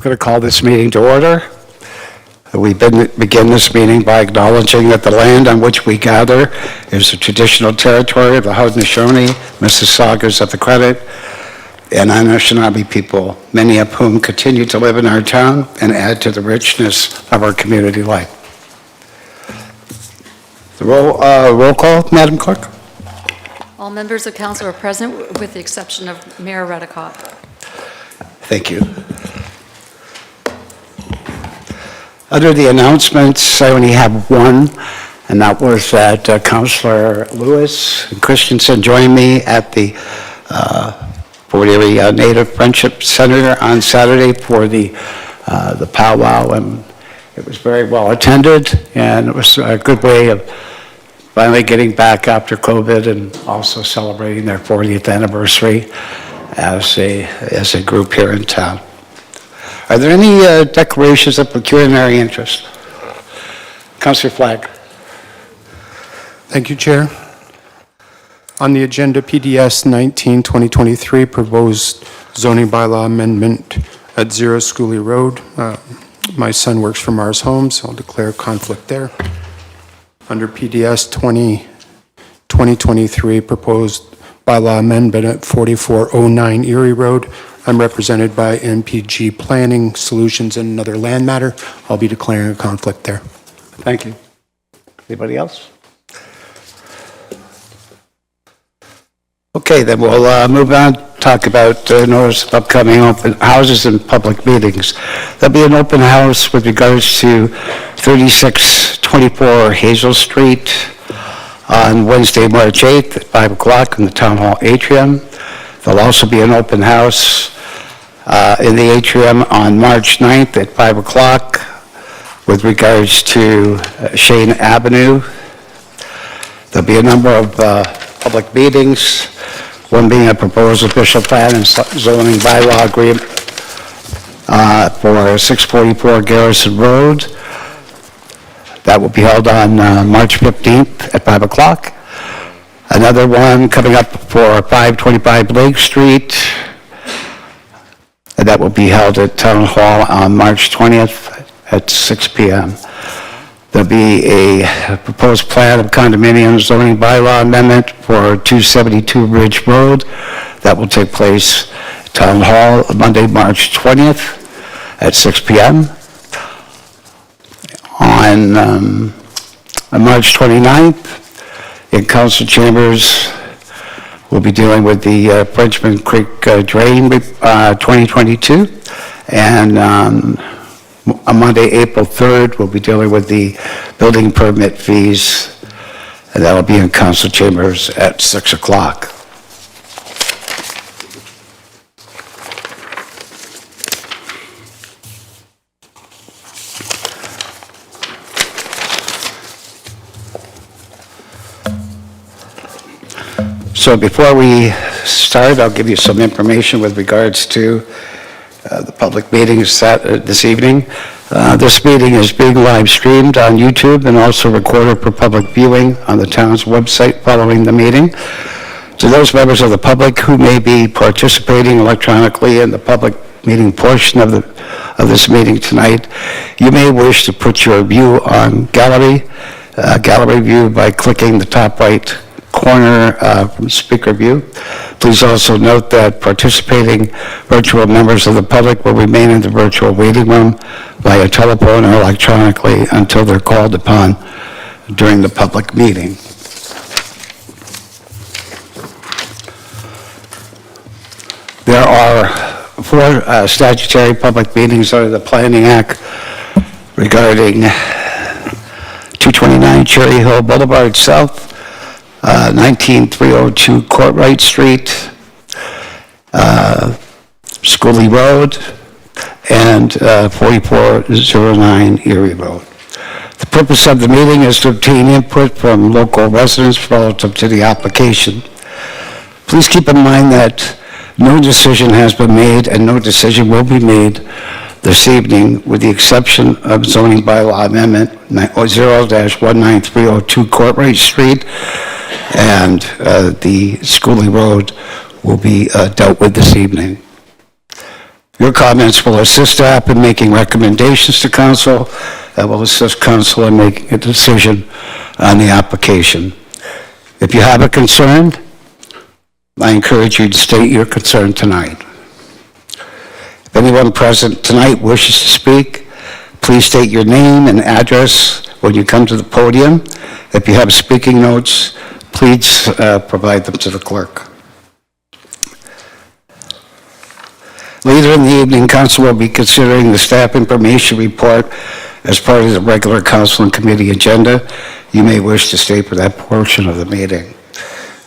going to call this meeting to order. We begin this meeting by acknowledging that the land on which we gather is the traditional territory of the Haudenosaunee, Mississaugas of the Credit, and Anishinaabe people, many of whom continue to live in our town and add to the richness of our community life. The roll call, Madam Clerk. All members of council are present with the exception of Mayor Redekop. Thank you. Under the announcements, I only have one, and that was that Councillor Lewis and Christensen joined me at the Fort Erie Native Friendship Center on Saturday for the powwow, and it was very well attended, and it was a good way of finally getting back after COVID and also celebrating their 40th anniversary as a group here in town. Are there any declarations of pecuniary interest? Councillor Flagg. Thank you, Chair. On the agenda, PDS 19-2023, proposed zoning bylaw amendment at 0 Schooley Road. My son works for Mars Homes, so I'll declare conflict there. Under PDS 20-2023, proposed bylaw amendment at 4409 Erie Road. I'm represented by MPG Planning Solutions and another land matter. I'll be declaring a conflict there. Thank you. Anybody else? Okay, then we'll move on to talk about notice of upcoming open houses and public meetings. There'll be an open house with regards to 3624 Hazel Street on Wednesday, March 8th at 5 o'clock in the Town Hall atrium. There'll also be an open house in the atrium on March 9th at 5 o'clock with regards to Shane Avenue. There'll be a number of public meetings, one being a proposed official plan and zoning bylaw agreement for 644 Garrison Road. That will be held on March 15th at 5 o'clock. Another one coming up for 525 Lake Street, and that will be held at Town Hall on March 20th at 6 p.m. There'll be a proposed plan of condominium zoning bylaw amendment for 272 Ridge Road. That will take place at Town Hall Monday, March 20th at 6 p.m. On March 29th, in council chambers, we'll be dealing with the Frenchman Creek Drain 2022, and on Monday, April 3rd, we'll be dealing with the building permit fees, and that'll be in council chambers at 6 o'clock. So before we start, I'll give you some information with regards to the public meetings this evening. This meeting is being live streamed on YouTube and also recorded for public viewing on the town's website following the meeting. To those members of the public who may be participating electronically in the public meeting portion of this meeting tonight, you may wish to put your view on gallery view by clicking the top right corner from speaker view. Please also note that participating virtual members of the public will remain in the virtual waiting room via telephone or electronically until they're called upon during the public meeting. There are 4 statutory public meetings under the Planning Act regarding 229 Cherry Hill Boulevard South, 19302 Courtright Street, Schooley Road, and 4409 Erie Road. The purpose of the meeting is to obtain input from local residents relative to the application. Please keep in mind that no decision has been made and no decision will be made this evening, with the exception of zoning bylaw amendment 0-19302 Courtright Street, and the Schooley Road will be dealt with this evening. Your comments will assist staff in making recommendations to council that will assist council in making a decision on the application. If you have a concern, I encourage you to state your concern tonight. If anyone present tonight wishes to speak, please state your name and address when you come to the podium. If you have speaking notes, please provide them to the clerk. Later in the evening, council will be considering the staff information report as part of the regular council and committee agenda. You may wish to stay for that portion of the meeting.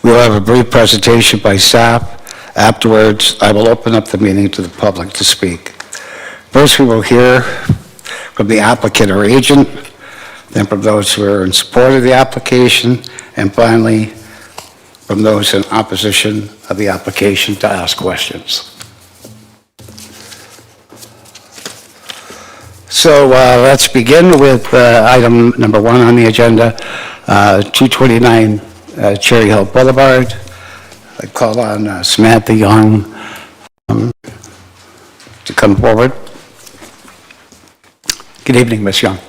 We will have a brief presentation by staff. Afterwards, I will open up the meeting to the public to speak. First, we will hear from the applicant or agent, then from those who are in support of the application, and finally, from those in opposition of the application to ask questions. So let's begin with item number 1 on the agenda, 229 Cherry Hill Boulevard. I call on Samantha Young to come forward. Good evening, Ms. Young.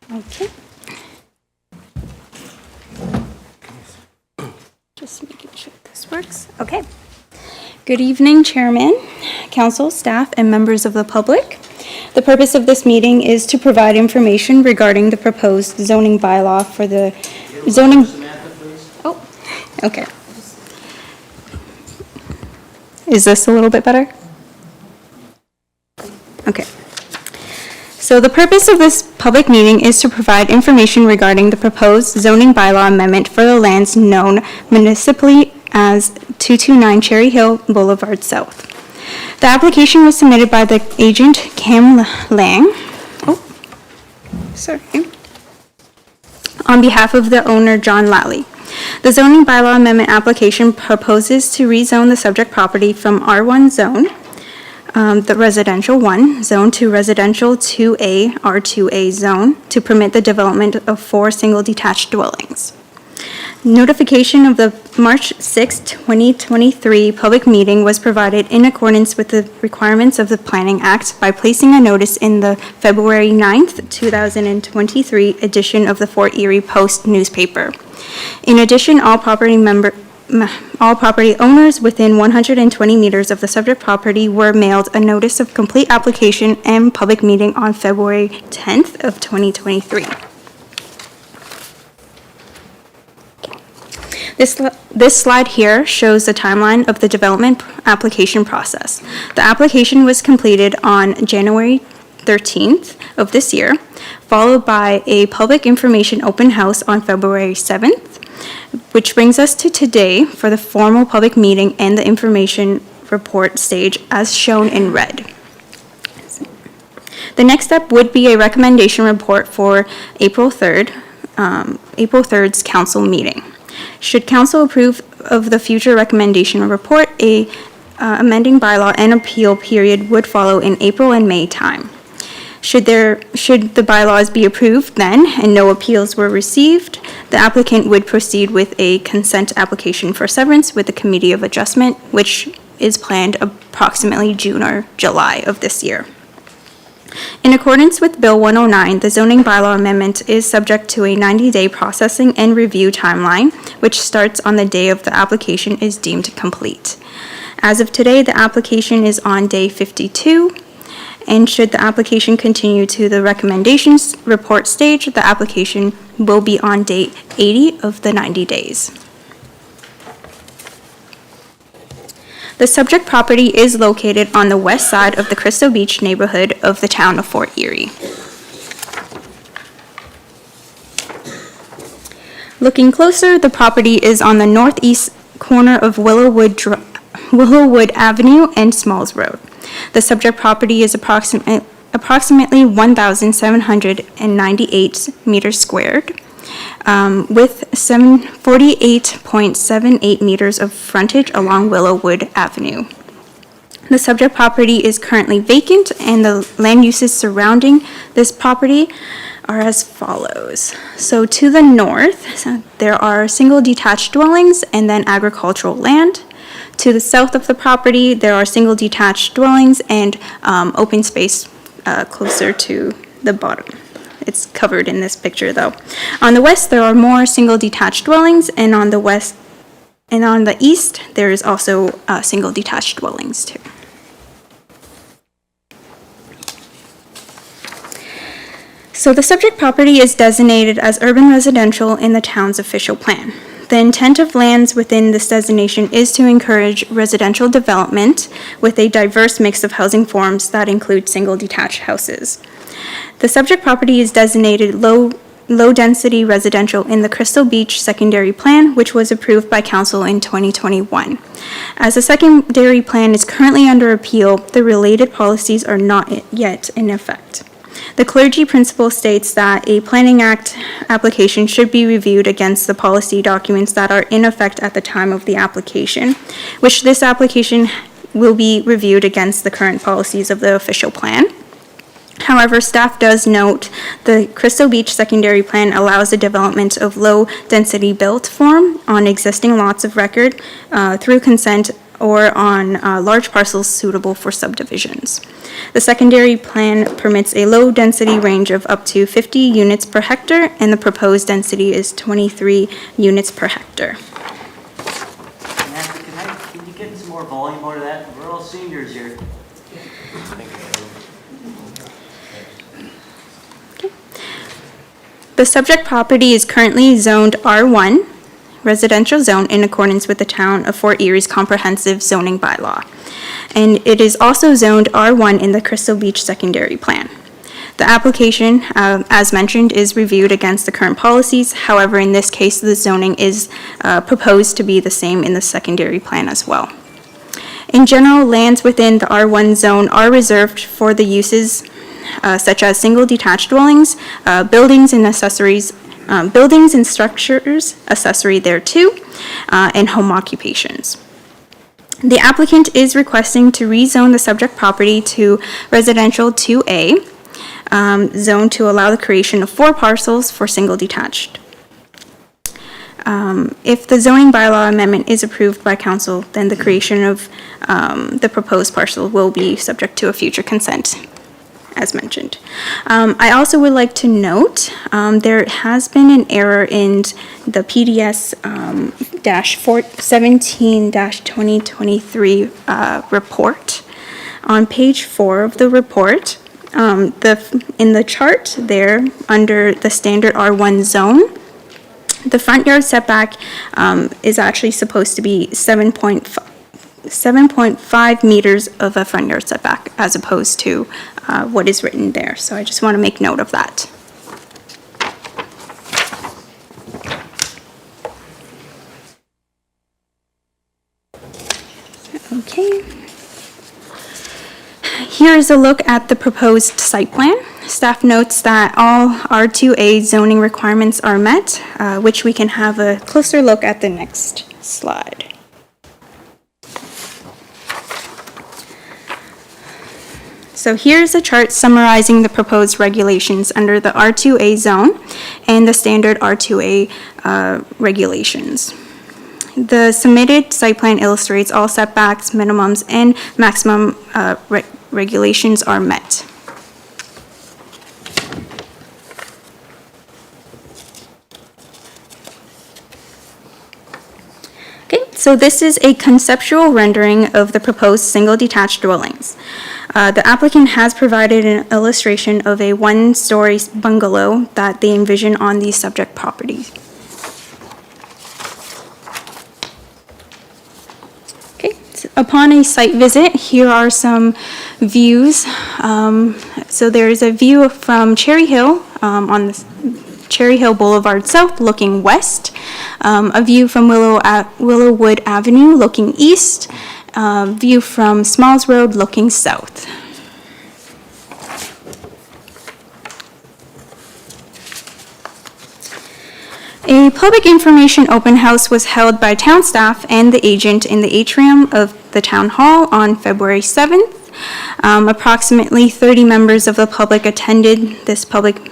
Okay. Just making sure this works. Okay. Good evening, Chairman, Council, staff, and members of the public. The purpose of this meeting is to provide information regarding the proposed zoning bylaw for the zoning... Oh, okay. Is this a little bit better? Okay. So the purpose of this public meeting is to provide information regarding the proposed zoning bylaw amendment for the lands known municipally as 229 Cherry Hill Boulevard South. The application was submitted by the agent Cam Lang, on behalf of the owner John Lally. The zoning bylaw amendment application proposes to rezone the subject property from R1 zone, the residential 1 zone, to residential 2A, R2A zone, to permit the development of 4 single detached dwellings. Notification of the March 6, 2023 public meeting was provided in accordance with the requirements of the Planning Act by placing a notice in the February 9th, 2023 edition of the Fort Erie Post newspaper. In addition, all property owners within 120 meters of the subject property were mailed a notice of complete application and public meeting on February 10th of 2023. This slide here shows the timeline of the development application process. The application was completed on January 13th of this year, followed by a public information open house on February 7th, which brings us to today for the formal public meeting and the information report stage as shown in red. The next step would be a recommendation report for April 3rd's council meeting. Should council approve of the future recommendation report, a amending bylaw and appeal period would follow in April and May time. Should the bylaws be approved then and no appeals were received, the applicant would proceed with a consent application for severance with the Committee of Adjustment, which is planned approximately June or July of this year. In accordance with Bill 109, the zoning bylaw amendment is subject to a 90-day processing and review timeline, which starts on the day of the application is deemed complete. As of today, the application is on day 52, and should the application continue to the recommendations report stage, the application will be on date 80 of the 90 days. The subject property is located on the west side of the Crystal Beach neighborhood of the town of Fort Erie. Looking closer, the property is on the northeast corner of Willowwood Avenue and Smalls Road. The subject property is approximately approximately 1,798 meters squared, with 48.78 meters of frontage along Willowwood Avenue. The subject property is currently vacant, and the land uses surrounding this property are as follows. So to the north, there are single detached dwellings and then agricultural land. To the south of the property, there are single detached dwellings and open space closer to the bottom. It's covered in this picture though. On the west, there are more single detached dwellings, and on the west and on the east, there is also single detached dwellings too. So the subject property is designated as urban residential in the town's official plan. The intent of lands within this designation is to encourage residential development with a diverse mix of housing forms that include single detached houses. The subject property is designated low-density residential in the Crystal Beach Secondary Plan, which was approved by Council in 2021. As the secondary plan is currently under appeal, the related policies are not yet in effect. The clergy principle states that a Planning Act application should be reviewed against the policy documents that are in effect at the time of the application, which this application will be reviewed against the current policies of the official plan. However, staff does note the Crystal Beach Secondary Plan allows the development of low-density built form on existing lots of record through consent or on large parcels suitable for subdivisions. The secondary plan permits a low-density range of up to 50 units per hectare, and the proposed density is 23 units per hectare. Nancy, can you get some more volume out of that? We're all seniors here. The subject property is currently zoned R1, residential zone, in accordance with the Town of Fort Erie's comprehensive zoning bylaw. And it is also zoned R1 in the Crystal Beach Secondary Plan. The application, as mentioned, is reviewed against the current policies. However, in this case, the zoning is proposed to be the same in the secondary plan as well. In general, lands within the R1 zone are reserved for the uses such as single detached dwellings, buildings and accessories, buildings and structures accessory thereto, and home occupations. The applicant is requesting to rezone the subject property to residential 2A zone to allow the creation of 4 parcels for single detached. If the zoning bylaw amendment is approved by council, then the creation of the proposed parcel will be subject to a future consent, as mentioned. I also would like to note there has been an error in the PDS 17-2023 report. On page 4 of the report, in the chart there, under the standard R1 zone, the front yard setback is actually supposed to be 7.5 meters of a front yard setback, as opposed to what is written there. So I just want to make note of that. Okay. Here is a look at the proposed site plan. Staff notes that all R2A zoning requirements are met, which we can have a closer look at the next slide. So here's a chart summarizing the proposed regulations under the R2A zone and the standard R2A regulations. The submitted site plan illustrates all setbacks, minimums, and maximum regulations are met. Okay, so this is a conceptual rendering of the proposed single detached dwellings. The applicant has provided an illustration of a one-story bungalow that they envision on the subject property. Okay, so upon a site visit, here are some views. So there is a view from Cherry Hill on the Cherry Hill Boulevard South looking west, a view from Willowwood Avenue looking east, view from Smalls Road looking south. A public information open house was held by town staff and the agent in the atrium of the town hall on February 7th. Approximately 30 members of the public attended this public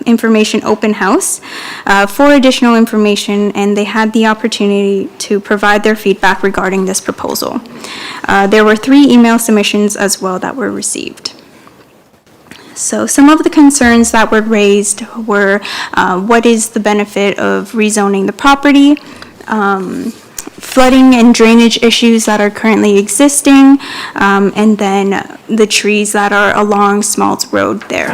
information open house for additional information, and they had the opportunity to provide their feedback regarding this proposal. There were 3 email submissions as well that were received. So some of the concerns that were raised were what is the benefit of rezoning the property, flooding and drainage issues that are currently existing, and then the trees that are along Smalls Road there.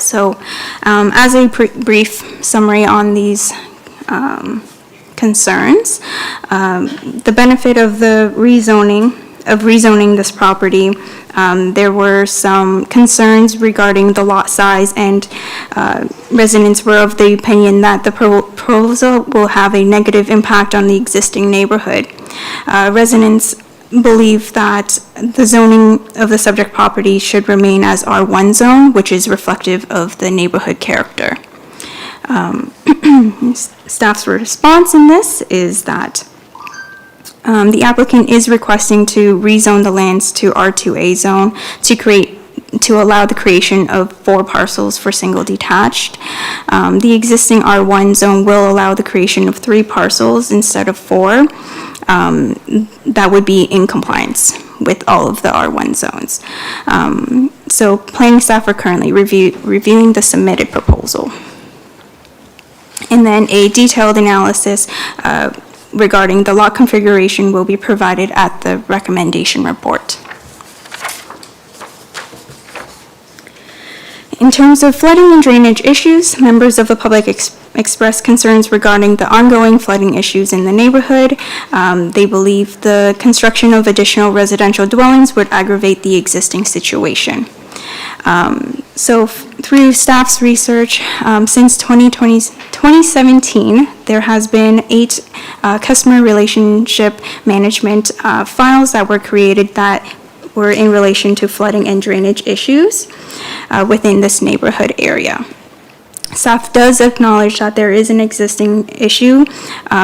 So as a brief summary on these concerns, the benefit of the rezoning this property, there were some concerns regarding the lot size, and residents were of the opinion that the proposal will have a negative impact on the existing neighborhood. Residents believe that the zoning of the subject property should remain as R1 zone, which is reflective of the neighborhood character. Staff's response in this is that the applicant is requesting to rezone the lands to R2A zone to allow the creation of 4 parcels for single detached. The existing R1 zone will allow the creation of 3 parcels instead of 4. That would be in compliance with all of the R1 zones. So planning staff are currently reviewing the submitted proposal. And then a detailed analysis regarding the lot configuration will be provided at the recommendation report. In terms of flooding and drainage issues, members of the public expressed concerns regarding the ongoing flooding issues in the neighborhood. They believe the construction of additional residential dwellings would aggravate the existing situation. So through staff's research, since 2017, there has been 8 customer relationship management files that were created that were in relation to flooding and drainage issues within this neighborhood area. Staff does acknowledge that there is an existing issue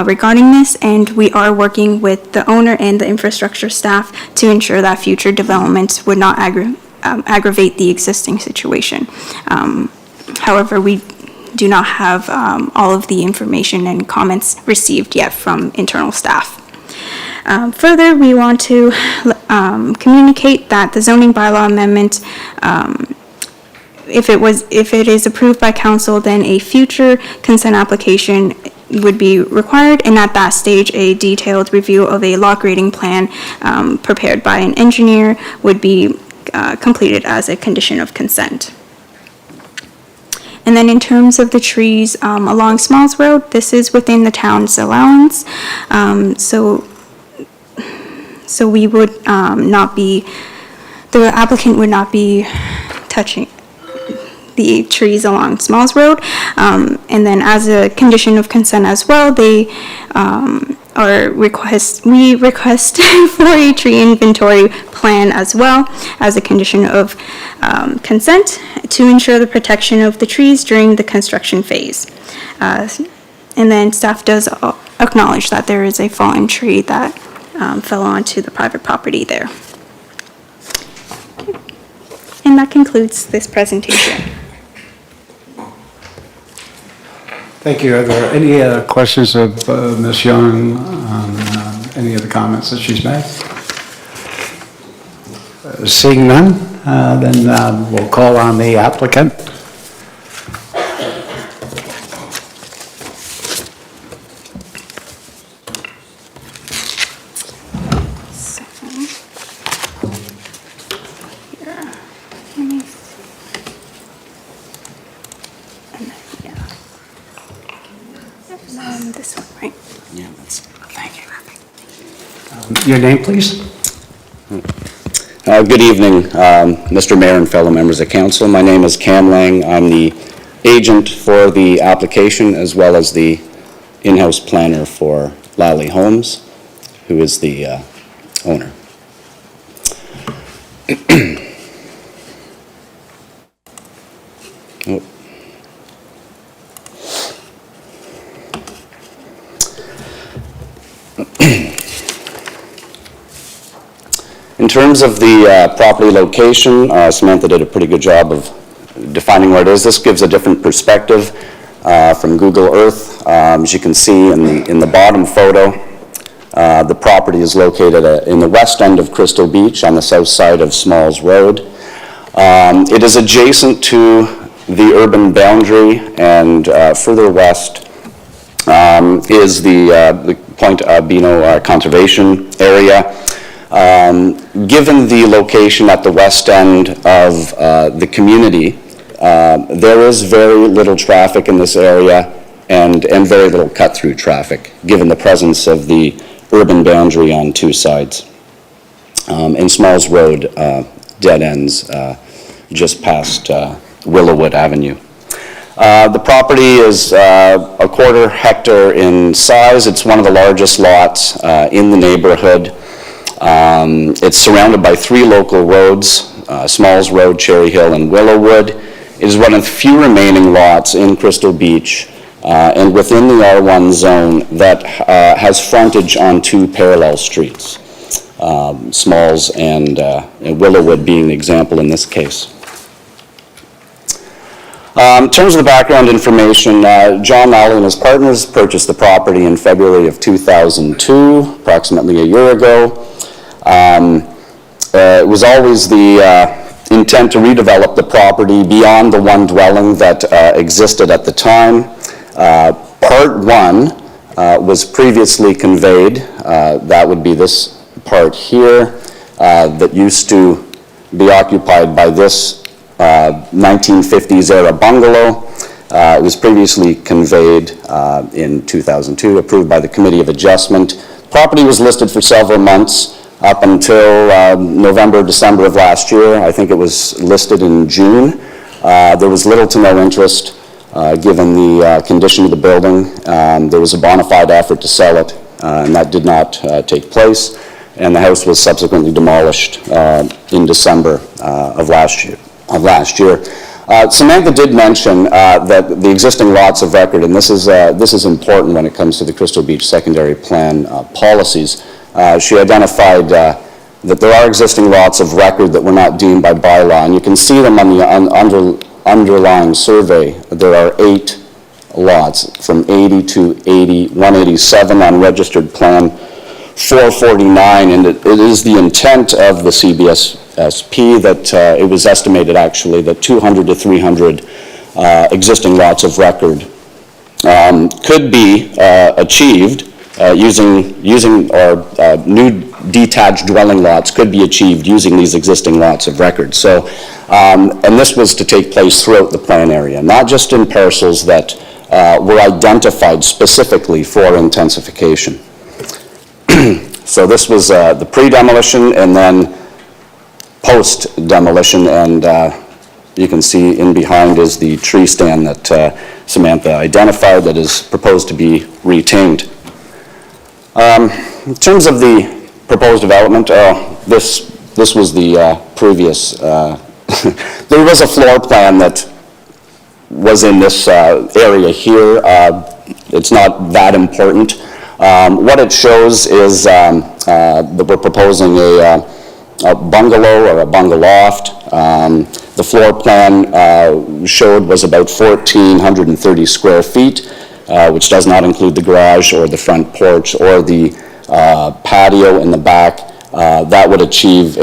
regarding this, and we are working with the owner and the infrastructure staff to ensure that future developments would not aggravate the existing situation. However, we do not have all of the information and comments received yet from internal staff. Further, we want to communicate that the zoning bylaw amendment, if it is approved by council, then a future consent application would be required, and at that stage, a detailed review of a lot grading plan prepared by an engineer would be completed as a condition of consent. And then in terms of the trees along Smalls Road, this is within the town's allowance. So we would the applicant would not be touching the trees along Smalls Road. And then as a condition of consent as well, we request for a tree inventory plan as well as a condition of consent to ensure the protection of the trees during the construction phase. And then staff does acknowledge that there is a fallen tree that fell onto the private property there. And that concludes this presentation. Thank you. Are there any questions of Ms. Young on any of the comments that she's made? Seeing none, then we'll call on the applicant. This one, right? Yeah, thank you. Your name, please? Good evening, Mr. Mayor and fellow members of council. My name is Cam Lang. I'm the agent for the application as well as the in-house planner for Lally Homes, who is the owner. Oh. In terms of the property location, Samantha did a pretty good job of defining where it is. This gives a different perspective from Google Earth. As you can see in the bottom photo, the property is located in the west end of Crystal Beach on the south side of Smalls Road. It is adjacent to the urban boundary, and further west is the Point Dubanow Conservation Area. Given the location at the west end of the community, there is very little traffic in this area and very little cut-through traffic, given the presence of the urban boundary on two sides. And Smalls Road dead ends just past Willowwood Avenue. The property is a quarter hectare in size. It's one of the largest lots in the neighborhood. It's surrounded by three local roads, Smalls Road, Cherry Hill, and Willowwood. It is one of the few remaining lots in Crystal Beach and within the R1 zone that has frontage on two parallel streets, Smalls and Willowwood being the example in this case. In terms of the background information, John Nally and his partners purchased the property in February of 2002, approximately a year ago. It was always the intent to redevelop the property beyond the one dwelling that existed at the time. Part 1 was previously conveyed. That would be this part here that used to be occupied by this 1950s era bungalow. It was previously conveyed in 2002, approved by the Committee of Adjustment. Property was listed for several months up until November, December of last year. I think it was listed in June. There was little to no interest given the condition of the building. There was a bona fide effort to sell it, and that did not take place. And the house was subsequently demolished in December of last year. Samantha did mention that the existing lots of record, and this is important when it comes to the Crystal Beach secondary plan policies. She identified that there are existing lots of record that were not deemed by bylaw, and you can see them on the underlying survey. There are 8 lots from 80 to 187 on registered plan 449, and it is the intent of the CBSSP that it was estimated actually that 200 to 300 existing lots of record could be achieved using new detached dwelling lots could be achieved using these existing lots of record. So, and this was to take place throughout the plan area, not just in parcels that were identified specifically for intensification. So this was the pre-demolition and then post-demolition, and you can see in behind is the tree stand that Samantha identified that is proposed to be retained. In terms of the proposed development, this was the previous, there was a floor plan that was in this area here. It's not that important. What it shows is that we're proposing a bungalow or a bungaloft. The floor plan showed was about 1,430 square feet, which does not include the garage or the front porch or the patio in the back. That would achieve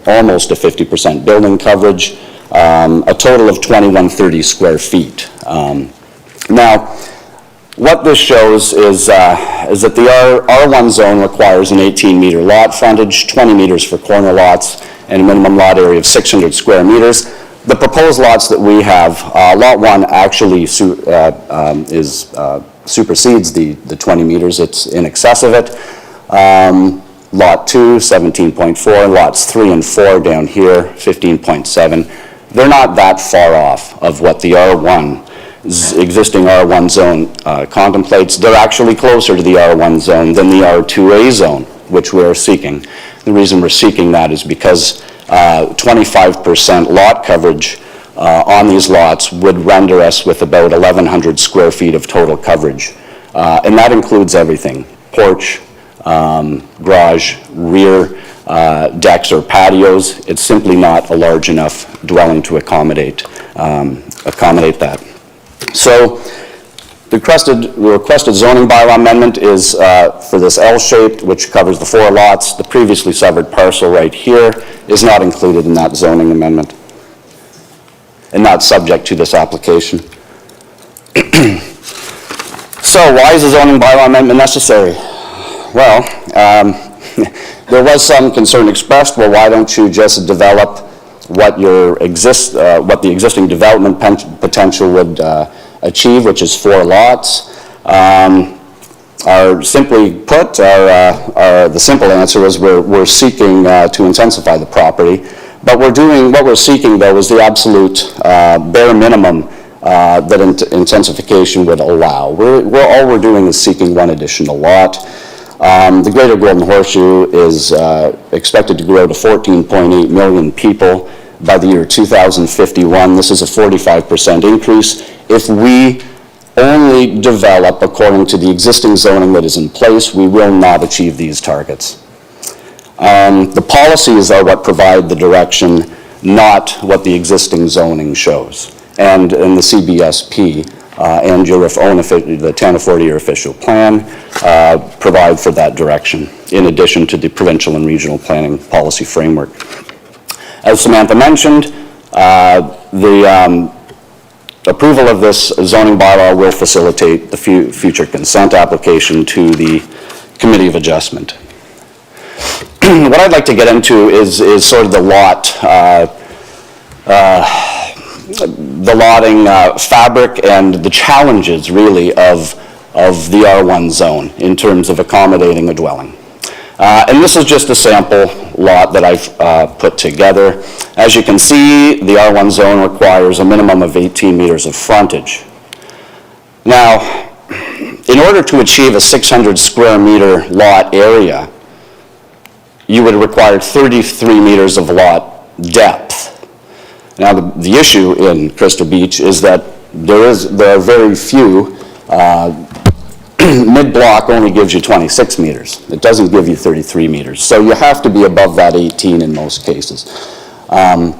almost a 50% building coverage, a total of 2,130 square feet. Now, what this shows is that the R1 zone requires an 18-meter lot frontage, 20 meters for corner lots, and a minimum lot area of 600 square meters. The proposed lots that we have, Lot 1 actually supersedes the 20 meters. It's in excess of it. Lot 2, 17.4, lots 3 and 4 down here, 15.7. They're not that far off of what the existing R1 zone contemplates. They're actually closer to the R1 zone than the R2A zone, which we're seeking. The reason we're seeking that is because 25% lot coverage on these lots would render us with about 1,100 square feet of total coverage. And that includes everything. porch, garage, rear decks or patios. It's simply not a large enough dwelling to accommodate that. So the requested zoning bylaw amendment is for this L-shaped, which covers the 4 lots. The previously severed parcel right here is not included in that zoning amendment and not subject to this application. So why is a zoning bylaw amendment necessary? Well, there was some concern expressed, well, why don't you just develop what the existing development potential would achieve, which is 4 lots. Simply put, the simple answer is we're seeking to intensify the property, but what we're seeking though is the absolute bare minimum that intensification would allow. All we're doing is seeking 1 additional lot. The Greater Golden Horseshoe is expected to grow to 14.8 million people by the year 2051. This is a 45% increase. If we only develop according to the existing zoning that is in place, we will not achieve these targets. The policies are what provide the direction, not what the existing zoning shows. And in the CBSP and your own the town of Fort Erie official plan provide for that direction, in addition to the provincial and regional planning policy framework. As Samantha mentioned, the approval of this zoning bylaw will facilitate the future consent application to the Committee of Adjustment. What I'd like to get into is sort of the lotting fabric and the challenges really of the R1 zone in terms of accommodating a dwelling. And this is just a sample lot that I've put together. As you can see, the R1 zone requires a minimum of 18 meters of frontage. Now, in order to achieve a 600 square meter lot area, you would require 33 meters of lot depth. Now, the issue in Crystal Beach is that there are very few. Mid-block only gives you 26 meters. It doesn't give you 33 meters. So you have to be above that 18 in most cases. And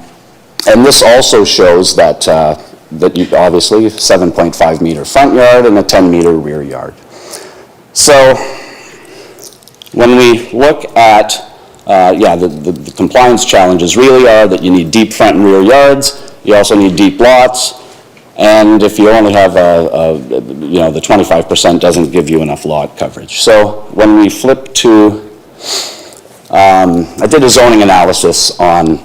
this also shows that, you obviously 7.5 meter front yard and a 10 meter rear yard. So when we look at, the compliance challenges really are that you need deep front and rear yards. You also need deep lots. And if you only have the 25% doesn't give you enough lot coverage. So when we flip to, I did a zoning analysis on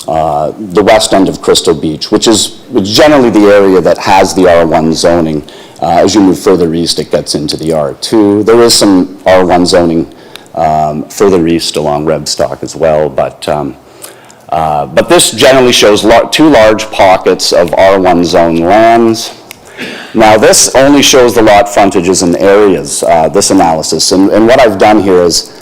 the west end of Crystal Beach, which is generally the area that has the R1 zoning. As you move further east, it gets into the R2. There is some R1 zoning further east along Rebstock as well, but this generally shows 2 large pockets of R1 zone lands. Now this only shows the lot frontages and areas, this analysis, and what I've done here is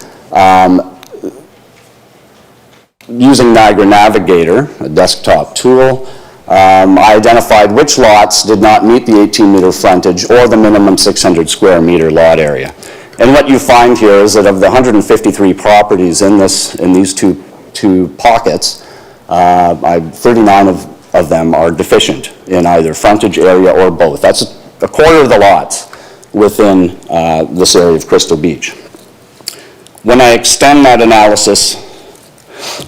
using Niagara Navigator, a desktop tool, I identified which lots did not meet the 18 meter frontage or the minimum 600 square meter lot area. And what you find here is that of the 153 properties in these two pockets, 39 of them are deficient in either frontage area or both. That's a quarter of the lots within this area of Crystal Beach. When I extend that analysis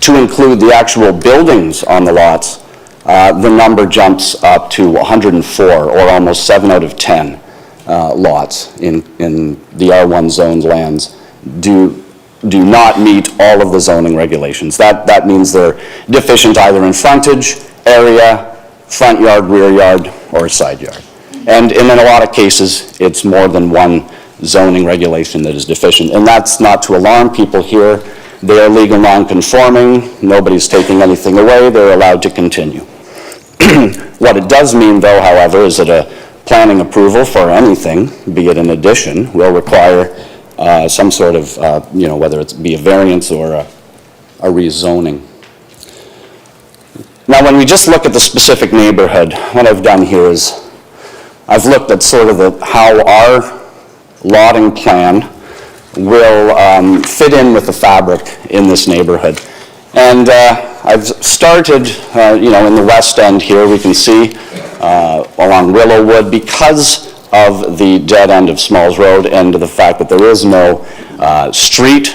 to include the actual buildings on the lots, the number jumps up to 104, or almost 7 out of 10 lots in the R1 zoned lands do not meet all of the zoning regulations. That means they're deficient either in frontage, area, front yard, rear yard, or side yard. And in a lot of cases, it's more than one zoning regulation that is deficient. And that's not to alarm people here. They are legal non-conforming. Nobody's taking anything away. They're allowed to continue. What it does mean, though, however, is that a planning approval for anything, be it an addition, will require some sort of, whether it be a variance or a rezoning. Now, when we just look at the specific neighborhood, what I've done here is I've looked at sort of how our lotting plan will fit in with the fabric in this neighborhood. And I've started, in the west end here, we can see along Willowwood, because of the dead end of Smalls Road and the fact that there is no street.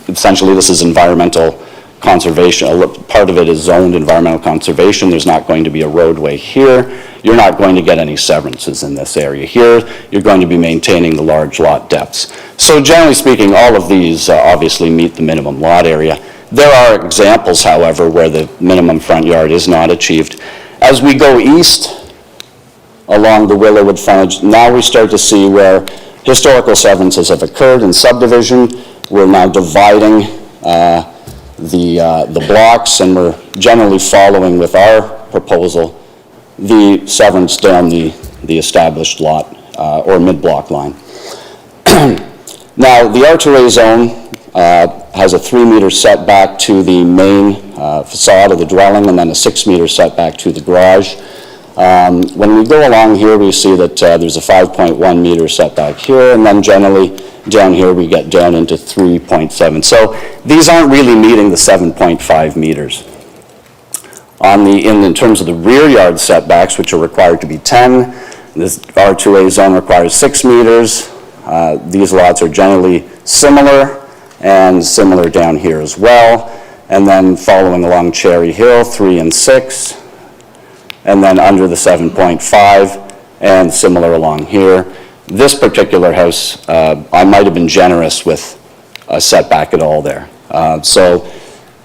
Essentially, this is environmental conservation. Part of it is zoned environmental conservation. There's not going to be a roadway here. You're not going to get any severances in this area here. You're going to be maintaining the large lot depths. So generally speaking, all of these obviously meet the minimum lot area. There are examples, however, where the minimum front yard is not achieved. As we go east along the Willowwood frontage, now we start to see where historical severances have occurred in subdivision. We're now dividing the blocks, and we're generally following with our proposal the severance down the established lot or mid-block line. Now, the R2A zone has a 3-meter setback to the main facade of the dwelling, and then a 6-meter setback to the garage. When we go along here, we see that there's a 5.1 meter setback here, and then generally down here we get down into 3.7. So these aren't really meeting the 7.5 meters. In terms of the rear yard setbacks, which are required to be 10, this R2A zone requires 6 meters. These lots are generally similar, and similar down here as well. And then following along Cherry Hill, 3 and 6, and then under the 7.5, and similar along here. This particular house, I might have been generous with a setback at all there. So,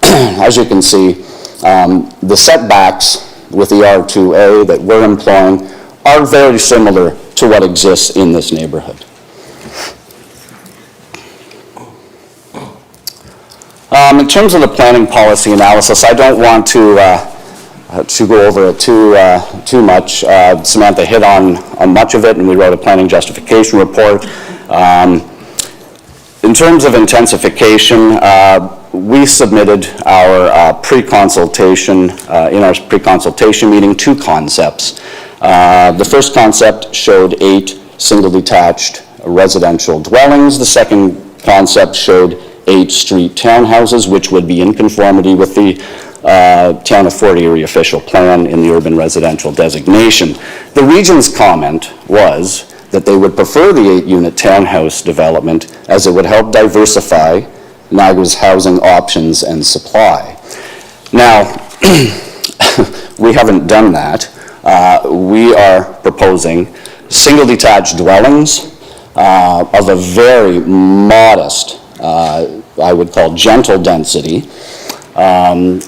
as you can see, the setbacks with the R2A that we're employing are very similar to what exists in this neighborhood. In terms of the planning policy analysis, I don't want to go over it too much. Samantha hit on much of it, and we wrote a planning justification report. In terms of intensification, we submitted our pre-consultation, in our pre-consultation meeting, 2 concepts. The first concept showed 8 single-detached residential dwellings. The second concept showed 8 street townhouses, which would be in conformity with the Town of Fort Erie official plan in the urban residential designation. The region's comment was that they would prefer the 8-unit townhouse development as it would help diversify Niagara's housing options and supply. Now, we haven't done that. We are proposing single detached dwellings of a very modest, I would call gentle density, and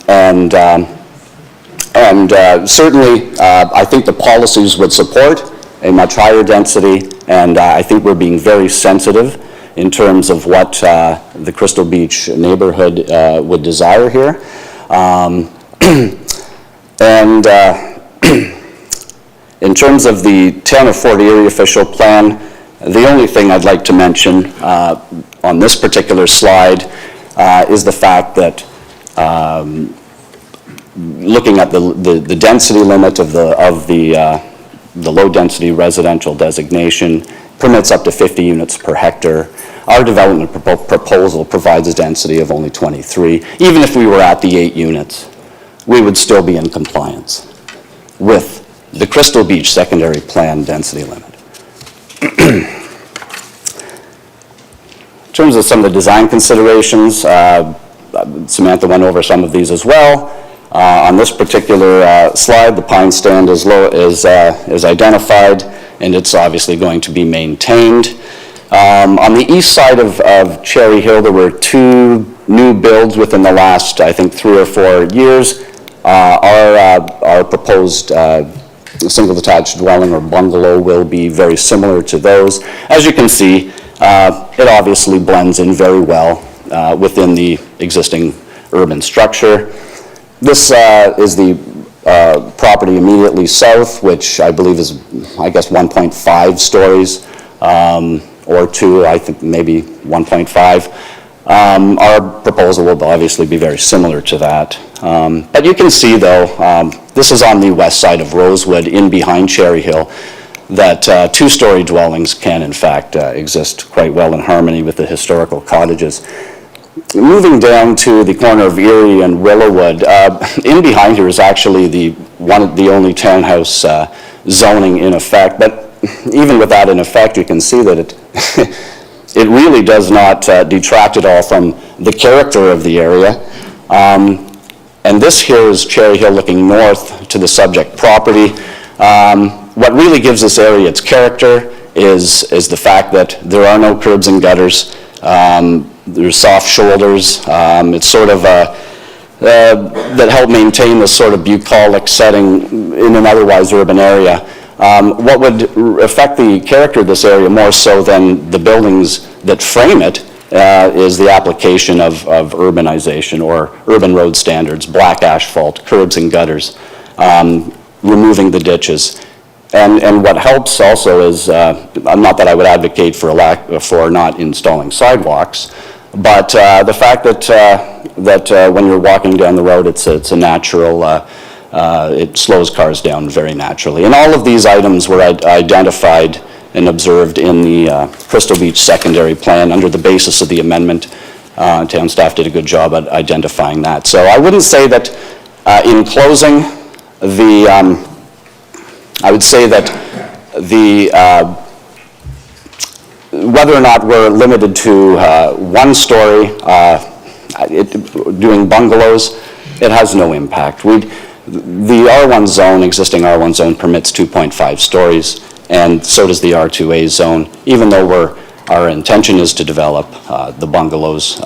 certainly I think the policies would support a much higher density, and I think we're being very sensitive in terms of what the Crystal Beach neighborhood would desire here. In terms of the Town of Fort Erie official plan, the only thing I'd like to mention on this particular slide is the fact that looking at the density limit of the low-density residential designation permits up to 50 units per hectare. Our development proposal provides a density of only 23. Even if we were at the 8 units, we would still be in compliance with the Crystal Beach secondary plan density limit. In terms of some of the design considerations, Samantha went over some of these as well. On this particular slide, the pine stand is identified, and it's obviously going to be maintained. On the east side of Cherry Hill, there were 2 new builds within the last, I think, 3 or 4 years. Our proposed single detached dwelling or bungalow will be very similar to those. As you can see, it obviously blends in very well within the existing urban structure. This is the property immediately south, which I believe is, 1.5 stories, or 2, I think maybe 1.5. Our proposal will obviously be very similar to that. But you can see, though, this is on the west side of Rosewood, in behind Cherry Hill. that two-story dwellings can in fact exist quite well in harmony with the historical cottages. Moving down to the corner of Erie and Willowwood, in behind here is actually the only townhouse zoning in effect, but even with that in effect, you can see that it really does not detract at all from the character of the area. And this here is Cherry Hill looking north to the subject property. What really gives this area its character is the fact that there are no curbs and gutters. There's soft shoulders. It's sort of that help maintain this sort of bucolic setting in an otherwise urban area. What would affect the character of this area more so than the buildings that frame it is the application of urbanization or urban road standards, black asphalt, curbs and gutters, removing the ditches. And what helps also is, not that I would advocate for not installing sidewalks, but the fact that when you're walking down the road, it's a natural, it slows cars down very naturally. And all of these items were identified and observed in the Crystal Beach secondary plan under the basis of the amendment. Town staff did a good job at identifying that. So I wouldn't say that in closing, I would say that whether or not we're limited to one story, doing bungalows, it has no impact. The R1 zone, existing R1 zone permits 2.5 stories, and so does the R2A zone. Even though our intention is to develop the bungalows,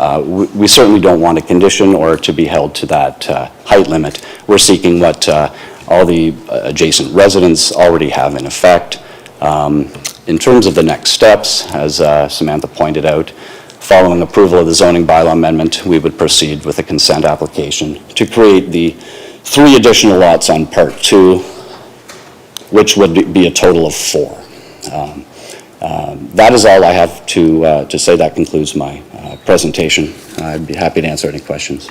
we certainly don't want a condition or to be held to that height limit. We're seeking what all the adjacent residents already have in effect. In terms of the next steps, as Samantha pointed out, following approval of the zoning bylaw amendment, we would proceed with a consent application to create the 3 additional lots on Part 2, which would be a total of 4. That is all I have to say. That concludes my presentation. I'd be happy to answer any questions.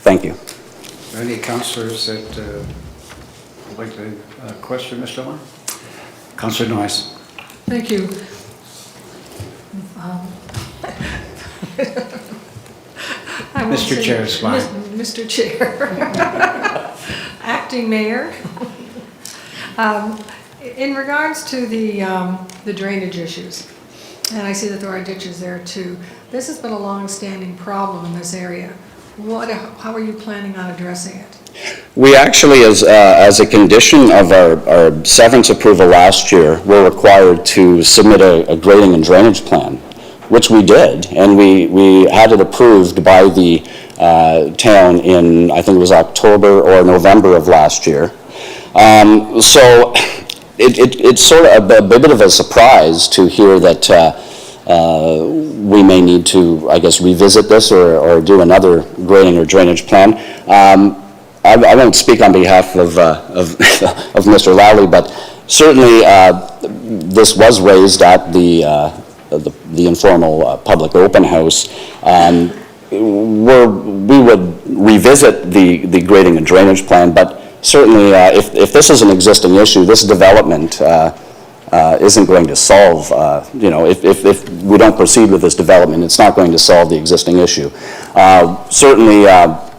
Thank you. Are there any councillors that would like to question Mr. Moore? Councillor Noyes. Thank you. Mr. Chair is fine. Mr. Chair. Acting Mayor. In regards to the drainage issues, and I see that there are ditches there too, this has been a long-standing problem in this area. How are you planning on addressing it? We actually, as a condition of our severance approval last year, were required to submit a grading and drainage plan, which we did, and we had it approved by the town in, I think it was October or November of last year. So it's sort of a bit of a surprise to hear that we may need to, I guess, revisit this or do another grading or drainage plan. I won't speak on behalf of Mr. Lally, but certainly this was raised at the informal public open house. We would revisit the grading and drainage plan, but certainly if this is an existing issue, this development isn't going to solve, if we don't proceed with this development, it's not going to solve the existing issue. Certainly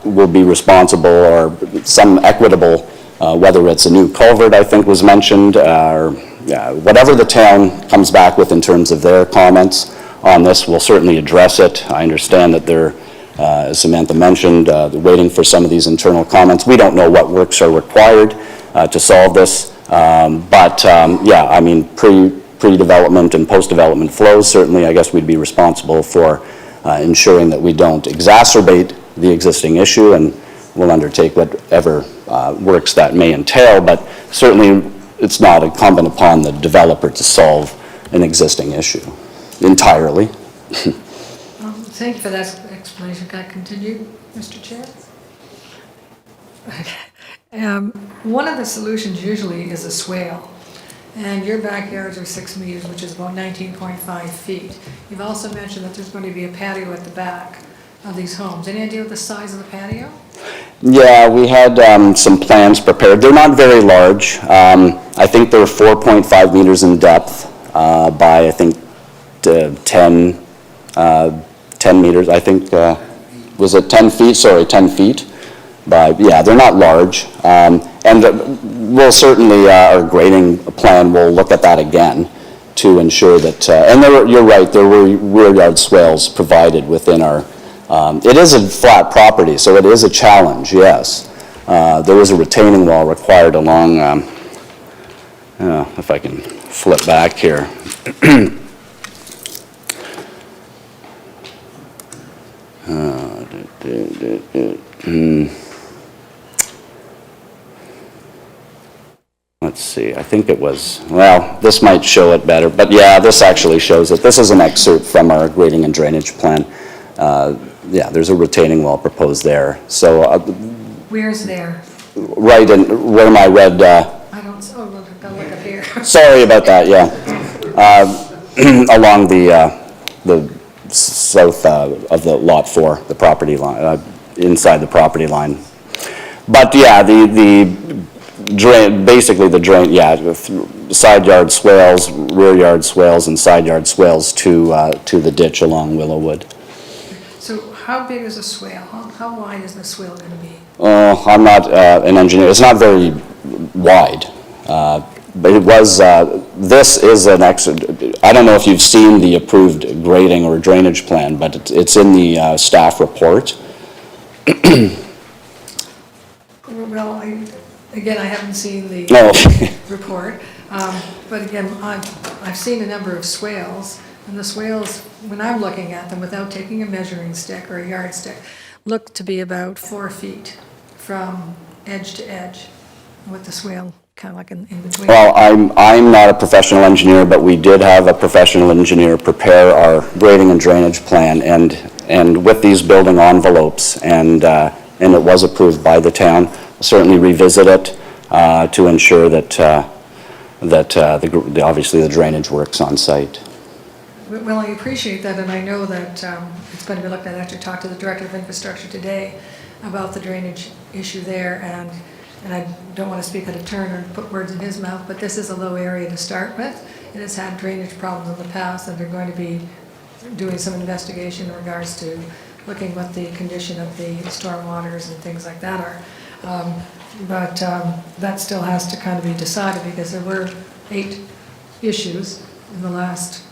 will be responsible or some equitable, whether it's a new culvert, I think was mentioned, or whatever the town comes back with in terms of their comments on this, we'll certainly address it. I understand that they're, as Samantha mentioned, they're waiting for some of these internal comments. We don't know what works are required to solve this, but yeah, I mean, pre-development and post-development flows, certainly I guess we'd be responsible for ensuring that we don't exacerbate the existing issue, and we'll undertake whatever works that may entail, but certainly it's not incumbent upon the developer to solve an existing issue entirely. Thank you for that explanation. Can I continue, Mr. Chair? One of the solutions usually is a swale, and your backyards are 6 meters, which is about 19.5 feet. You've also mentioned that there's going to be a patio at the back of these homes. Any idea of the size of the patio? Yeah, we had some plans prepared. They're not very large. I think they're 4.5 meters in depth by, I think, 10 meters, I think, was it 10 feet? Sorry, 10 feet. But yeah, they're not large. And we'll certainly, our grading plan will look at that again to ensure that, and you're right, there were rear yard swales provided within our, it is a flat property, so it is a challenge, yes. There was a retaining wall required along, if I can flip back here. Let's see, I think it was, well, this might show it better, but yeah, this actually shows it. This is an excerpt from our grading and drainage plan. Yeah, there's a retaining wall proposed there. So, Where's there? right in where my red, I don't, oh, look up here. sorry about that, yeah. Along the south of the lot 4, the property line, inside the property line. But yeah, the drain, basically the drain, yeah, side yard swales, rear yard swales, and side yard swales to the ditch along Willowwood. So how big is a swale? How wide is the swale going to be? Oh, I'm not an engineer. It's not very wide, but it was. This is an I don't know if you've seen the approved grading or drainage plan, but it's in the staff report. Well, again, I haven't seen the No. report, but again, I've seen a number of swales, and the swales, when I'm looking at them without taking a measuring stick or a yardstick, look to be about 4 feet from edge to edge, with the swale kind of like in between. Well, I'm not a professional engineer, but we did have a professional engineer prepare our grading and drainage plan, and with these building envelopes, and it was approved by the town. We'll certainly revisit it to ensure that obviously the drainage works on site. Well, I appreciate that, and I know that it's going to be looked at. I actually talked to the Director of Infrastructure today about the drainage issue there, and I don't want to speak out of turn or put words in his mouth, but this is a low area to start with. It has had drainage problems in the past, and they're going to be doing some investigation in regards to looking what the condition of the storm waters and things like that are. But that still has to kind of be decided, because there were 8 issues in the last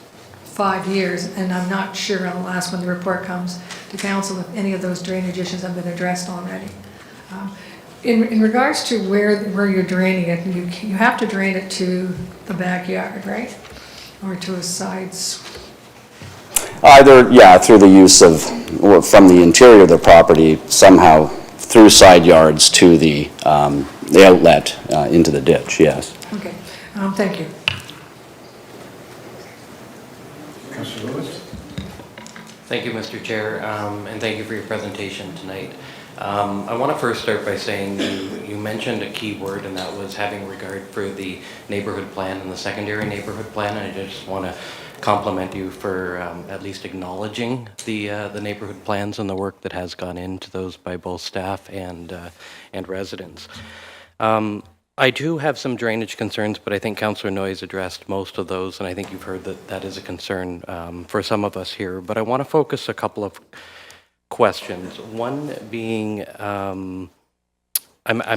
5 years, and I'm not sure, I'll ask when the report comes to council if any of those drainage issues have been addressed already. In regards to where you're draining it, you have to drain it to the backyard, right? Or to a side. Either, yeah, through the use of, or from the interior of the property, somehow through side yards to the outlet into the ditch, yes. Okay, thank you. Councillor Lewis? Thank you, Mr. Chair, and thank you for your presentation tonight. I want to first start by saying you mentioned a key word, and that was having regard for the neighborhood plan and the secondary neighborhood plan, and I just want to compliment you for at least acknowledging the neighborhood plans and the work that has gone into those by both staff and residents. I do have some drainage concerns, but I think Councillor Noyes addressed most of those, and I think you've heard that that is a concern for some of us here. But I want to focus a couple of questions. One being, I'm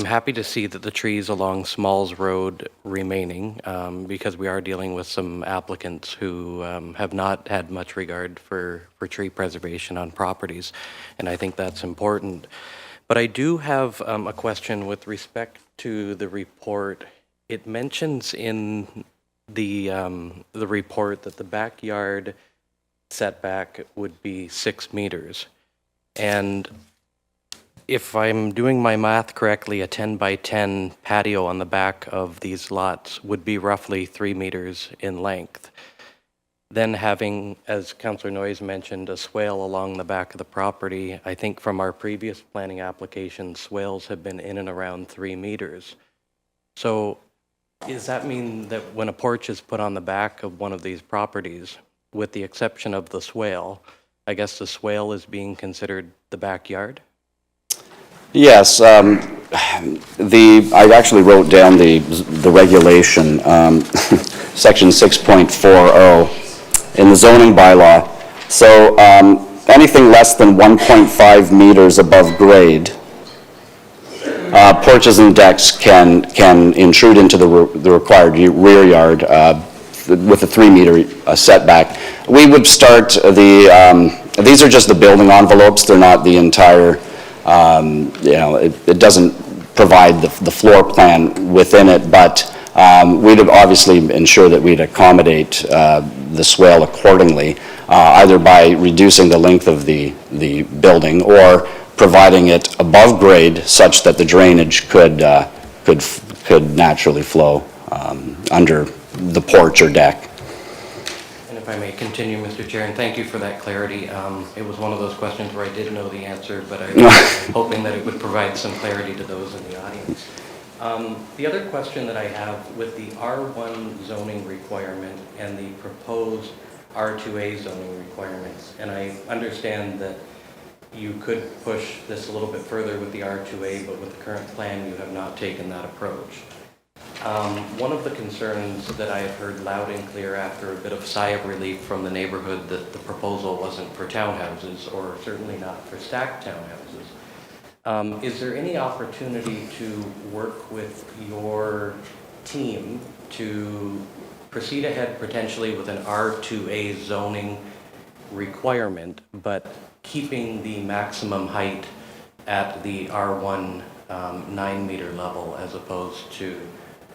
happy to see that the trees along Smalls Road remaining, because we are dealing with some applicants who have not had much regard for tree preservation on properties, and I think that's important. But I do have a question with respect to the report. It mentions in the report that the backyard setback would be 6 meters. And if I'm doing my math correctly, a 10 by 10 patio on the back of these lots would be roughly 3 meters in length. Then having, as Councillor Noyes mentioned, a swale along the back of the property, I think from our previous planning application, swales have been in and around 3 meters. So does that mean that when a porch is put on the back of one of these properties, with the exception of the swale, I guess the swale is being considered the backyard? Yes, I actually wrote down the regulation, section 6.40 in the zoning bylaw. So anything less than 1.5 meters above grade, porches and decks can intrude into the required rear yard with a 3-meter setback. We would start these are just the building envelopes, they're not the entire, it doesn't provide the floor plan within it, but we'd obviously ensure that we'd accommodate the swale accordingly, either by reducing the length of the building or providing it above grade such that the drainage could naturally flow under the porch or deck. And if I may continue, Mr. Chair, and thank you for that clarity. It was one of those questions where I did know the answer, but I was hoping that it would provide some clarity to those in the audience. The other question that I have with the R1 zoning requirement and the proposed R2A zoning requirements, and I understand that you could push this a little bit further with the R2A, but with the current plan, you have not taken that approach. One of the concerns that I have heard loud and clear after a bit of sigh of relief from the neighborhood that the proposal wasn't for townhouses, or certainly not for stacked townhouses. Is there any opportunity to work with your team to proceed ahead potentially with an R2A zoning requirement, but keeping the maximum height at the R1 9-meter level as opposed to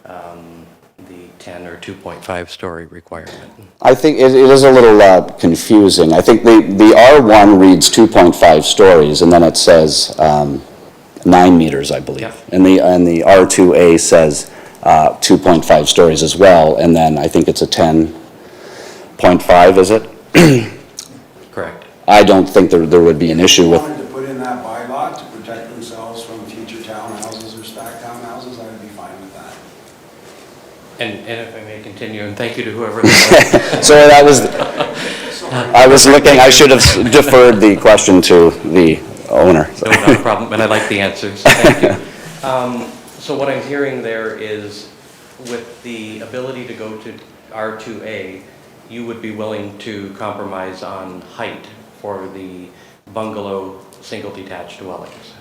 the 10 or 2.5 story requirement? I think it is a little confusing. I think the R1 reads 2.5 stories, and then it says 9 meters, I believe. Yep. And the R2A says 2.5 stories as well, and then I think it's a 10.5, is it? Correct. I don't think there would be an issue with... If they wanted to put in that bylaw to protect themselves from future townhouses or stacked townhouses, I would be fine with that. And if I may continue, and thank you to whoever that was. So that was... I was looking, I should have deferred the question to the owner. No, not a problem, and I like the answer, so thank you. So what I'm hearing there is, with the ability to go to R2A, you would be willing to compromise on height for the bungalow single detached dwellings?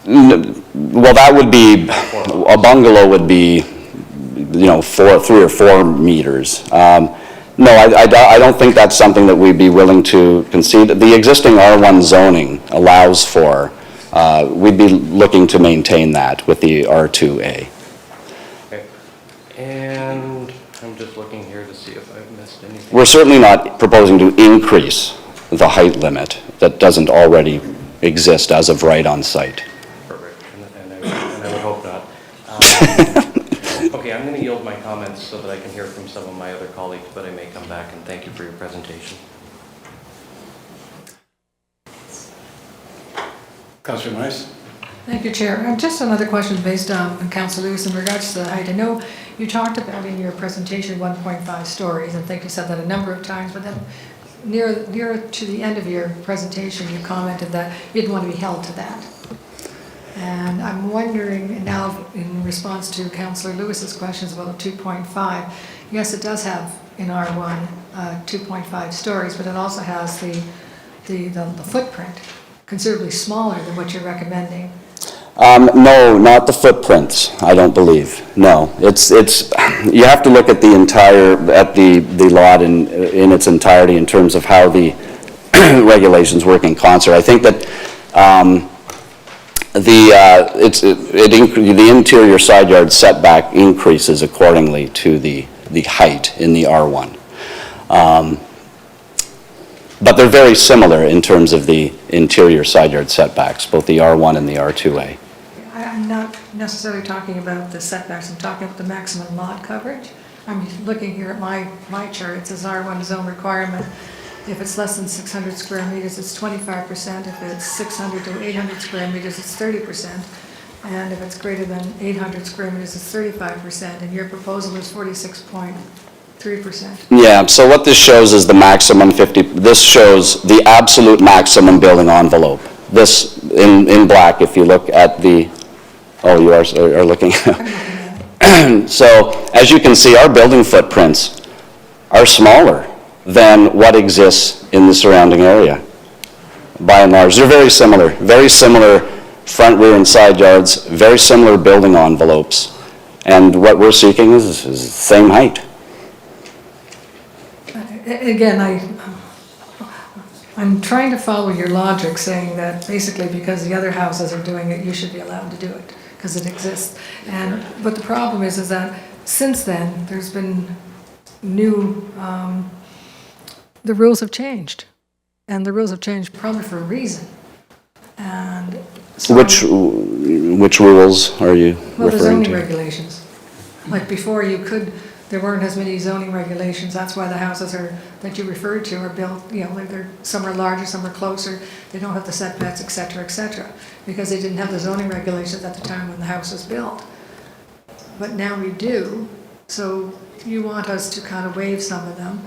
Well, that would be, a bungalow would be, 3 or 4 meters. No, I don't think that's something that we'd be willing to concede. The existing R1 zoning allows for, we'd be looking to maintain that with the R2A. Okay. And I'm just looking here to see if I've missed anything. We're certainly not proposing to increase the height limit that doesn't already exist as of right on site. Perfect, and I would hope not. Okay, I'm going to yield my comments so that I can hear from some of my other colleagues, but I may come back, and thank you for your presentation. Councillor Noyes? Thank you, Chair. Just another question based on Councillor Lewis in regards to the height. I know you talked about in your presentation 1.5 stories, and I think you said that a number of times, but then near to the end of your presentation, you commented that you didn't want to be held to that. And I'm wondering now, in response to Councillor Lewis's questions about 2.5, yes, it does have in R1 2.5 stories, but it also has the footprint considerably smaller than what you're recommending. No, not the footprints, I don't believe. No, it's you have to look at the lot in its entirety in terms of how the regulations work in concert. I think that the interior side yard setback increases accordingly to the height in the R1. But they're very similar in terms of the interior side yard setbacks, both the R1 and the R2A. I'm not necessarily talking about the setbacks, I'm talking about the maximum lot coverage. I'm looking here at my chart, it says R1 zone requirement. If it's less than 600 square meters, it's 25%. If it's 600 to 800 square meters, it's 30%. And if it's greater than 800 square meters, it's 35%. And your proposal is 46.3%. Yeah, so what this shows is the maximum this shows the absolute maximum building envelope. This, in black, if you look at the Oh, you are looking? So, as you can see, our building footprints are smaller than what exists in the surrounding area, by and large. They're very similar front, rear, and side yards, very similar building envelopes. And what we're seeking is the same height. Again, I'm trying to follow your logic, saying that basically because the other houses are doing it, you should be allowed to do it, because it exists. But the problem is that since then, there's been new, the rules have changed. And the rules have changed probably for a reason. And so... Which rules are you Well, the referring zoning to? regulations. Like before, there weren't as many zoning regulations. That's why the houses that you referred to are built, like some are larger, some are closer. They don't have the setbacks, et cetera, because they didn't have the zoning regulations at the time when the house was built. But now we do, so you want us to kind of waive some of them.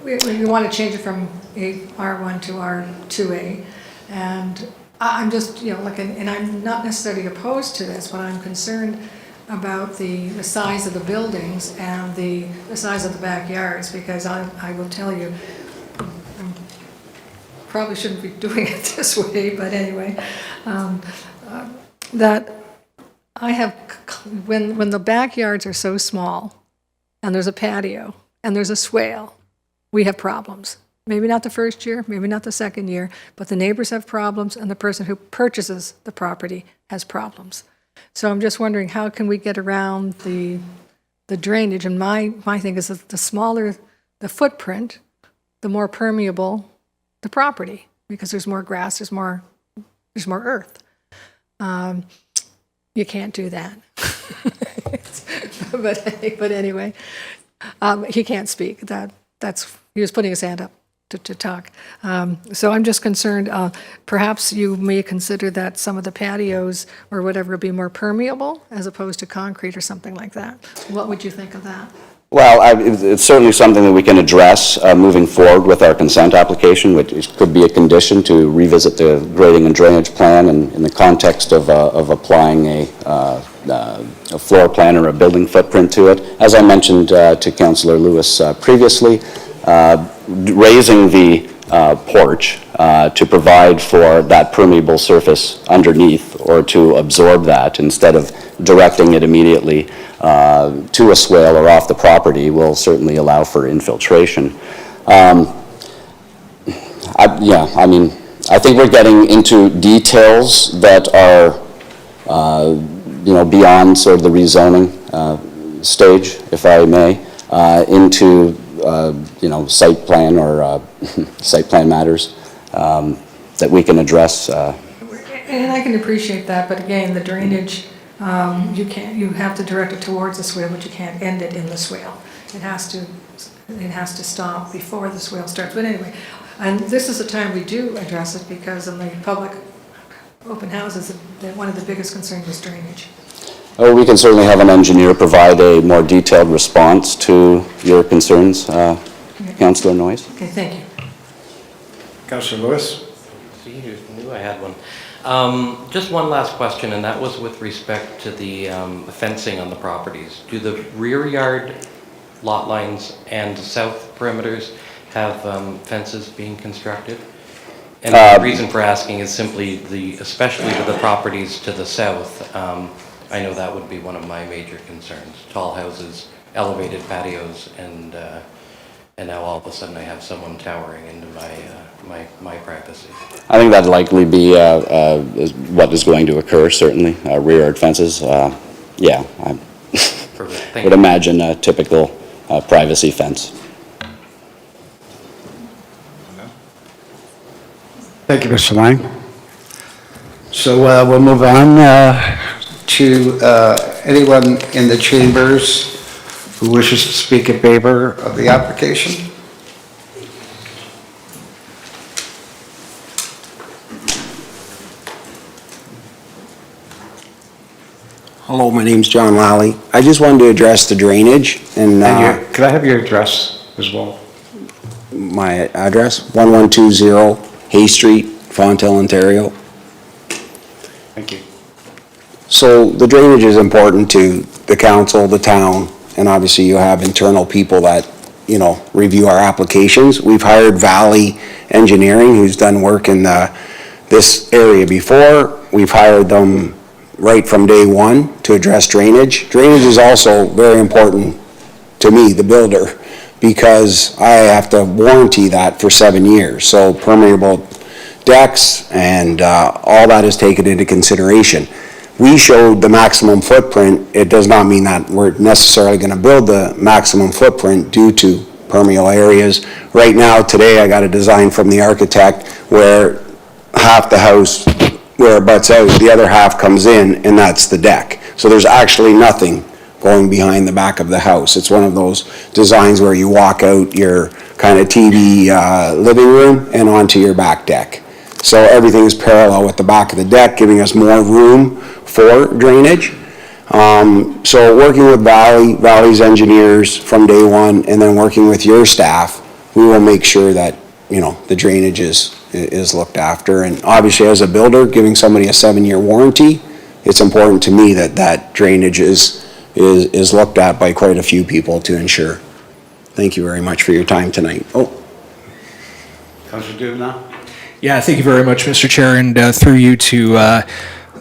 We want to change it from R1 to R2A, and I'm just, and I'm not necessarily opposed to this, but I'm concerned about the size of the buildings and the size of the backyards, because I will tell you, probably shouldn't be doing it this way, but anyway, that I have, when the backyards are so small, and there's a patio, and there's a swale, we have problems. Maybe not the first year, maybe not the second year, but the neighbors have problems, and the person who purchases the property has problems. So I'm just wondering, how can we get around the drainage? And my thing is that the smaller the footprint, the more permeable the property, because there's more grass, there's more earth. You can't do that. But anyway, he can't speak. He was putting his hand up to talk. So I'm just concerned, perhaps you may consider that some of the patios or whatever be more permeable as opposed to concrete or something like that. What would you think of that? Well, it's certainly something that we can address moving forward with our consent application, which could be a condition to revisit the grading and drainage plan in the context of applying a floor plan or a building footprint to it. As I mentioned to Councillor Lewis previously, raising the porch to provide for that permeable surface underneath, or to absorb that instead of directing it immediately to a swale or off the property, will certainly allow for infiltration. I think we're getting into details that are beyond sort of the rezoning stage, if I may, into site plan or site plan matters that we can address. And I can appreciate that, but again, the drainage, you have to direct it towards the swale, but you can't end it in the swale. It has to stop before the swale starts. But anyway, and this is the time we do address it, because in the public open houses, one of the biggest concerns is drainage. Oh, we can certainly have an engineer provide a more detailed response to your concerns, Councillor Noyes. Okay, thank you. Councillor Lewis? See, you knew I had one. Just one last question, and that was with respect to the fencing on the properties. Do the rear yard lot lines and south perimeters have fences being constructed? And the reason for asking is simply especially to the properties to the south, I know that would be one of my major concerns. Tall houses, elevated patios, and now all of a sudden I have someone towering into my privacy. I think that'd likely be what is going to occur, certainly. Rear yard fences, yeah. I would imagine a typical privacy fence. Thank you, Mr. Lang. So we'll move on to anyone in the chambers who wishes to speak in favor of the application. Hello, my name's John Lally. I just wanted to address the drainage and Could I have your address as well? my address, 1120 Hay Street, Fonthill, Ontario. Thank you. So the drainage is important to the council, the town, and obviously you have internal people that, you know, review our applications. We've hired Valley Engineering, who's done work in this area before. We've hired them right from day one to address drainage. Drainage is also very important to me, the builder, because I have to warranty that for 7 years. So permeable decks and all that is taken into consideration. We showed the maximum footprint. It does not mean that we're necessarily going to build the maximum footprint due to permeable areas. Right now, today, I got a design from the architect where half the house, where it butts out, the other half comes in, and that's the deck. So there's actually nothing going behind the back of the house. It's one of those designs where you walk out your kind of TV living room and onto your back deck. So everything is parallel with the back of the deck, giving us more room for drainage. So working with Valley's engineers from day one, and then working with your staff, we will make sure that, you know, the drainage is looked after. And obviously, as a builder, giving somebody a 7-year warranty, it's important to me that that drainage is looked at by quite a few people to ensure. Thank you very much for your time tonight. Oh. Councillor Dubanow? Yeah, thank you very much, Mr. Chair, and through you to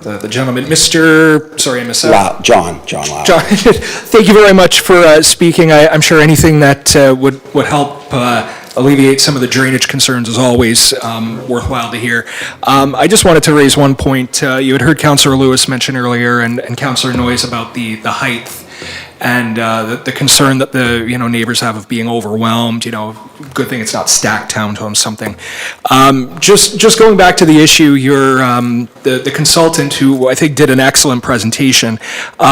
the gentleman, Mr. Sorry, I missed that. John Lowry. John, thank you very much for speaking. I'm sure anything that would help alleviate some of the drainage concerns is always worthwhile to hear. I just wanted to raise one point. You had heard Councillor Lewis mention earlier and Councillor Noyes about the height and the concern that the neighbors have of being overwhelmed. Good thing it's not stacked townhomes, something. Just going back to the issue, your the consultant, who I think did an excellent presentation,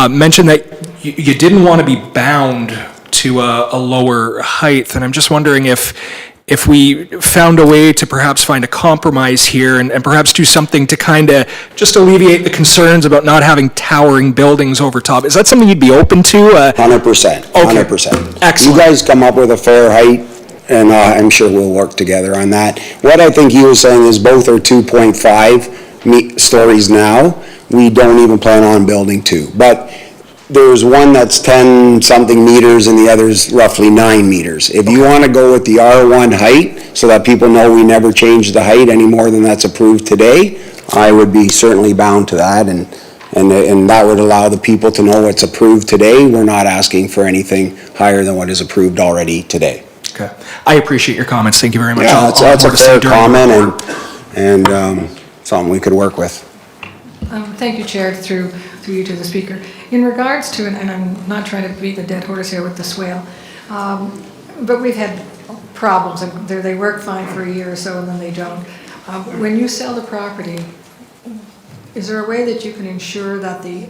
mentioned that you didn't want to be bound to a lower height, and I'm just wondering if we found a way to perhaps find a compromise here and perhaps do something to kind of just alleviate the concerns about not having towering buildings over top. Is that something you'd be open to? 100%. Okay. 100%. Excellent. You guys come up with a fair height, and I'm sure we'll work together on that. What I think he was saying is both are 2.5 stories now. We don't even plan on building 2. But there's one that's 10-something meters and the other's roughly 9 meters. If you want to go with the R1 height, so that people know we never change the height any more than that's approved today, I would be certainly bound to that, and that would allow the people to know what's approved today. We're not asking for anything higher than what is approved already today. Okay. I appreciate your comments. Thank you very much. Yeah, that's a fair comment and something we could work with. Thank you, Chair, through you to the speaker. In regards to, and I'm not trying to beat the dead horse here with the swale, but we've had problems, and they work fine for a year or so and then they don't. When you sell the property, is there a way that you can ensure that the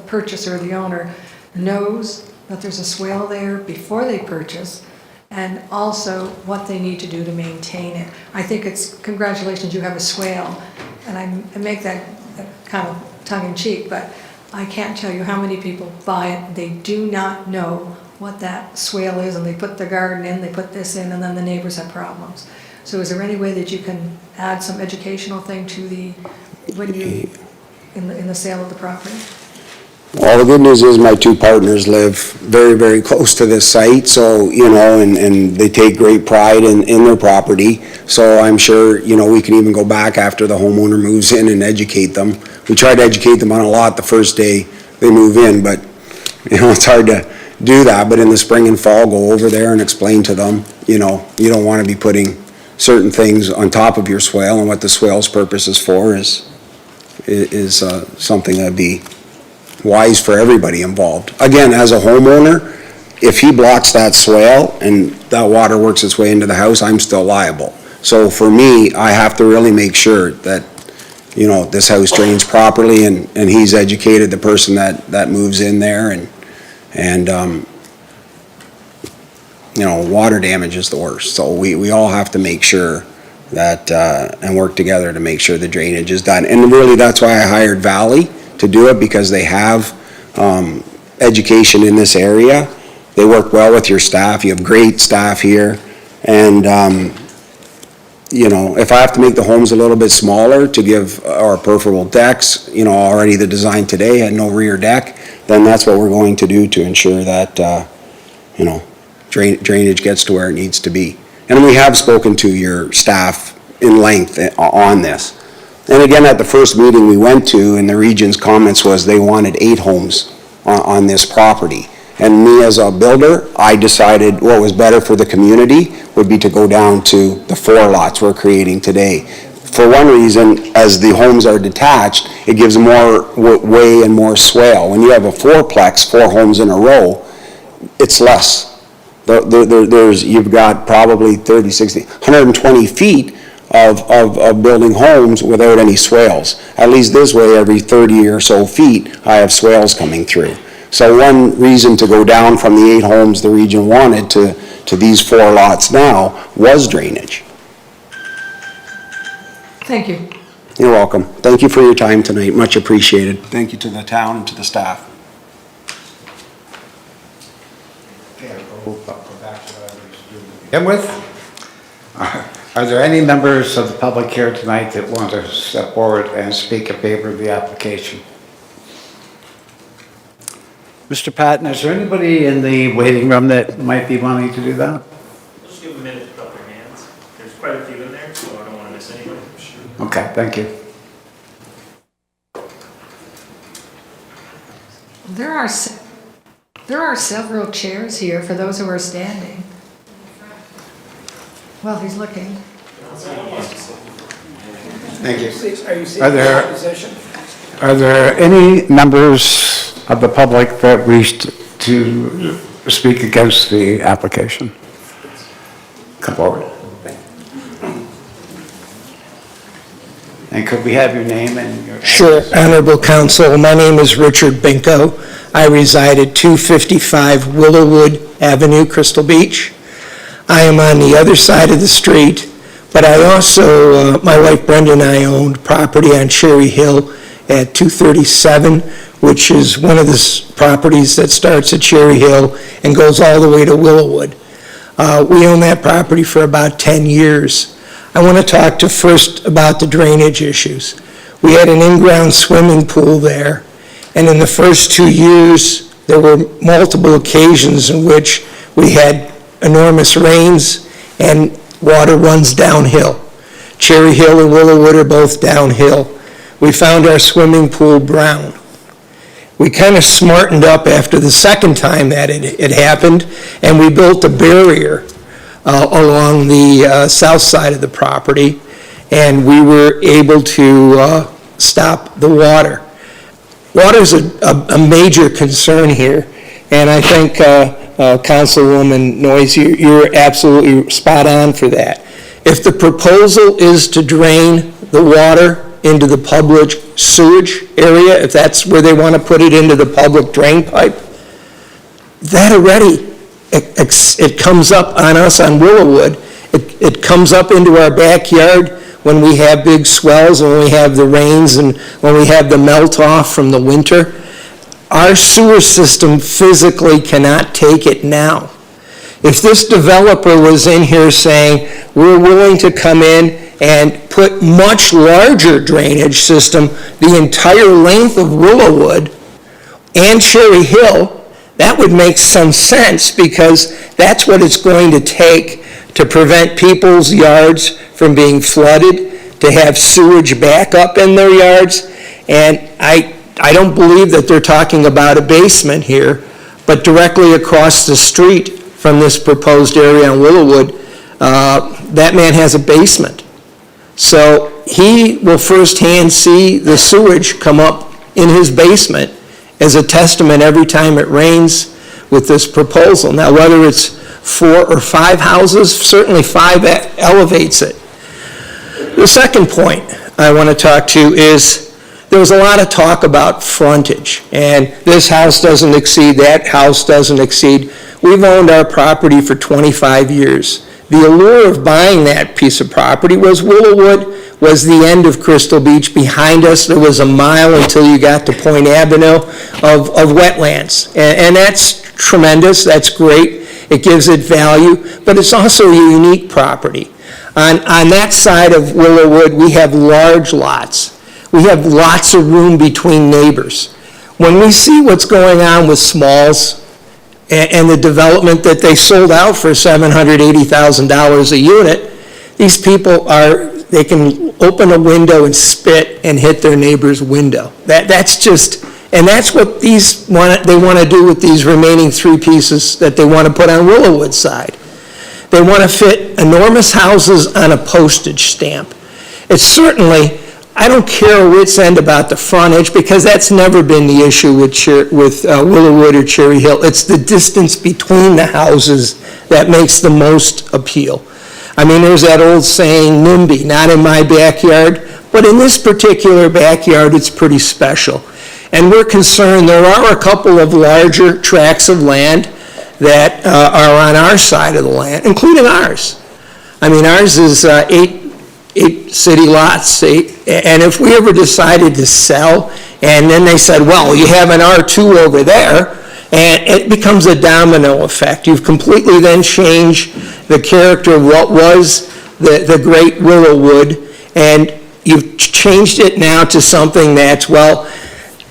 purchaser, the owner, knows that there's a swale there before they purchase, and also what they need to do to maintain it? I think it's, congratulations, you have a swale, and I make that kind of tongue-in-cheek, but I can't tell you how many people buy it, they do not know what that swale is, and they put the garden in, they put this in, and then the neighbors have problems. So is there any way that you can add some educational thing to in the sale of the property? Well, the good news is my 2 partners live very, very close to this site, so, and they take great pride in their property. So I'm sure, we can even go back after the homeowner moves in and educate them. We try to educate them on a lot the first day they move in, but, it's hard to do that. But in the spring and fall, go over there and explain to them, you don't want to be putting certain things on top of your swale, and what the swale's purpose is for is something that'd be wise for everybody involved. Again, as a homeowner, if he blocks that swale and that water works its way into the house, I'm still liable. So for me, I have to really make sure that, this house drains properly, and he's educated the person that moves in there, and water damage is the worst. So we all have to make sure that, and work together to make sure the drainage is done. And really, that's why I hired Valley to do it, because they have education in this area. They work well with your staff. You have great staff here, and you know, if I have to make the homes a little bit smaller to give our peripheral decks, you know, already the design today had no rear deck, then that's what we're going to do to ensure that, you know, drainage gets to where it needs to be. And we have spoken to your staff in length on this. And again, at the first meeting we went to, and the region's comments was they wanted 8 homes on this property. And me as a builder, I decided what was better for the community would be to go down to the 4 lots we're creating today. For one reason, as the homes are detached, it gives more way and more swale. When you have a 4-plex, 4 homes in a row, it's less. You've got probably 30, 60, 120 feet of building homes without any swales. At least this way, every 30 or so feet, I have swales coming through. So one reason to go down from the 8 homes the region wanted to these 4 lots now was drainage. Thank you. You're welcome. Thank you for your time tonight. Much appreciated. Thank you to the town and to the staff. Begin with, are there any members of the public here tonight that want to step forward and speak in favor of the application? Mr. Patton, is there anybody in the waiting room that might be wanting to do that? Just give them a minute to put up their hands. There's quite a few in there, so I don't want to miss anybody. Okay, thank you. There are several chairs here for those who are standing. Well, he's looking. Thank you. Are there any members of the public that wish to speak against the application? Come forward. And could we have your name and your address? Sure, Honorable Council. My name is Richard Binko. I reside at 255 Willowwood Avenue, Crystal Beach. I am on the other side of the street, but I also, my wife Brenda and I owned property on Cherry Hill at 237, which is one of the properties that starts at Cherry Hill and goes all the way to Willowwood. We own that property for about 10 years. I want to talk to first about the drainage issues. We had an in-ground swimming pool there, and in the first 2 years, there were multiple occasions in which we had enormous rains and water runs downhill. Cherry Hill and Willowwood are both downhill. We found our swimming pool brown. We kind of smartened up after the second time that it happened, and we built a barrier along the south side of the property, and we were able to stop the water. Water is a major concern here, and I think Councilwoman Noyes, you're absolutely spot on for that. If the proposal is to drain the water into the public sewage area, if that's where they want to put it into the public drain pipe, that already, it comes up on us on Willowwood. It comes up into our backyard when we have big swells and when we have the rains and when we have the melt off from the winter. Our sewer system physically cannot take it now. If this developer was in here saying, we're willing to come in and put much larger drainage system the entire length of Willowwood and Cherry Hill, that would make some sense, because that's what it's going to take to prevent people's yards from being flooded, to have sewage back up in their yards. And I don't believe that they're talking about a basement here, but directly across the street from this proposed area on Willowwood, that man has a basement. So he will firsthand see the sewage come up in his basement as a testament every time it rains with this proposal. Now, whether it's 4 or 5 houses, certainly 5 elevates it. The second point I want to talk to is, there was a lot of talk about frontage, and this house doesn't exceed, that house doesn't exceed. We've owned our property for 25 years. The allure of buying that piece of property was Willowwood was the end of Crystal Beach. Behind us, there was a mile until you got to Point Avenue of wetlands. And that's tremendous, that's great. It gives it value, but it's also a unique property. On that side of Willowwood, we have large lots. We have lots of room between neighbors. When we see what's going on with Smalls and the development that they sold out for $780,000 a unit, these people they can open a window and spit and hit their neighbor's window. That's just, and that's what they want to do with these remaining 3 pieces that they want to put on Willowwood side. They want to fit enormous houses on a postage stamp. It's certainly, I don't care a wit's end about the frontage, because that's never been the issue with Willowwood or Cherry Hill. It's the distance between the houses that makes the most appeal. I mean, there's that old saying, NIMBY, not in my backyard, but in this particular backyard, it's pretty special. And we're concerned, there are a couple of larger tracts of land that are on our side of the land, including ours. I mean, ours is 8 city lots, and if we ever decided to sell, and then they said, well, you have an R2 over there, and it becomes a domino effect. You've completely then changed the character of what was the great Willowwood, and you've changed it now to something that's, well,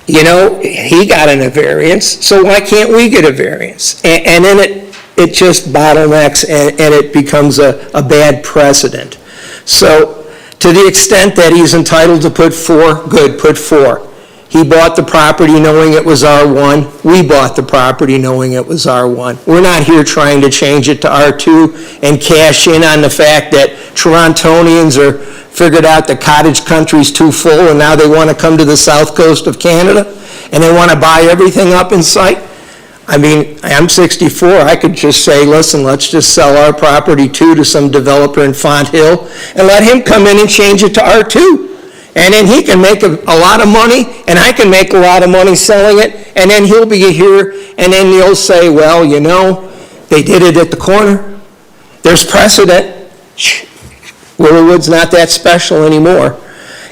you know, he got a variance, so why can't we get a variance? And then it just bottlenecks, and it becomes a bad precedent. So to the extent that he's entitled to put 4, good, put 4. He bought the property knowing it was R1. We bought the property knowing it was R1. We're not here trying to change it to R2 and cash in on the fact that Torontonians are figured out the cottage country's too full and now they want to come to the south coast of Canada and they want to buy everything up in sight. I mean, I'm 64. I could just say, listen, let's just sell our property to some developer in Font Hill and let him come in and change it to R2. And then he can make a lot of money, and I can make a lot of money selling it, and then he'll be here, and then you'll say, well, you know, they did it at the corner. There's precedent. Willowwood's not that special anymore.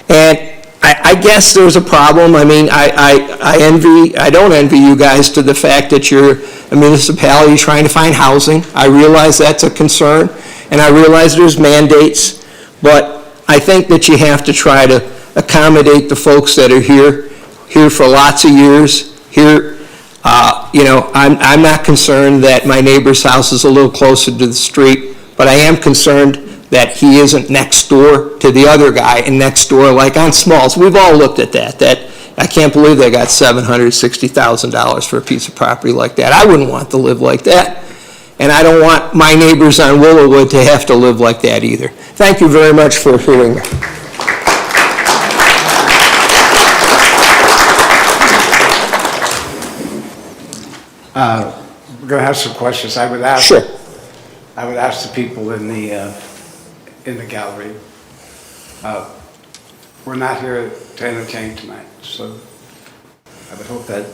And I guess there's a problem. I mean, I don't envy you guys to the fact that you're a municipality trying to find housing. I realize that's a concern, and I realize there's mandates, but I think that you have to try to accommodate the folks that are here for lots of years. Here, you know, I'm not concerned that my neighbor's house is a little closer to the street, but I am concerned that he isn't next door to the other guy and next door like on Smalls. We've all looked at that I can't believe they got $760,000 for a piece of property like that. I wouldn't want to live like that. And I don't want my neighbors on Willowwood to have to live like that either. Thank you very much for hearing me. We're going to have some questions. I would ask. Sure. I would ask the people in the gallery. We're not here to entertain tonight, so I would hope that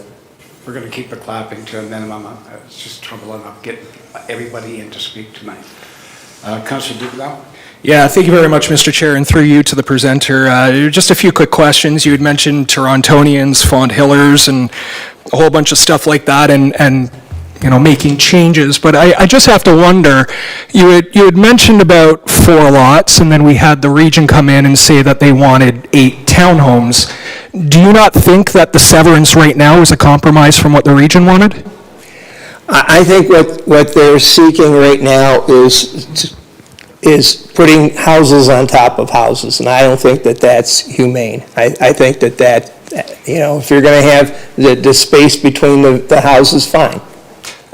we're going to keep the clapping to a minimum. It's just trouble enough getting everybody in to speak tonight. Councillor Dubanow? Yeah, thank you very much, Mr. Chair, and through you to the presenter. Just a few quick questions. You had mentioned Torontonians, Font Hillers, and a whole bunch of stuff like that, and you know, making changes. But I just have to wonder, you had mentioned about 4 lots, and then we had the region come in and say that they wanted 8 townhomes. Do you not think that the severance right now is a compromise from what the region wanted? I think what they're seeking right now is putting houses on top of houses, and I don't think that that's humane. I think that, you know, if you're going to have the space between the houses, fine.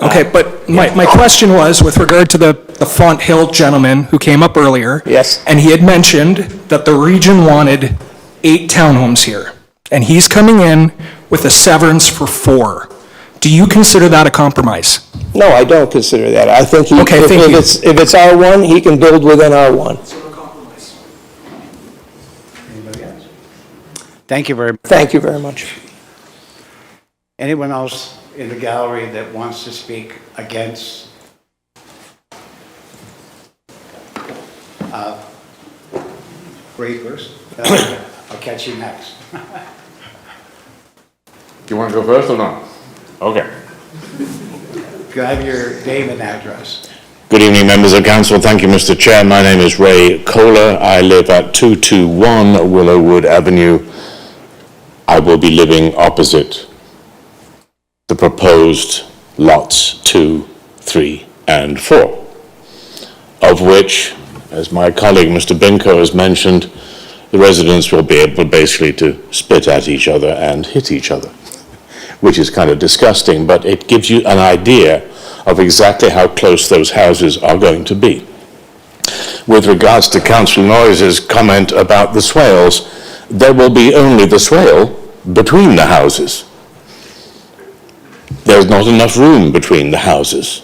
Okay, but my question was with regard to the Font Hill gentleman who came up earlier. Yes. And he had mentioned that the region wanted 8 townhomes here, and he's coming in with a severance for 4. Do you consider that a compromise? No, I don't consider that. I think if it's R1, he can build within R1. Anybody else? Thank you very much. Thank you very much. Anyone else in the gallery that wants to speak against? Rapers? I'll catch you next. You want to go first or not? Okay. Can I have your name and address? Good evening, members of council. Thank you, Mr. Chair. My name is Ray Kohler. I live at 221 Willowwood Avenue. I will be living opposite the proposed lots 2, 3, and 4, of which, as my colleague Mr. Binko has mentioned, the residents will be able basically to spit at each other and hit each other, which is kind of disgusting, but it gives you an idea of exactly how close those houses are going to be. With regards to Councillor Noyes' comment about the swales, there will be only the swale between the houses. There's not enough room between the houses.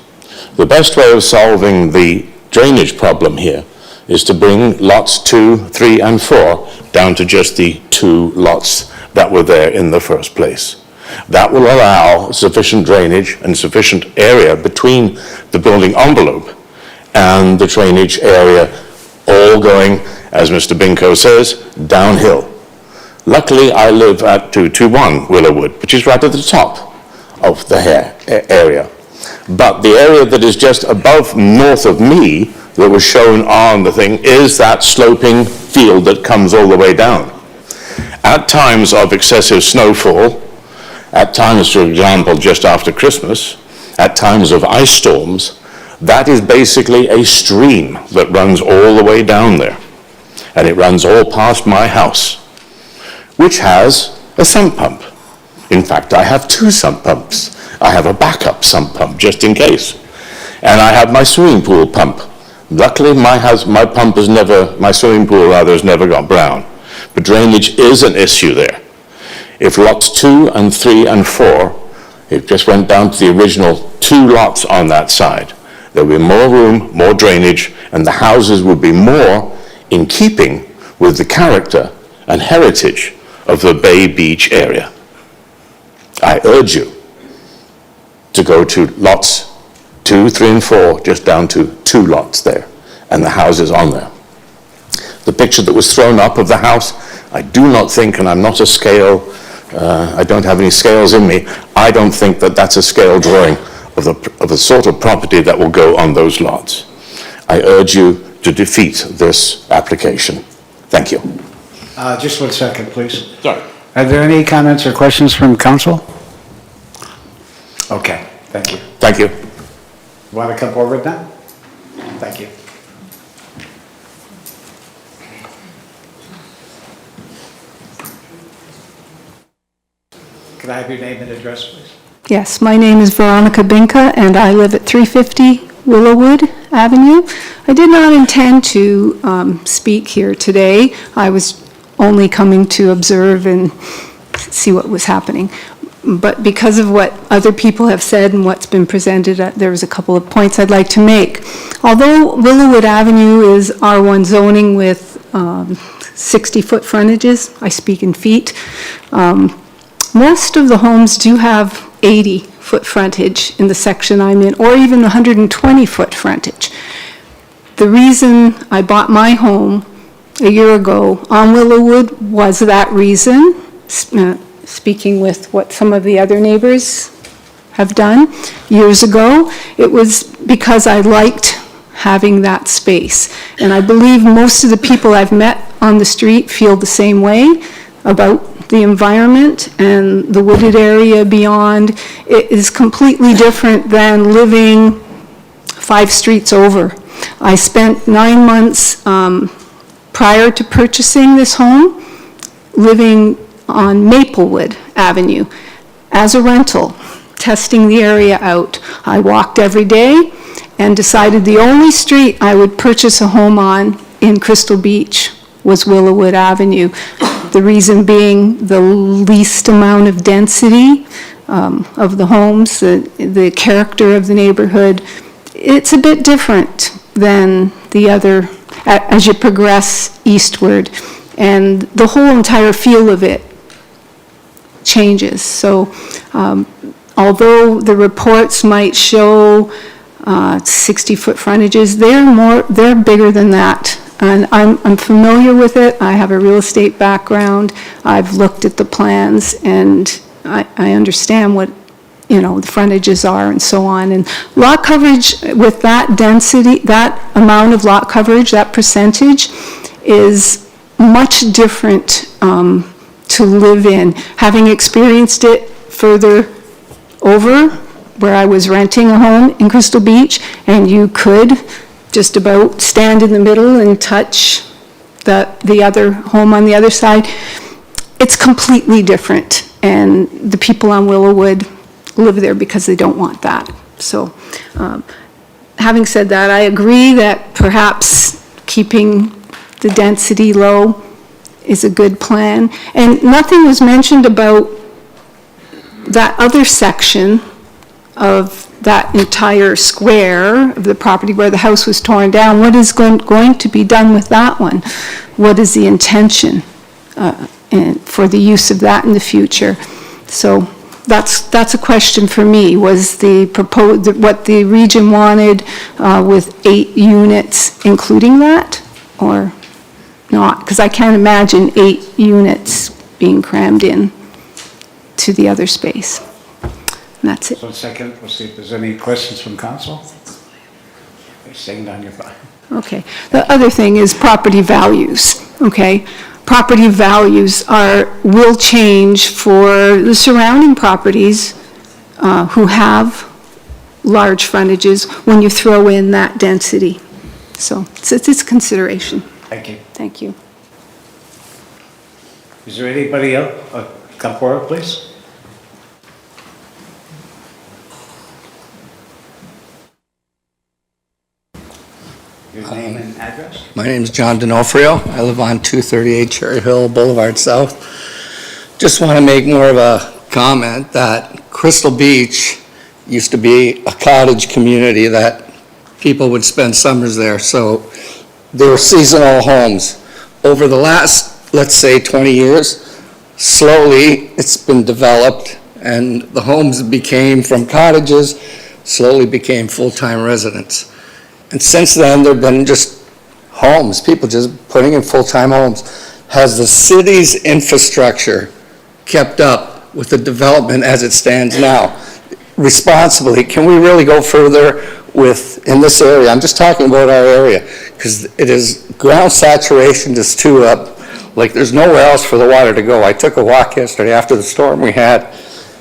The best way of solving the drainage problem here is to bring lots 2, 3, and 4 down to just the 2 lots that were there in the first place. That will allow sufficient drainage and sufficient area between the building envelope and the drainage area, all going, as Mr. Binko says, downhill. Luckily, I live at 221 Willowwood, which is right at the top of the area. But the area that is just above, north of me, that was shown on the thing, is that sloping field that comes all the way down. At times of excessive snowfall, at times, for example, just after Christmas, at times of ice storms, that is basically a stream that runs all the way down there. And it runs all past my house, which has a sump pump. In fact, I have 2 sump pumps. I have a backup sump pump, just in case. And I have my swimming pool pump. Luckily, my swimming pool has never got brown. But drainage is an issue there. If lots 2 and 3 and 4, it just went down to the original 2 lots on that side, there would be more room, more drainage, and the houses would be more in keeping with the character and heritage of the Bay Beach area. I urge you to go to lots 2, 3, and 4, just down to 2 lots there, and the houses on there. The picture that was thrown up of the house, I do not think, and I'm not a scale, I don't have any scales in me, I don't think that that's a scale drawing of the sort of property that will go on those lots. I urge you to defeat this application. Thank you. Just 1 second, please. Sorry. Are there any comments or questions from council? Okay, thank you. Thank you. Want to come forward now? Thank you. Can I have your name and address, please? Yes, my name is Veronica Binka, and I live at 350 Willowwood Avenue. I did not intend to speak here today. I was only coming to observe and see what was happening. But because of what other people have said and what's been presented, there was a couple of points I'd like to make. Although Willowwood Avenue is R1 zoning with 60-foot frontages, I speak in feet, most of the homes do have 80-foot frontage in the section I'm in, or even 120-foot frontage. The reason I bought my home a year ago on Willowwood was that reason, speaking with what some of the other neighbors have done years ago. It was because I liked having that space. And I believe most of the people I've met on the street feel the same way about the environment and the wooded area beyond. It is completely different than living 5 streets over. I spent 9 months prior to purchasing this home living on Maplewood Avenue as a rental, testing the area out. I walked every day and decided the only street I would purchase a home on in Crystal Beach was Willowwood Avenue. The reason being the least amount of density of the homes, the character of the neighborhood. It's a bit different than the other as you progress eastward, and the whole entire feel of it changes. So although the reports might show 60-foot frontages, they're bigger than that. And I'm familiar with it. I have a real estate background. I've looked at the plans, and I understand what the frontages are and so on. And lot coverage with that density, that amount of lot coverage, that percentage, is much different to live in. Having experienced it further over, where I was renting a home in Crystal Beach, and you could just about stand in the middle and touch the other home on the other side, it's completely different. And the people on Willowwood live there because they don't want that. So having said that, I agree that perhaps keeping the density low is a good plan. And nothing was mentioned about that other section of that entire square of the property where the house was torn down. What is going to be done with that one? What is the intention for the use of that in the future? So that's a question for me. Was what the region wanted with 8 units including that, or not? Because I can't imagine 8 units being crammed in to the other space. And that's it. So second, we'll see if there's any questions from council. You're staying down your file. Okay. The other thing is property values, okay? Property values will change for the surrounding properties who have large frontages when you throw in that density. So it's consideration. Thank you. Thank you. Is there anybody else? Come forward, please. Your name and address? My name is John D'Onofrio. I live on 238 Cherry Hill Boulevard South. Just want to make more of a comment that Crystal Beach used to be a cottage community that people would spend summers there. So there were seasonal homes. Over the last, let's say, 20 years, slowly it's been developed and the homes became from cottages, slowly became full-time residents. And since then, there have been just homes, people just putting in full-time homes. Has the city's infrastructure kept up with the development as it stands now? Responsibly, can we really go further in this area? I'm just talking about our area, because it is ground saturation is too up. Like there's nowhere else for the water to go. I took a walk yesterday after the storm we had.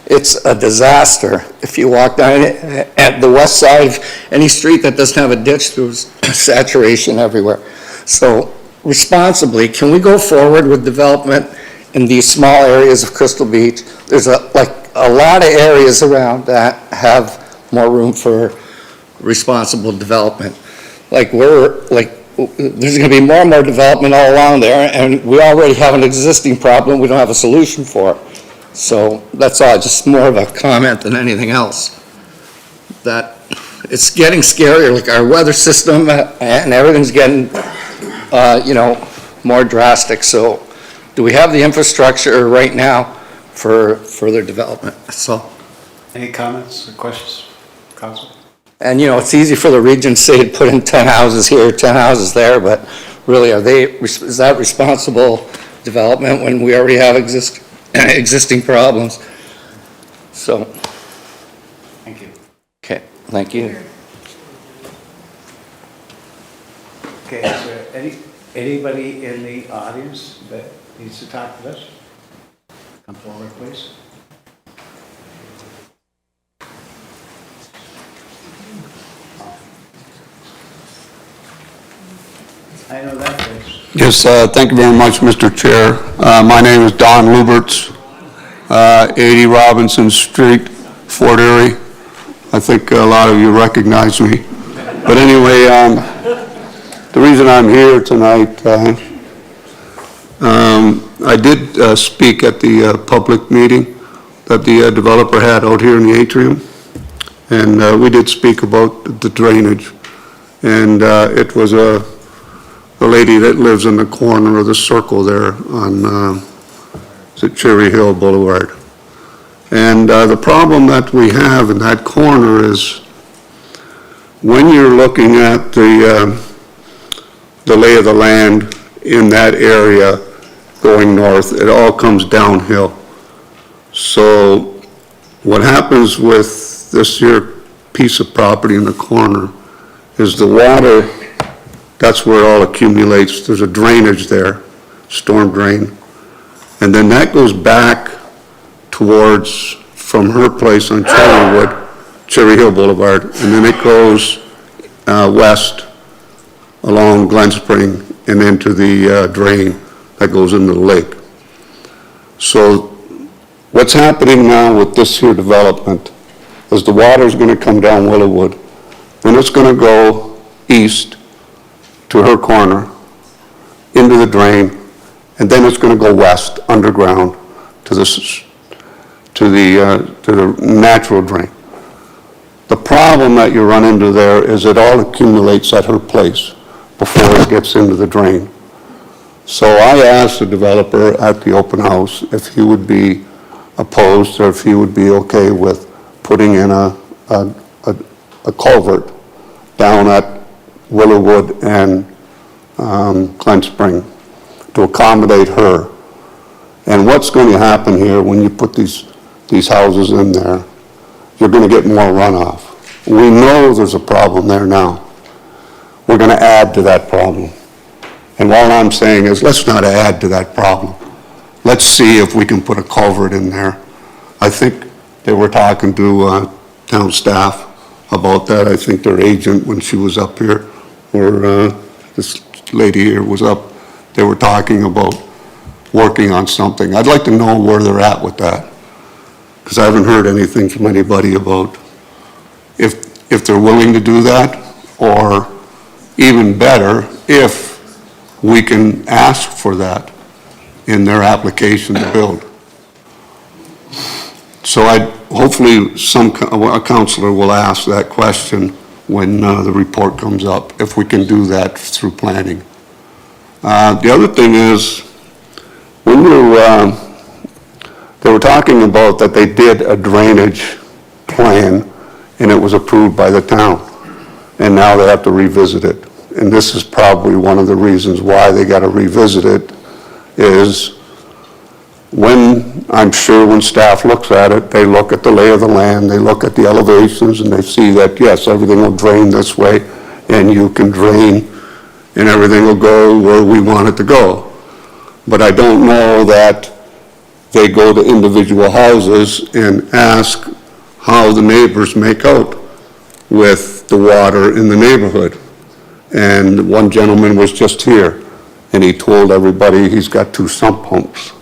It's a disaster. If you walk down at the west side of any street that doesn't have a ditch, there's saturation everywhere. So responsibly, can we go forward with development in these small areas of Crystal Beach? There's a lot of areas around that have more room for responsible development. There's going to be more and more development all along there, and we already have an existing problem we don't have a solution for. So that's all, just more of a comment than anything else. That it's getting scarier, like our weather system and everything's getting, more drastic. So do we have the infrastructure right now for further development? That's all. Any comments or questions, Council? And it's easy for the region to say to put in 10 houses here, 10 houses there, but really is that responsible development when we already have existing problems? So. Thank you. Okay, thank you. Okay, is there anybody in the audience that needs to talk to us? Come forward, please. I know that place. Yes, thank you very much, Mr. Chair. My name is Don Luberts, 80 Robinson Street, Fort Erie. I think a lot of you recognize me. But anyway, the reason I'm here tonight, I did speak at the public meeting that the developer had out here in the atrium. And we did speak about the drainage. And it was a lady that lives in the corner of the circle there on Cherry Hill Boulevard. And the problem that we have in that corner is when you're looking at the lay of the land in that area going north, it all comes downhill. So What happens with this here piece of property in the corner is the water, that's where it all accumulates. There's a drainage there, storm drain. And then that goes back towards, from her place on Cherry Hill Boulevard, and then it goes west along Glen Spring and into the drain that goes into the lake. So what's happening now with this here development is the water's going to come down Willowwood, then it's going to go east to her corner into the drain, and then it's going to go west underground to the natural drain. The problem that you run into there is it all accumulates at her place before it gets into the drain. So I asked the developer at the open house if he would be opposed or if he would be okay with putting in a culvert down at Willowwood and Glen Spring to accommodate her. And what's going to happen here when you put these houses in there, you're going to get more runoff. We know there's a problem there now. We're going to add to that problem. And all I'm saying is let's not add to that problem. Let's see if we can put a culvert in there. I think they were talking to town staff about that. I think their agent, when she was up here, or this lady here was up, they were talking about working on something. I'd like to know where they're at with that, because I haven't heard anything from anybody about if they're willing to do that, or even better, if we can ask for that in their application to build. So hopefully a councillor will ask that question when the report comes up, if we can do that through planning. The other thing is, when they were talking about that they did a drainage plan and it was approved by the town, and now they have to revisit it. And this is probably one of the reasons why they got to revisit it, is I'm sure when staff looks at it, they look at the lay of the land, they look at the elevations, and they see that, yes, everything will drain this way, and you can drain, and everything will go where we want it to go. But I don't know that they go to individual houses and ask how the neighbors make out with the water in the neighborhood. And one gentleman was just here, and he told everybody he's got 2 sump pumps.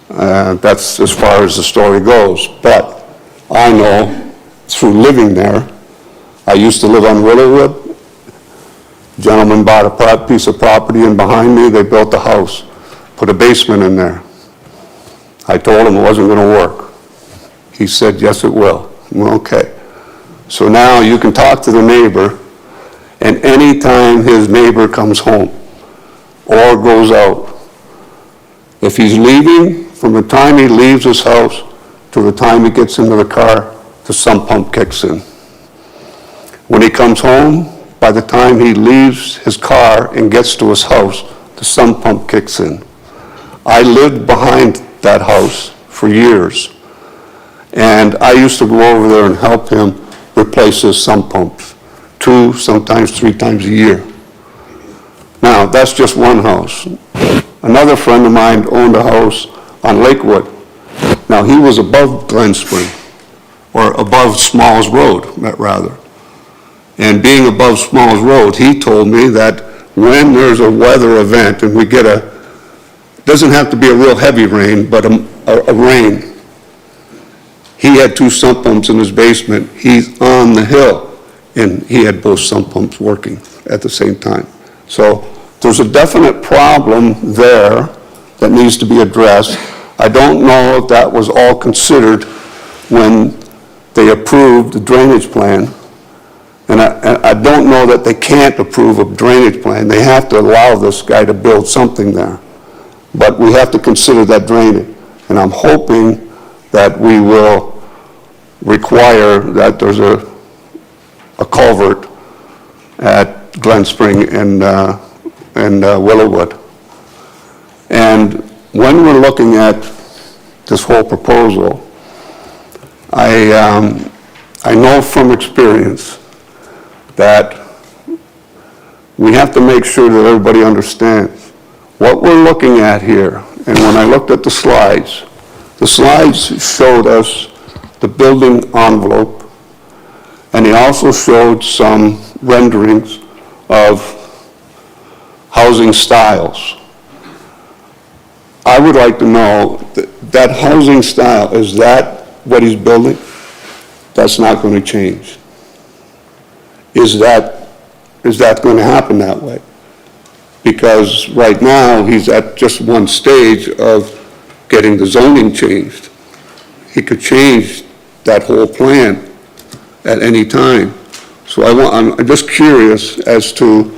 That's as far as the story goes. But I know through living there, I used to live on Willowwood. Gentleman bought a piece of property in behind me, they built a house, put a basement in there. I told him it wasn't going to work. He said, yes, it will. Well, okay. So now you can talk to the neighbor, and anytime his neighbor comes home or goes out, if he's leaving, from the time he leaves his house to the time he gets into the car, the sump pump kicks in. When he comes home, by the time he leaves his car and gets to his house, the sump pump kicks in. I lived behind that house for years, and I used to go over there and help him replace his sump pumps 2, sometimes 3 times a year. Now, that's just one house. Another friend of mine owned a house on Lakewood. Now, he was above Glen Spring, or above Smalls Road, rather. And being above Smalls Road, he told me that when there's a weather event and we get doesn't have to be a real heavy rain, but a rain, he had 2 sump pumps in his basement. He's on the hill, and he had both sump pumps working at the same time. So there's a definite problem there that needs to be addressed. I don't know if that was all considered when they approved the drainage plan. And I don't know that they can't approve a drainage plan. They have to allow this guy to build something there. But we have to consider that drainage. And I'm hoping that we will require that there's a culvert at Glen Spring and Willowwood. And when we're looking at this whole proposal, I know from experience that we have to make sure that everybody understands what we're looking at here. And when I looked at the slides showed us the building envelope, and they also showed some renderings of housing styles. I would like to know that housing style, is that what he's building? That's not going to change. Is that going to happen that way? Because right now, he's at just one stage of getting the zoning changed. He could change that whole plan at any time. So I'm just curious as to,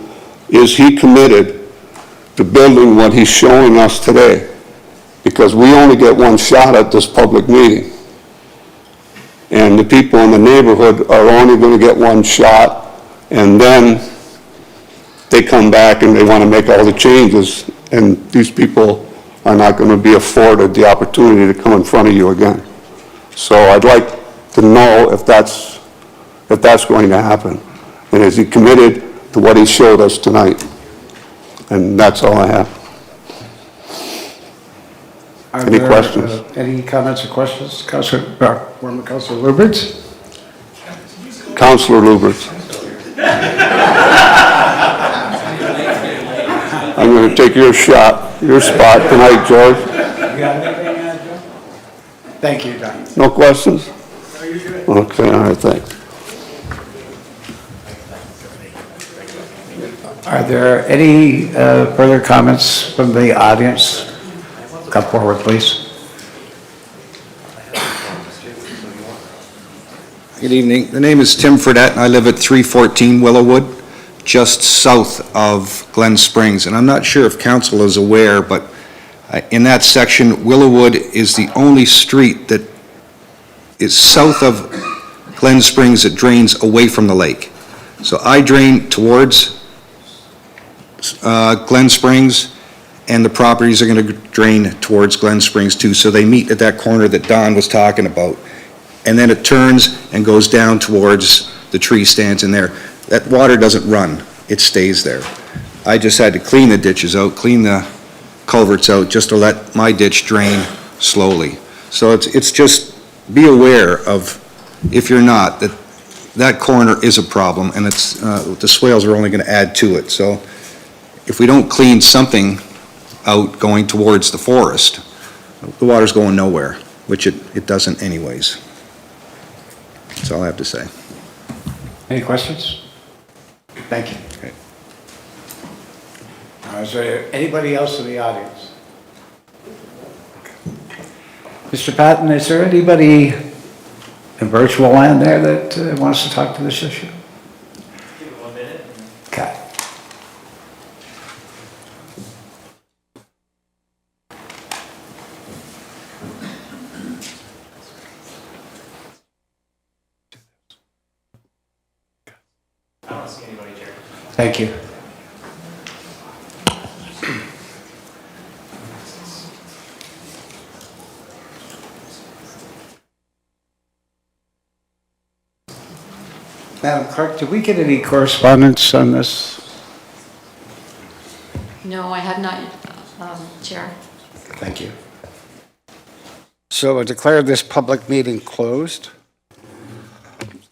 is he committed to building what he's showing us today? Because we only get one shot at this public meeting. And the people in the neighborhood are only going to get one shot, and then they come back and they want to make all the changes, and these people are not going to be afforded the opportunity to come in front of you again. So I'd like to know if that's going to happen. And is he committed to what he showed us tonight? And that's all I have. Any questions? Any comments or questions? Councillor Luberts? Councillor Luberts. I'm going to take your spot tonight, George. Thank you, Don. No questions? Okay, all right, thanks. Are there any further comments from the audience? Come forward, please. Good evening. The name is Tim Fredette, and I live at 314 Willowwood, just south of Glen Springs. And I'm not sure if council is aware, but in that section, Willowwood is the only street that is south of Glen Springs that drains away from the lake. So I drain towards Glen Springs, and the properties are going to drain towards Glen Springs too. So they meet at that corner that Don was talking about. And then it turns and goes down towards the tree stands in there. That water doesn't run, it stays there. I just had to clean the ditches out, clean the culverts out, just to let my ditch drain slowly. So it's just, be aware of, if you're not, that corner is a problem, and it's the swales are only going to add to it. So if we don't clean something out going towards the forest, the water's going nowhere, which it doesn't anyways. That's all I have to say. Any questions? Thank you. Okay. Is there anybody else in the audience? Mr. Patton, is there anybody in virtual land there that wants to talk to this issue? Give it 1 minute. Okay. I don't see anybody, Chair. Thank you. Madam Clerk, did we get any correspondence on this? No, I have not, Chair. Thank you. So I declare this public meeting closed.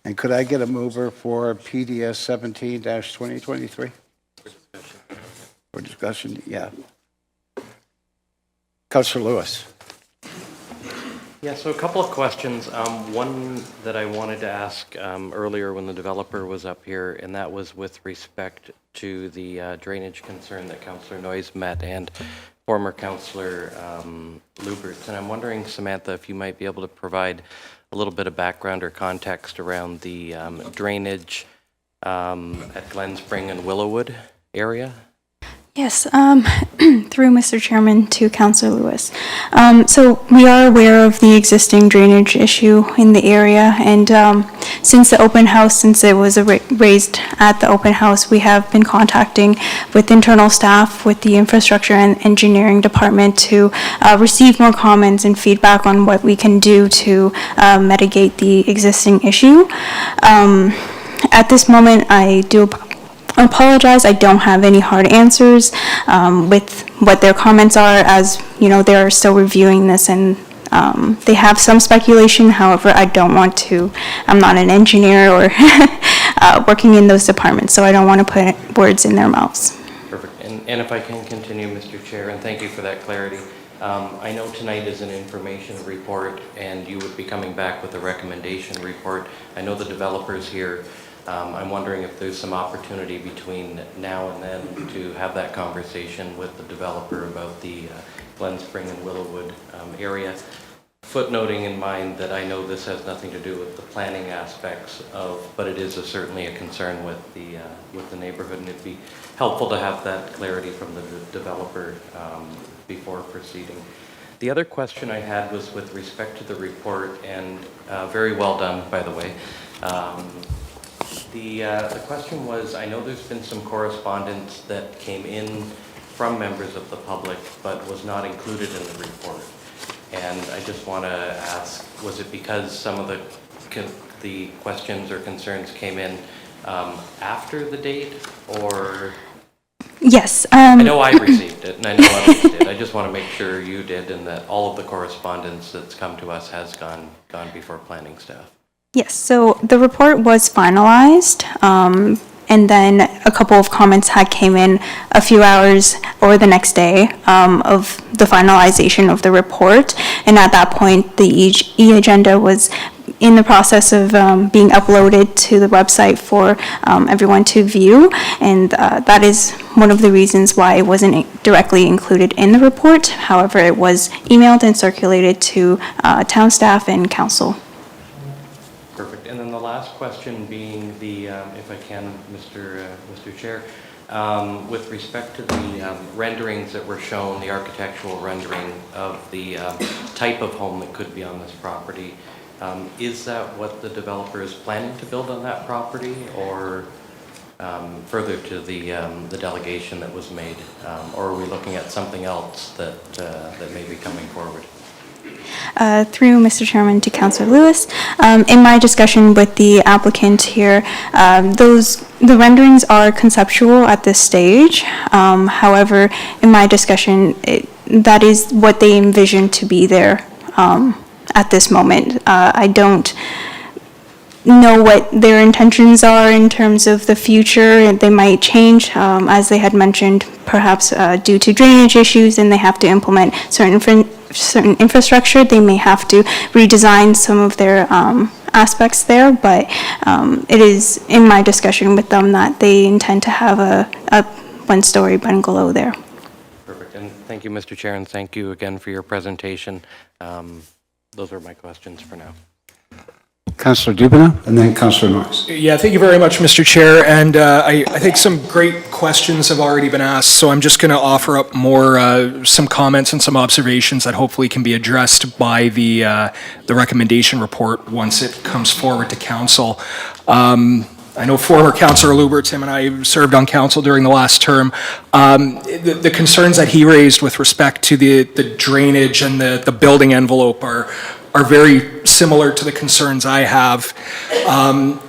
And could I get a mover for PDS 17-2023? For discussion, yeah. Councillor Lewis. Yeah, so a couple of questions. One that I wanted to ask earlier when the developer was up here, and that was with respect to the drainage concern that Councillor Noyes met and former Councillor Luberts. And I'm wondering, Samantha, if you might be able to provide a little bit of background or context around the drainage at Glen Spring and Willowwood area? Yes, Through Mr. Chairman to Councillor Lewis. So we are aware of the existing drainage issue in the area, and since the open house, since it was raised at the open house, we have been contacting with internal staff, with the infrastructure and engineering department to receive more comments and feedback on what we can do to mitigate the existing issue. At this moment, I do apologize. I don't have any hard answers with what their comments are, as you know, they're still reviewing this, and they have some speculation. However, I don't want to, I'm not an engineer or working in those departments, so I don't want to put words in their mouths. Perfect. And if I can continue, Mr. Chair, and thank you for that clarity. I know tonight is an information report, and you would be coming back with a recommendation report. I know the developers here. I'm wondering if there's some opportunity between now and then to have that conversation with the developer about the Glen Spring and Willowwood area. Footnoting in mind that I know this has nothing to do with the planning aspects of, but it is certainly a concern with the neighborhood, and it'd be helpful to have that clarity from the developer before proceeding. The other question I had was with respect to the report, and very well done, by the way. The question was, I know there's been some correspondence that came in from members of the public, but was not included in the report. And I just want to ask, was it because some of the questions or concerns came in after the date, or? Yes. I know I received it, and I know others did. I just want to make sure you did, and that all of the correspondence that's come to us has gone before planning staff. Yes, so the report was finalized, and then a couple of comments had came in a few hours or the next day of the finalization of the report, and at that point the e-agenda was in the process of being uploaded to the website for everyone to view, and that is one of the reasons why it wasn't directly included in the report. However, it was emailed and circulated to town staff and council. Perfect. And then the last question being the, if I can, Mr. Chair, with respect to the renderings that were shown, the architectural rendering of the type of home that could be on this property, is that what the developer is planning to build on that property, or further to the delegation that was made, or are we looking at something else that may be coming forward? Through Mr. Chairman to Councillor Lewis, in my discussion with the applicant here, the renderings are conceptual at this stage. However, in my discussion, that is what they envision to be there at this moment. I don't know what their intentions are in terms of the future, and they might change, as they had mentioned, perhaps due to drainage issues, and they have to implement certain infrastructure. They may have to redesign some of their aspects there, but it is in my discussion with them that they intend to have a one-story bungalow there. Perfect. And thank you, Mr. Chair, and thank you again for your presentation. Those are my questions for now. Councillor Dubanow, and then Councillor Noyes. Yeah, thank you very much, Mr. Chair, and I think some great questions have already been asked, so I'm just going to offer up more, some comments and some observations that hopefully can be addressed by the recommendation report once it comes forward to council. I know former Councillor Lubert, him and I served on council during the last term. The concerns that he raised with respect to the drainage and the building envelope are very similar to the concerns I have.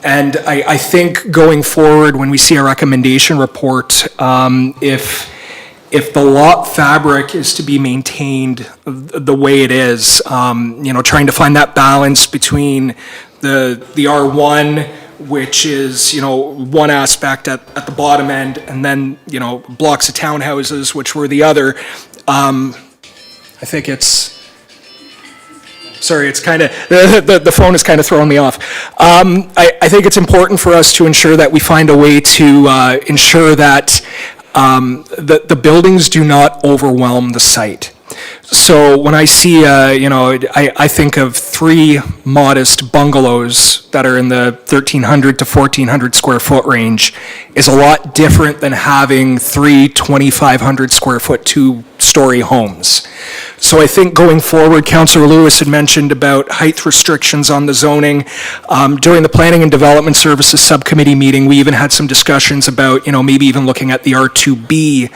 And I think going forward, when we see a recommendation report, if the lot fabric is to be maintained the way it is, trying to find that balance between the R1, which is, one aspect at the bottom end, and then, blocks of townhouses, which were the other. I think it's kind of, the phone is kind of throwing me off. I think it's important for us to ensure that we find a way to ensure that the buildings do not overwhelm the site. So when I see, I think of 3 modest bungalows that are in the 1,300 to 1,400 square foot range is a lot different than having 3 2,500 square foot 2-story homes. So I think going forward, Councillor Lewis had mentioned about height restrictions on the zoning. During the Planning and Development Services Subcommittee meeting, we even had some discussions about, maybe even looking at the R2B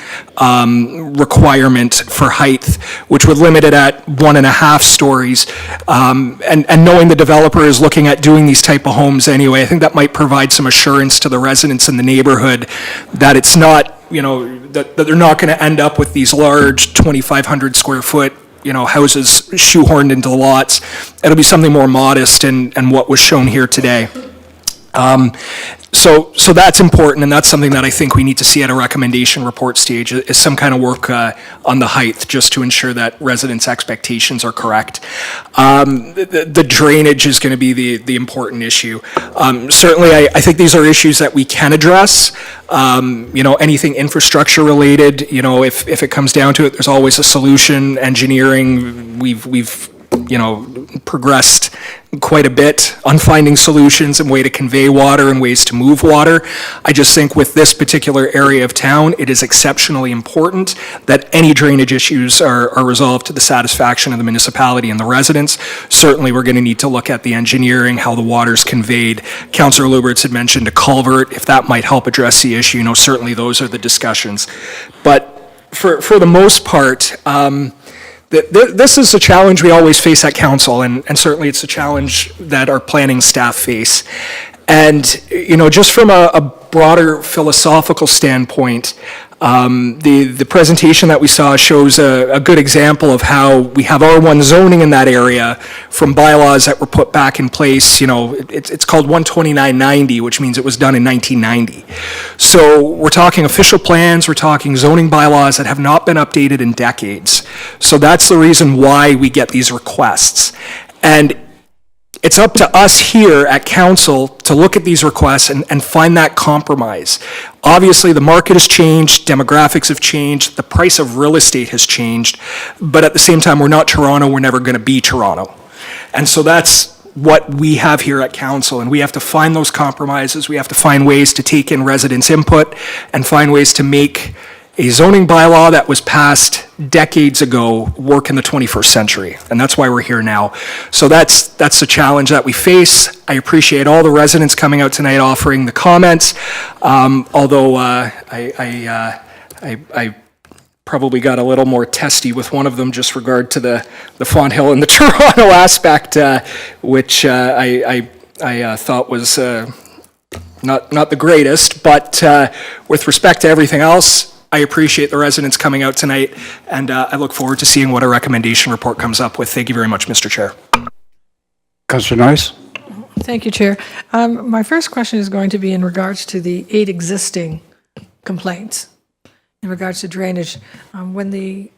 requirement for height, which would limit it at 1.5 stories. And knowing the developer is looking at doing these type of homes anyway, I think that might provide some assurance to the residents in the neighborhood that it's not, that they're not going to end up with these large 2,500 square foot, houses shoehorned into the lots. It'll be something more modest and what was shown here today. So that's important, and that's something that I think we need to see at a recommendation report stage, is some kind of work on the height, just to ensure that residents' expectations are correct. The drainage is going to be the important issue. Certainly, I think these are issues that we can address. Anything infrastructure related, if it comes down to it, there's always a solution. Engineering, we've progressed quite a bit on finding solutions and way to convey water and ways to move water. I just think with this particular area of town, it is exceptionally important that any drainage issues are resolved to the satisfaction of the municipality and the residents. Certainly, we're going to need to look at the engineering, how the water's conveyed. Councillor Luberts had mentioned a culvert. If that might help address the issue, certainly those are the discussions. But for the most part, this is a challenge we always face at council, and certainly it's a challenge that our planning staff face. And, just from a broader philosophical standpoint, the presentation that we saw shows a good example of how we have R1 zoning in that area from bylaws that were put back in place. It's called 12990, which means it was done in 1990. So we're talking official plans, we're talking zoning bylaws that have not been updated in decades. So that's the reason why we get these requests. And it's up to us here at council to look at these requests and find that compromise. Obviously, the market has changed, demographics have changed, the price of real estate has changed, but at the same time, we're not Toronto, we're never going to be Toronto. And so that's what we have here at council, and we have to find those compromises, we have to find ways to take in residents' input and find ways to make a zoning bylaw that was passed decades ago work in the 21st century, and that's why we're here now. So that's the challenge that we face. I appreciate all the residents coming out tonight offering the comments, although I probably got a little more testy with one of them just regard to the Fonthill and the Toronto aspect, which I thought was not the greatest, but with respect to everything else, I appreciate the residents coming out tonight, and I look forward to seeing what a recommendation report comes up with. Thank you very much, Mr. Chair. Councillor Noyes? Thank you, Chair. My first question is going to be in regards to the 8 existing complaints in regards to drainage. When the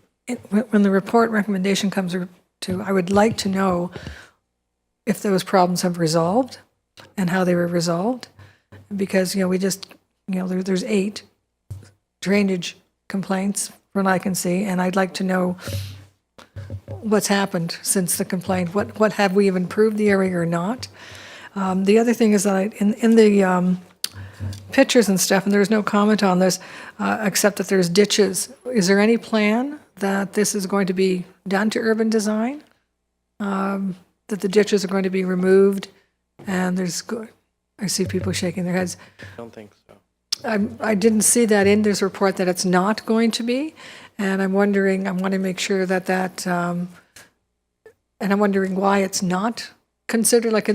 report recommendation comes to, I would like to know if those problems have resolved and how they were resolved, because there's 8 drainage complaints from what I can see, and I'd like to know what's happened since the complaint. What have we improved the area or not? The other thing is that in the pictures and stuff, and there's no comment on this, except that there's ditches. Is there any plan that this is going to be done to urban design? That the ditches are going to be removed, and I see people shaking their heads. I don't think so. I didn't see that in this report that it's not going to be, and I'm wondering, I want to make sure that, and I'm wondering why it's not considered, like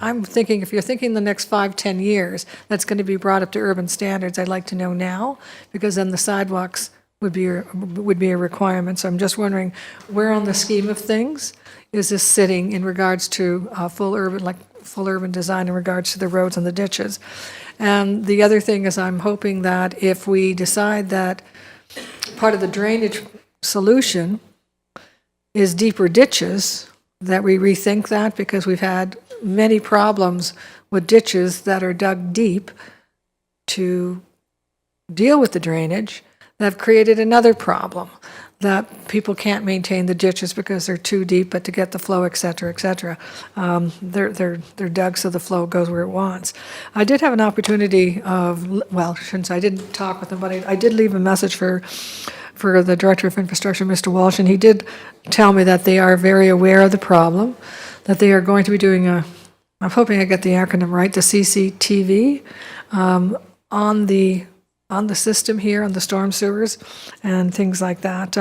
I'm thinking, if you're thinking the next 5-10 years, that's going to be brought up to urban standards, I'd like to know now, because then the sidewalks would be a requirement. So I'm just wondering, where on the scheme of things is this sitting in regards to full urban design in regards to the roads and the ditches? And the other thing is, I'm hoping that if we decide that part of the drainage solution is deeper ditches, that we rethink that, because we've had many problems with ditches that are dug deep to deal with the drainage that have created another problem. that people can't maintain the ditches because they're too deep, but to get the flow, et cetera, they're dug so the flow goes where it wants. I did have an opportunity of, well, since I didn't talk with them, but I did leave a message for the Director of Infrastructure, Mr. Walsh, and he did tell me that they are very aware of the problem, that they are going to be doing I'm hoping I get the acronym right, the CCTV, on the system here, on the storm sewers and things like that,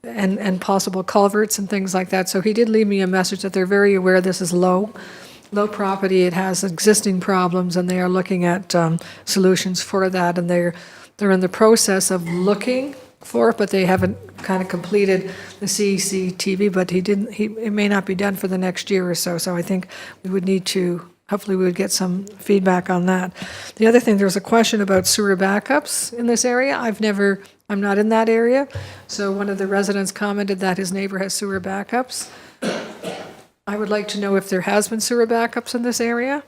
and possible culverts and things like that. So he did leave me a message that they're very aware this is low property, it has existing problems, and they are looking at solutions for that, and they're in the process of looking for it, but they haven't kind of completed the CCTV, but it may not be done for the next year or so, so I think we would need to, hopefully we would get some feedback on that. The other thing, there was a question about sewer backups in this area. I'm not in that area, so one of the residents commented that his neighbor has sewer backups. I would like to know if there has been sewer backups in this area.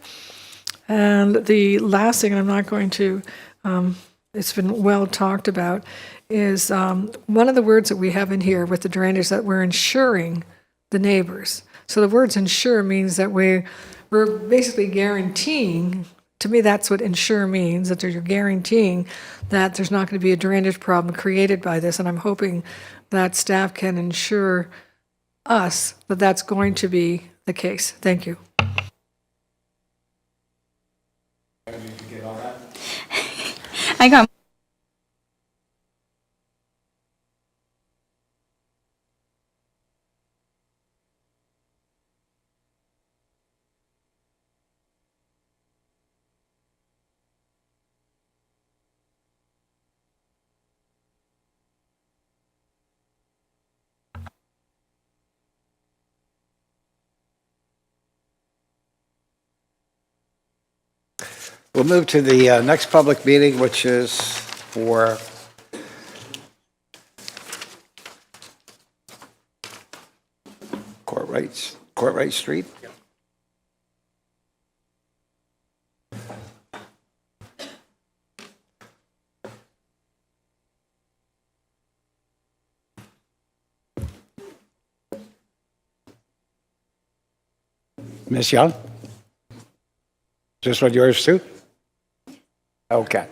And the last thing, and I'm not going to, it's been well talked about, is one of the words that we have in here with the drainage that we're insuring the neighbors. So the words insure means that we're basically guaranteeing, to me that's what insure means, that you're guaranteeing that there's not going to be a drainage problem created by this, and I'm hoping that staff can ensure us that that's going to be the case. Thank you. I got We'll move to the next public meeting, which is for Courtright Street. Ms. Young? Is this one yours too? Okay.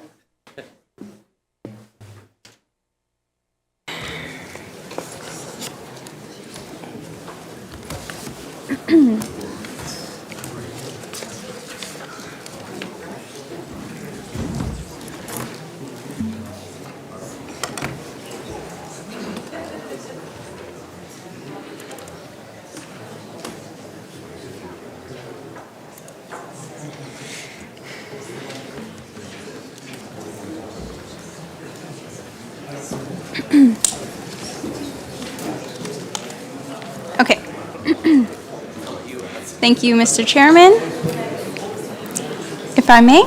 Okay. Thank you, Mr. Chairman. If I may.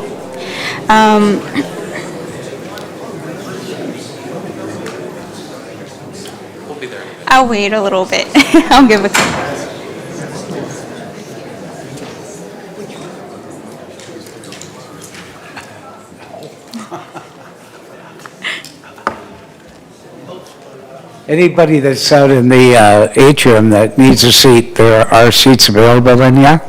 We'll be there. I'll wait a little bit. I'll give a Anybody that's out in the atrium that needs a seat, there are seats available in here.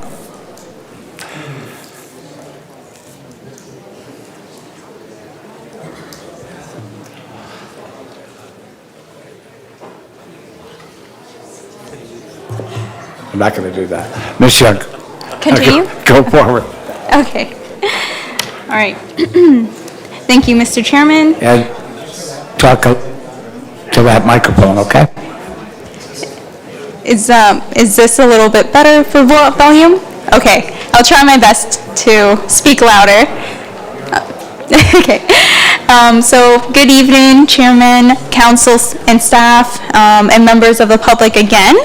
I'm not going to do that. Ms. Young. Continue? Go forward. Okay. All right. Thank you, Mr. Chairman. And talk to that microphone, okay? Is this a little bit better for volume? Okay, I'll try my best to speak louder. Okay. So good evening, Chairman, Council and staff, and members of the public again.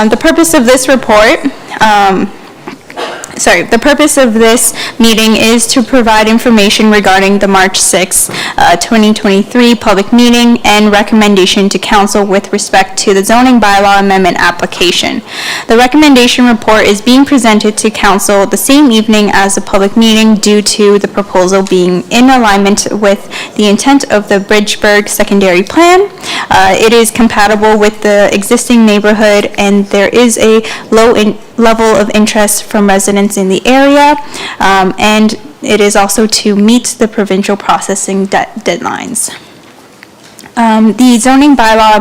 The purpose of this report the purpose of this meeting is to provide information regarding the March 6, 2023 public meeting and recommendation to council with respect to the zoning bylaw amendment application. The recommendation report is being presented to council the same evening as the public meeting due to the proposal being in alignment with the intent of the Bridgeburg secondary plan. It is compatible with the existing neighborhood, and there is a low level of interest from residents in the area, and it is also to meet the provincial processing deadlines. The zoning bylaw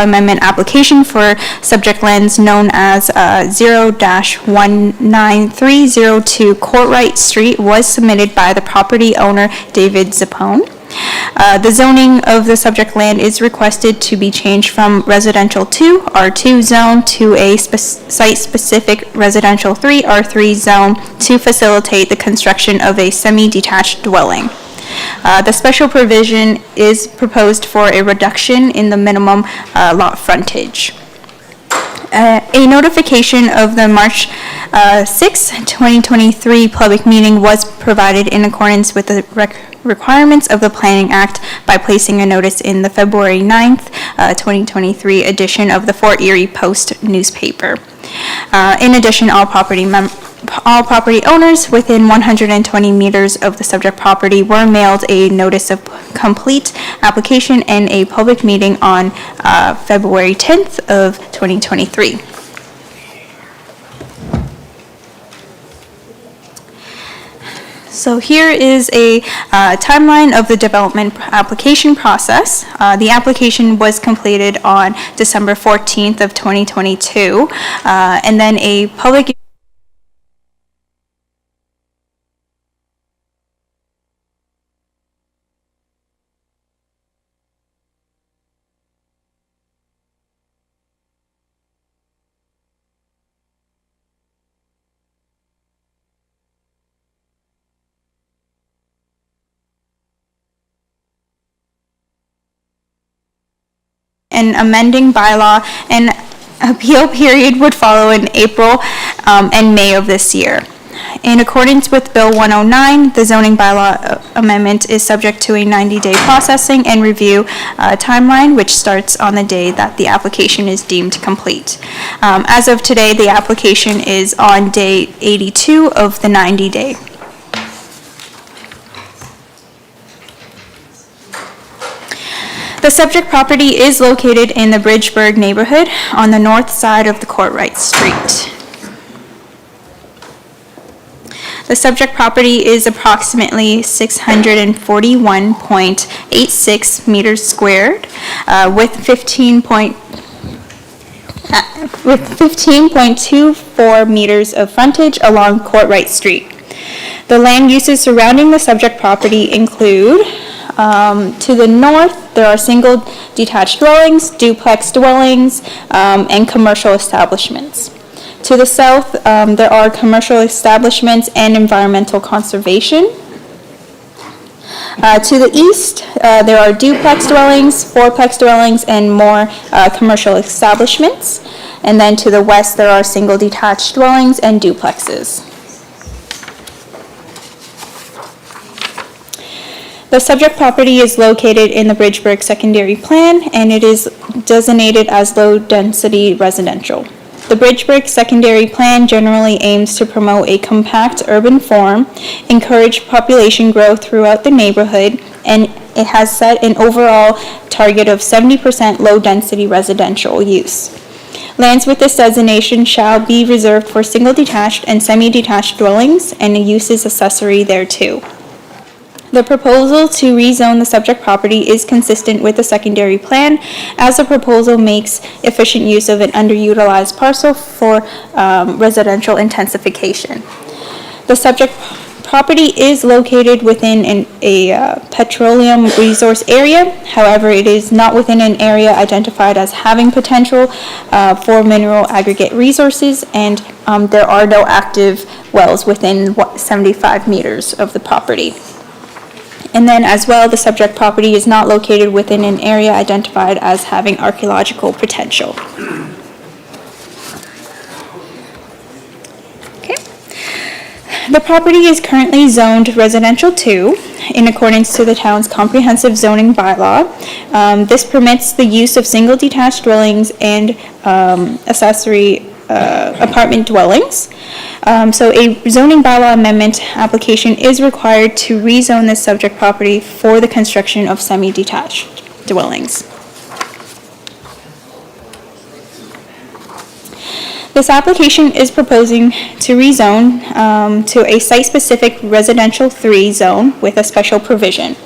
amendment application for subject lands known as 0-19302 Courtright Street was submitted by the property owner David Zappone. The zoning of the subject land is requested to be changed from residential 2 R2 zone to a site-specific residential 3 R3 zone to facilitate the construction of a semi-detached dwelling. The special provision is proposed for a reduction in the minimum lot frontage. A notification of the March 6, 2023 public meeting was provided in accordance with the requirements of the Planning Act by placing a notice in the February 9th, 2023 edition of the Fort Erie Post newspaper. In addition, all property owners within 120 meters of the subject property were mailed a notice of complete application and a public meeting on February 10th of 2023. So here is a timeline of the development application process. The application was completed on December 14th of 2022, and then a public an amending bylaw and appeal period would follow in April and May of this year. In accordance with Bill 109, the zoning bylaw amendment is subject to a 90-day processing and review timeline, which starts on the day that the application is deemed complete. As of today, the application is on day 82 of the 90-day. The subject property is located in the Bridgeburg neighborhood on the north side of the Courtright Street. The subject property is approximately 641.86 meters squared with 15.24 meters of frontage along Courtright Street. The land uses surrounding the subject property include to the north, there are single detached dwellings, duplex dwellings, and commercial establishments. To the south, there are commercial establishments and environmental conservation. To the east, there are duplex dwellings, fourplex dwellings, and more commercial establishments. And then to the west, there are single detached dwellings and duplexes. The subject property is located in the Bridgeburg secondary plan, and it is designated as low-density residential. The Bridgeburg secondary plan generally aims to promote a compact urban form, encourage population growth throughout the neighborhood, and it has set an overall target of 70% low-density residential use. Lands with this designation shall be reserved for single-detached and semi-detached dwellings, and uses accessory thereto. The proposal to rezone the subject property is consistent with the secondary plan, as the proposal makes efficient use of an underutilized parcel for residential intensification. The subject property is located within a petroleum resource area. However, it is not within an area identified as having potential for mineral aggregate resources, and there are no active wells within 75 meters of the property. And then as well, the subject property is not located within an area identified as having archaeological potential. The property is currently zoned residential 2 in accordance to the town's comprehensive zoning bylaw. This permits the use of single detached dwellings and accessory apartment dwellings. So a zoning bylaw amendment application is required to rezone this subject property for the construction of semi-detached dwellings. This application is proposing to rezone to a site-specific residential 3 zone with a special provision.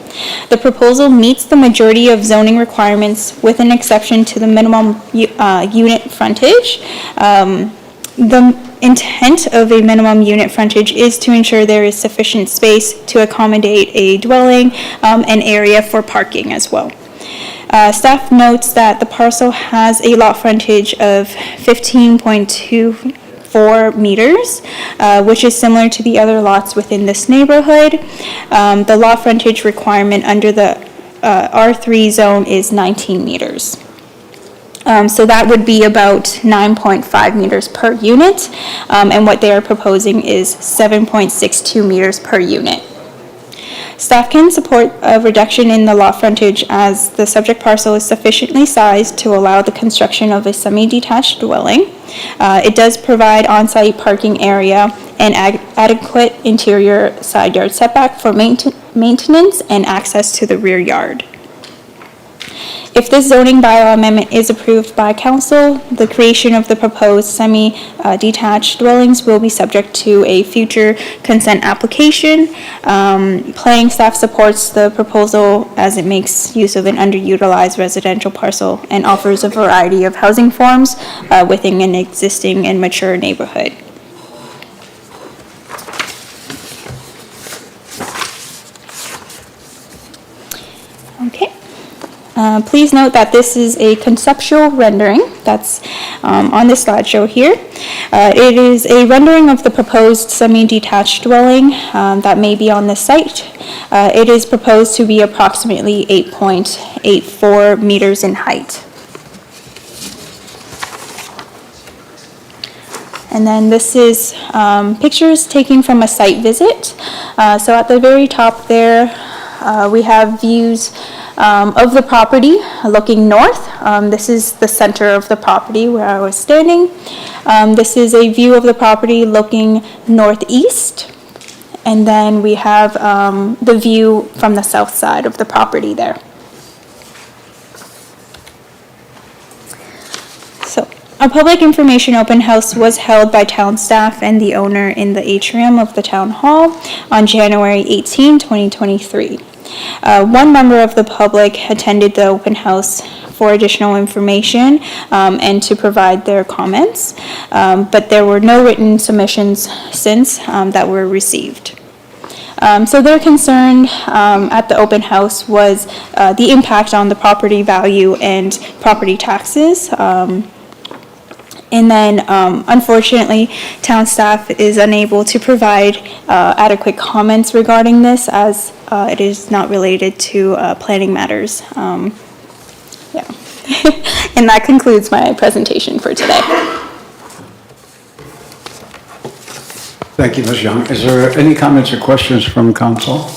The proposal meets the majority of zoning requirements with an exception to the minimum unit frontage. The intent of a minimum unit frontage is to ensure there is sufficient space to accommodate a dwelling and area for parking as well. Staff notes that the parcel has a lot frontage of 15.24 meters, which is similar to the other lots within this neighborhood. The lot frontage requirement under the R3 zone is 19 meters. So that would be about 9.5 meters per unit, and what they are proposing is 7.62 meters per unit. Staff can support a reduction in the lot frontage as the subject parcel is sufficiently sized to allow the construction of a semi-detached dwelling. It does provide on-site parking area and adequate interior side yard setback for maintenance and access to the rear yard. If this zoning bylaw amendment is approved by council, the creation of the proposed semi-detached dwellings will be subject to a future consent application. Planning staff supports the proposal as it makes use of an underutilized residential parcel and offers a variety of housing forms within an existing and mature neighborhood. Okay. Please note that this is a conceptual rendering that's on this slideshow here. It is a rendering of the proposed semi-detached dwelling that may be on the site. It is proposed to be approximately 8.84 meters in height. And then this is pictures taken from a site visit. So at the very top there, we have views of the property looking north. This is the center of the property where I was standing. This is a view of the property looking northeast. And then we have the view from the south side of the property there. So a public information open house was held by town staff and the owner in the atrium of the town hall on January 18, 2023. One member of the public attended the open house for additional information and to provide their comments, but there were no written submissions since that were received. So their concern at the open house was the impact on the property value and property taxes. And then, unfortunately, town staff is unable to provide adequate comments regarding this as it is not related to planning matters. Yeah. And that concludes my presentation for today. Thank you, Ms. Young. Is there any comments or questions from council?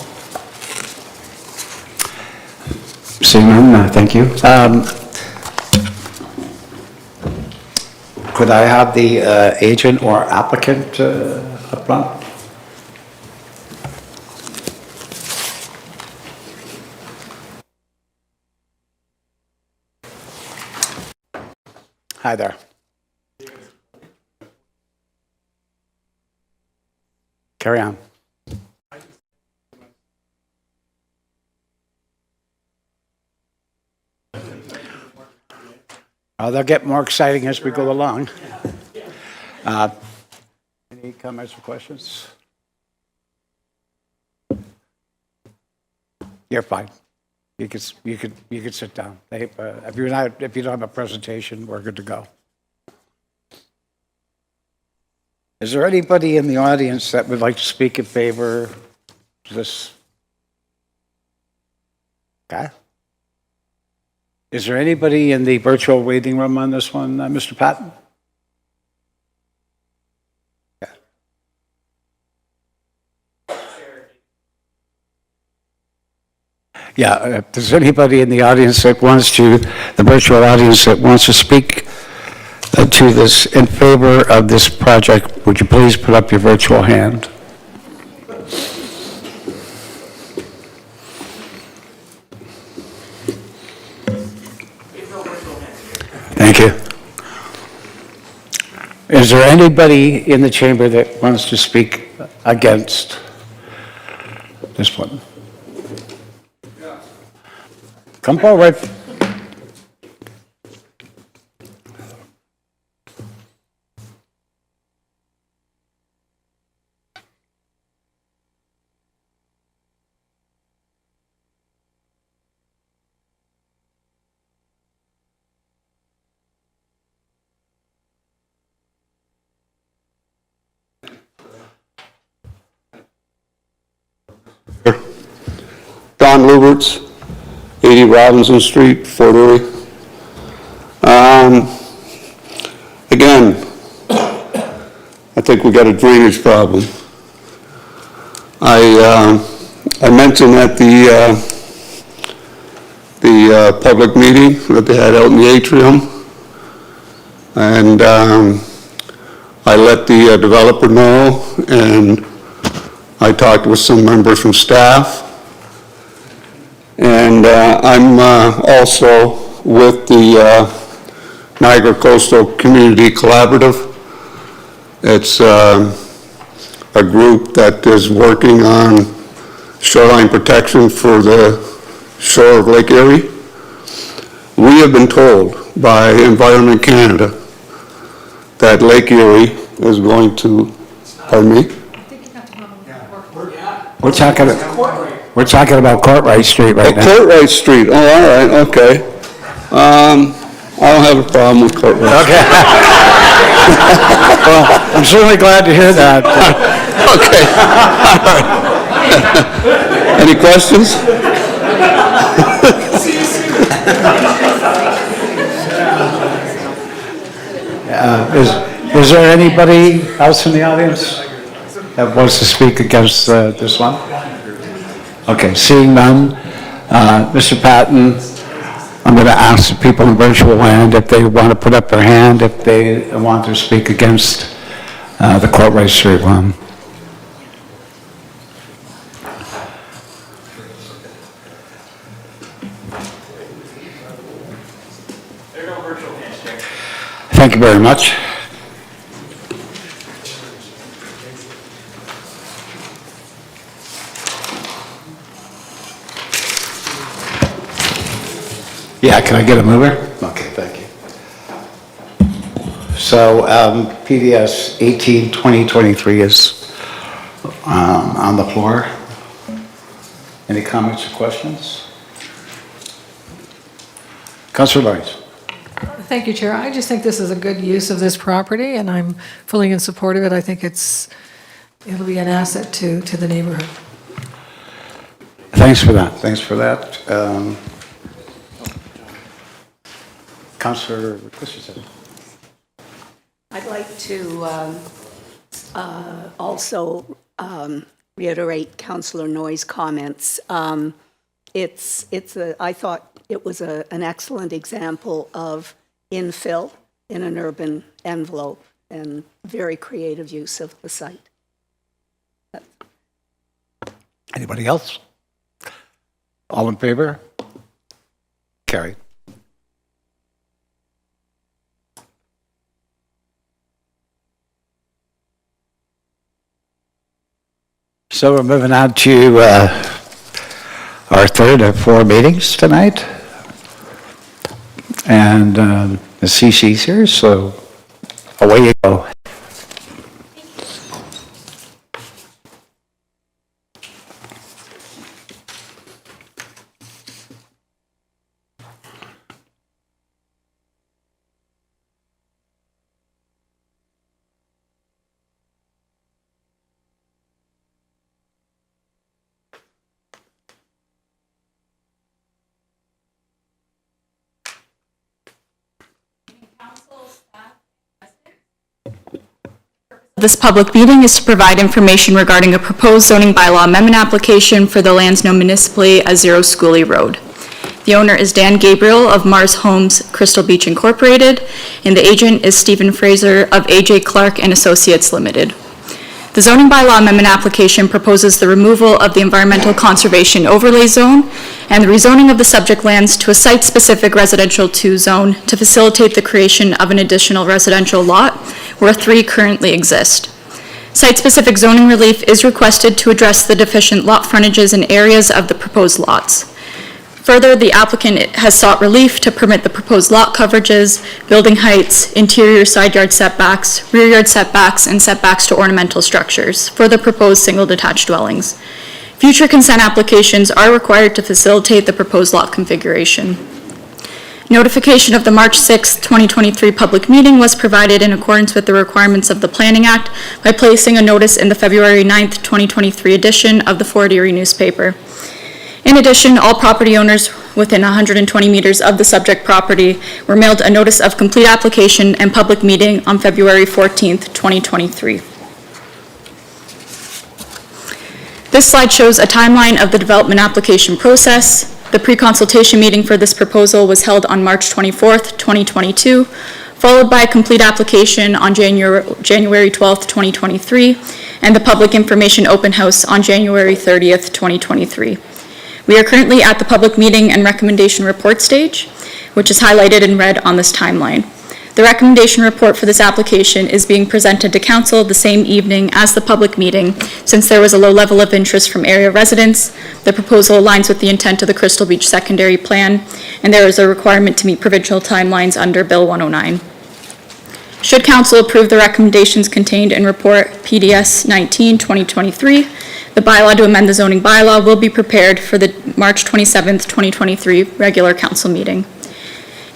Seeing none, thank you. Could I have the agent or applicant up front? Hi there. Carry on. They'll get more exciting as we go along. Any comments or questions? You're fine. You could sit down. If you don't have a presentation, we're good to go. Is there anybody in the audience that would like to speak in favor of this? Okay. Is there anybody in the virtual waiting room on this one, Mr. Patton? Yeah. Yeah, if there's anybody in the audience that wants to, the virtual audience that wants to speak to this, in favor of this project, would you please put up your virtual hand? Thank you. Is there anybody in the chamber that wants to speak against this one? Come forward. Don Luberts, 80 Robinson Street, Fort Erie. Again, I think we got a drainage problem. I mentioned at the public meeting that they had out in the atrium, and I let the developer know, and I talked with some members from staff. And I'm also with the Niagara Coastal Community Collaborative. It's a group that is working on shoreline protection for the shore of Lake Erie. We have been told by Environment Canada that Lake Erie is going to, pardon me? We're talking about Courtright Street right now. Courtright Street, oh, all right, okay. I don't have a problem with Courtright. Okay. Well, I'm certainly glad to hear that. Okay, all right. Any questions? Is there anybody else in the audience that wants to speak against this one? Okay, seeing none, Mr. Patton, I'm going to ask the people in virtual land if they want to put up their hand, if they want to speak against the Courtright Street one. There are no virtual hands, Chair. Thank you very much. Yeah, can I get a mover? Okay, thank you. So PDS 18-2023 is on the floor. Any comments or questions? Councillor Noyes. Thank you, Chair. I just think this is a good use of this property, and I'm fully in support of it. I think it'll be an asset to the neighborhood. Thanks for that. Thanks for that. Councillor Christensen. I'd like to also reiterate Councillor Noyes' comments. I thought it was an excellent example of infill in an urban envelope and very creative use of the site. Anybody else? All in favor? Carried. So we're moving on to our third of four meetings tonight. And the CC's here, so away you go. This public meeting is to provide information regarding a proposed zoning bylaw amendment application for the lands known municipally as 0 Schooley Road. The owner is Dan Gabriel of Mars Homes Crystal Beach Incorporated, and the agent is Stephen Fraser of AJ Clark and Associates Limited. The zoning bylaw amendment application proposes the removal of the environmental conservation overlay zone and the rezoning of the subject lands to a site-specific residential 2 zone to facilitate the creation of an additional residential lot where 3 currently exist. Site-specific zoning relief is requested to address the deficient lot frontages in areas of the proposed lots. Further, the applicant has sought relief to permit the proposed lot coverages, building heights, interior side yard setbacks, rear yard setbacks, and setbacks to ornamental structures for the proposed single detached dwellings. Future consent applications are required to facilitate the proposed lot configuration. Notification of the March 6, 2023 public meeting was provided in accordance with the requirements of the Planning Act by placing a notice in the February 9, 2023 edition of the Fort Erie newspaper. In addition, all property owners within 120 meters of the subject property were mailed a notice of complete application and public meeting on February 14, 2023. This slide shows a timeline of the development application process. The pre-consultation meeting for this proposal was held on March 24th, 2022, followed by a complete application on January 12th, 2023, and the public information open house on January 30th, 2023. We are currently at the public meeting and recommendation report stage, which is highlighted in red on this timeline. The recommendation report for this application is being presented to council the same evening as the public meeting. Since there was a low level of interest from area residents, the proposal aligns with the intent of the Crystal Beach Secondary Plan, and there is a requirement to meet provincial timelines under Bill 109. Should council approve the recommendations contained in report PDS 19-2023, the bylaw to amend the zoning bylaw will be prepared for the March 27, 2023 regular council meeting.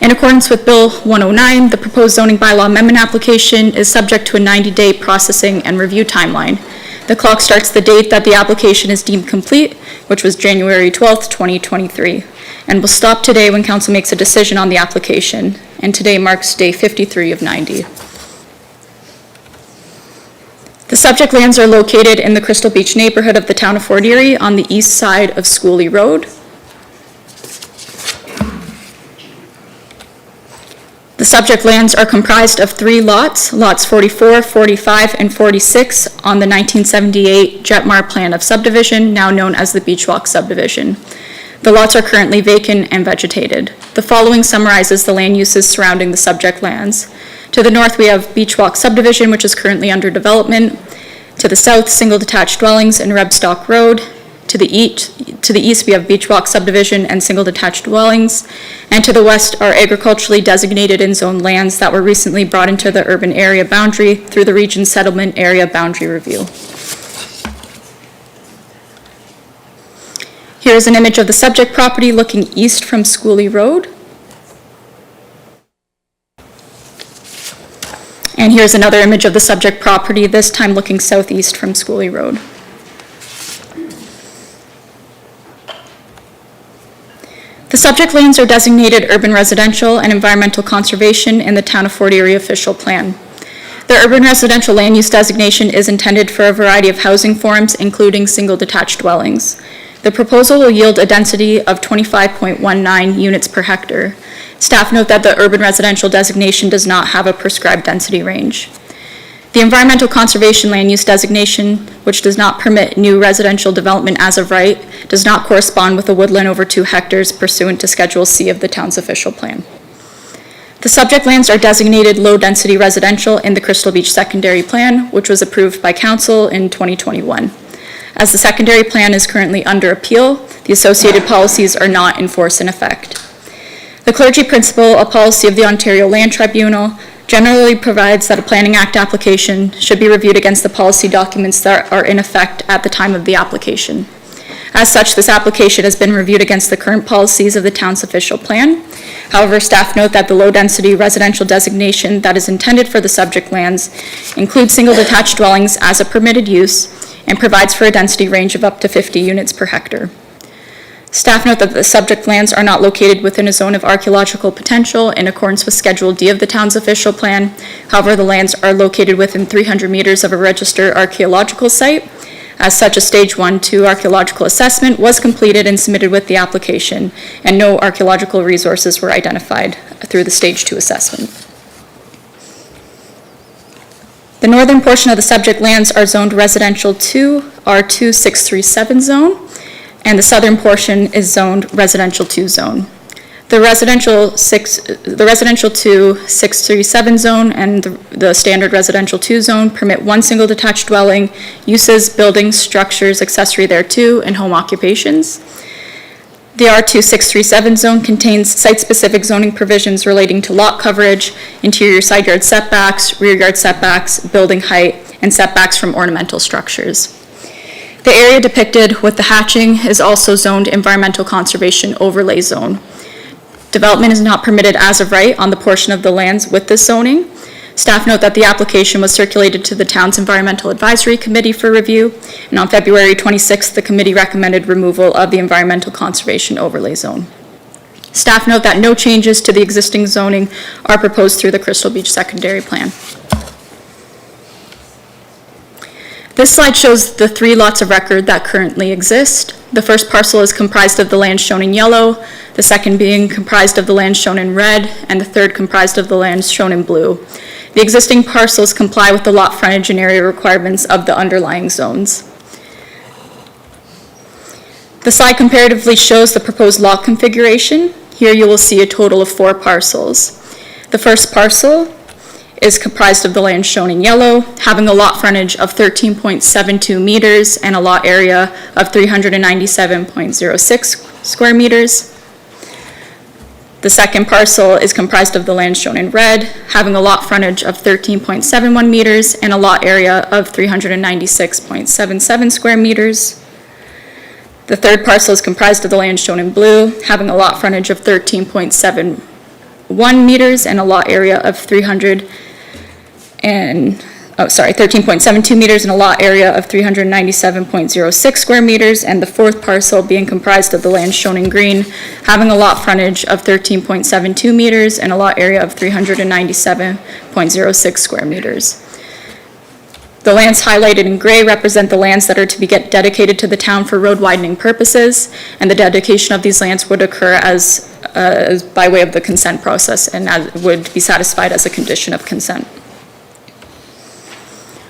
In accordance with Bill 109, the proposed zoning bylaw amendment application is subject to a 90-day processing and review timeline. The clock starts the date that the application is deemed complete, which was January 12, 2023, and will stop today when council makes a decision on the application, and today marks day 53 of 90. The subject lands are located in the Crystal Beach neighborhood of the town of Fort Erie on the east side of Schooley Road. The subject lands are comprised of 3 lots, lots 44, 45, and 46 on the 1978 Jetmar Plan of Subdivision, now known as the Beach Walk Subdivision. The lots are currently vacant and vegetated. The following summarizes the land uses surrounding the subject lands. To the north, we have Beach Walk Subdivision, which is currently under development. To the south, single detached dwellings in Rebstock Road. To the east, we have Beach Walk Subdivision and single detached dwellings. And to the west are agriculturally designated and zoned lands that were recently brought into the urban area boundary through the Region Settlement Area Boundary Review. Here is an image of the subject property looking east from Schooley Road. And here's another image of the subject property, this time looking southeast from Schooley Road. The subject lands are designated urban residential and environmental conservation in the Town of Fort Erie official plan. The urban residential land use designation is intended for a variety of housing forms, including single detached dwellings. The proposal will yield a density of 25.19 units per hectare. Staff note that the urban residential designation does not have a prescribed density range. The environmental conservation land use designation, which does not permit new residential development as of right, does not correspond with a woodland over 2 hectares pursuant to Schedule C of the town's official plan. The subject lands are designated low-density residential in the Crystal Beach Secondary Plan, which was approved by council in 2021. As the secondary plan is currently under appeal, the associated policies are not in force and effect. The clergy principle, a policy of the Ontario Land Tribunal, generally provides that a Planning Act application should be reviewed against the policy documents that are in effect at the time of the application. As such, this application has been reviewed against the current policies of the town's official plan. However, staff note that the low-density residential designation that is intended for the subject lands includes single detached dwellings as a permitted use and provides for a density range of up to 50 units per hectare. Staff note that the subject lands are not located within a zone of archaeological potential in accordance with Schedule D of the town's official plan. However, the lands are located within 300 meters of a registered archaeological site. As such, a Stage 1-2 archaeological assessment was completed and submitted with the application, and no archaeological resources were identified through the Stage 2 assessment. The northern portion of the subject lands are zoned Residential 2, R2 637 zone, and the southern portion is zoned Residential 2 zone. The Residential 2 637 zone and the standard Residential 2 zone permit one single detached dwelling, uses, buildings, structures, accessory thereto, and home occupations. The R2 637 zone contains site-specific zoning provisions relating to lot coverage, interior side yard setbacks, rear yard setbacks, building height, and setbacks from ornamental structures. The area depicted with the hatching is also zoned Environmental Conservation Overlay Zone. Development is not permitted as of right on the portion of the lands with this zoning. Staff note that the application was circulated to the town's Environmental Advisory Committee for review, and on February 26th, the committee recommended removal of the Environmental Conservation Overlay Zone. Staff note that no changes to the existing zoning are proposed through the Crystal Beach Secondary Plan. This slide shows the 3 lots of record that currently exist. The first parcel is comprised of the land shown in yellow, the second being comprised of the land shown in red, and the third comprised of the land shown in blue. The existing parcels comply with the lot frontage and area requirements of the underlying zones. The slide comparatively shows the proposed lot configuration. Here you will see a total of 4 parcels. The first parcel is comprised of the land shown in yellow, having a lot frontage of 13.72 meters and a lot area of 397.06 square meters. The second parcel is comprised of the land shown in red, having a lot frontage of 13.71 meters and a lot area of 396.77 square meters. The third parcel is comprised of the land shown in blue, having a lot frontage of 13.71 meters and a lot area of 13.72 meters and a lot area of 397.06 square meters, and the fourth parcel being comprised of the land shown in green, having a lot frontage of 13.72 meters and a lot area of 397.06 square meters. The lands highlighted in gray represent the lands that are to be dedicated to the town for road widening purposes, and the dedication of these lands would occur as by way of the consent process and would be satisfied as a condition of consent.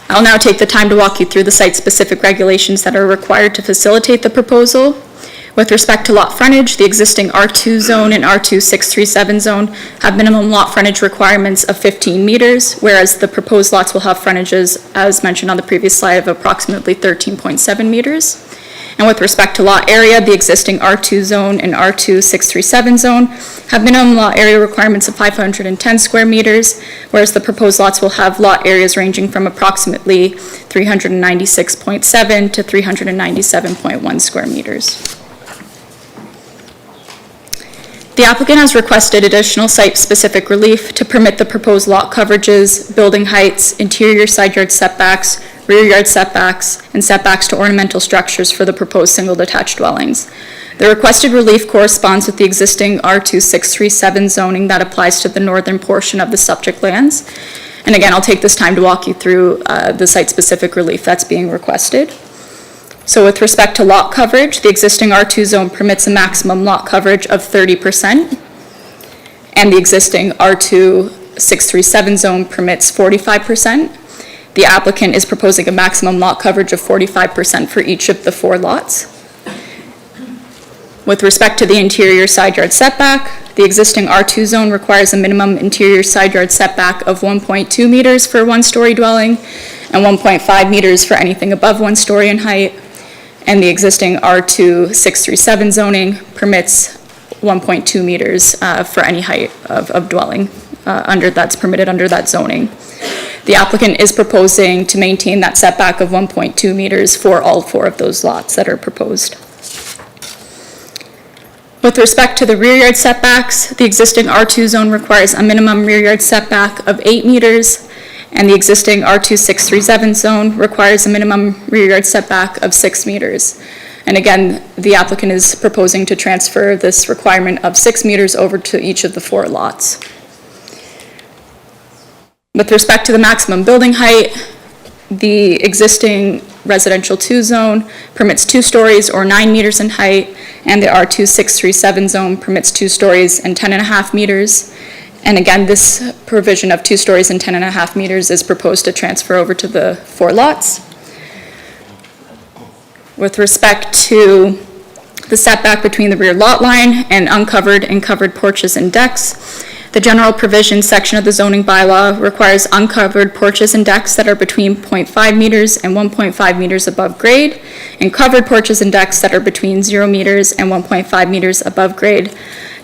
I'll now take the time to walk you through the site-specific regulations that are required to facilitate the proposal. With respect to lot frontage, the existing R2 zone and R2 637 zone have minimum lot frontage requirements of 15 meters, whereas the proposed lots will have frontages, as mentioned on the previous slide, of approximately 13.7 meters. And with respect to lot area, the existing R2 zone and R2 637 zone have minimum lot area requirements of 510 square meters, whereas the proposed lots will have lot areas ranging from approximately 396.7 to 397.1 square meters. The applicant has requested additional site-specific relief to permit the proposed lot coverages, building heights, interior side yard setbacks, rear yard setbacks, and setbacks to ornamental structures for the proposed single detached dwellings. The requested relief corresponds with the existing R2 637 zoning that applies to the northern portion of the subject lands. And again, I'll take this time to walk you through the site-specific relief that's being requested. So with respect to lot coverage, the existing R2 zone permits a maximum lot coverage of 30%, and the existing R2 637 zone permits 45%. The applicant is proposing a maximum lot coverage of 45% for each of the 4 lots. With respect to the interior side yard setback, the existing R2 zone requires a minimum interior side yard setback of 1.2 meters for a 1-story dwelling and 1.5 meters for anything above 1 story in height. And the existing R2 637 zoning permits 1.2 meters for any height of dwelling that's permitted under that zoning. The applicant is proposing to maintain that setback of 1.2 meters for all 4 of those lots that are proposed. With respect to the rear yard setbacks, the existing R2 zone requires a minimum rear yard setback of 8 meters, and the existing R2 637 zone requires a minimum rear yard setback of 6 meters. And again, the applicant is proposing to transfer this requirement of 6 meters over to each of the 4 lots. With respect to the maximum building height, the existing residential 2 zone permits 2 stories or 9 meters in height, and the R2637 zone permits 2 stories and 10.5 meters. And again, this provision of 2 stories and 10.5 meters is proposed to transfer over to the 4 lots. With respect to the setback between the rear lot line and uncovered and covered porches and decks, the general provision section of the zoning bylaw requires uncovered porches and decks that are between 0.5 meters and 1.5 meters above grade, and covered porches and decks that are between 0 meters and 1.5 meters above grade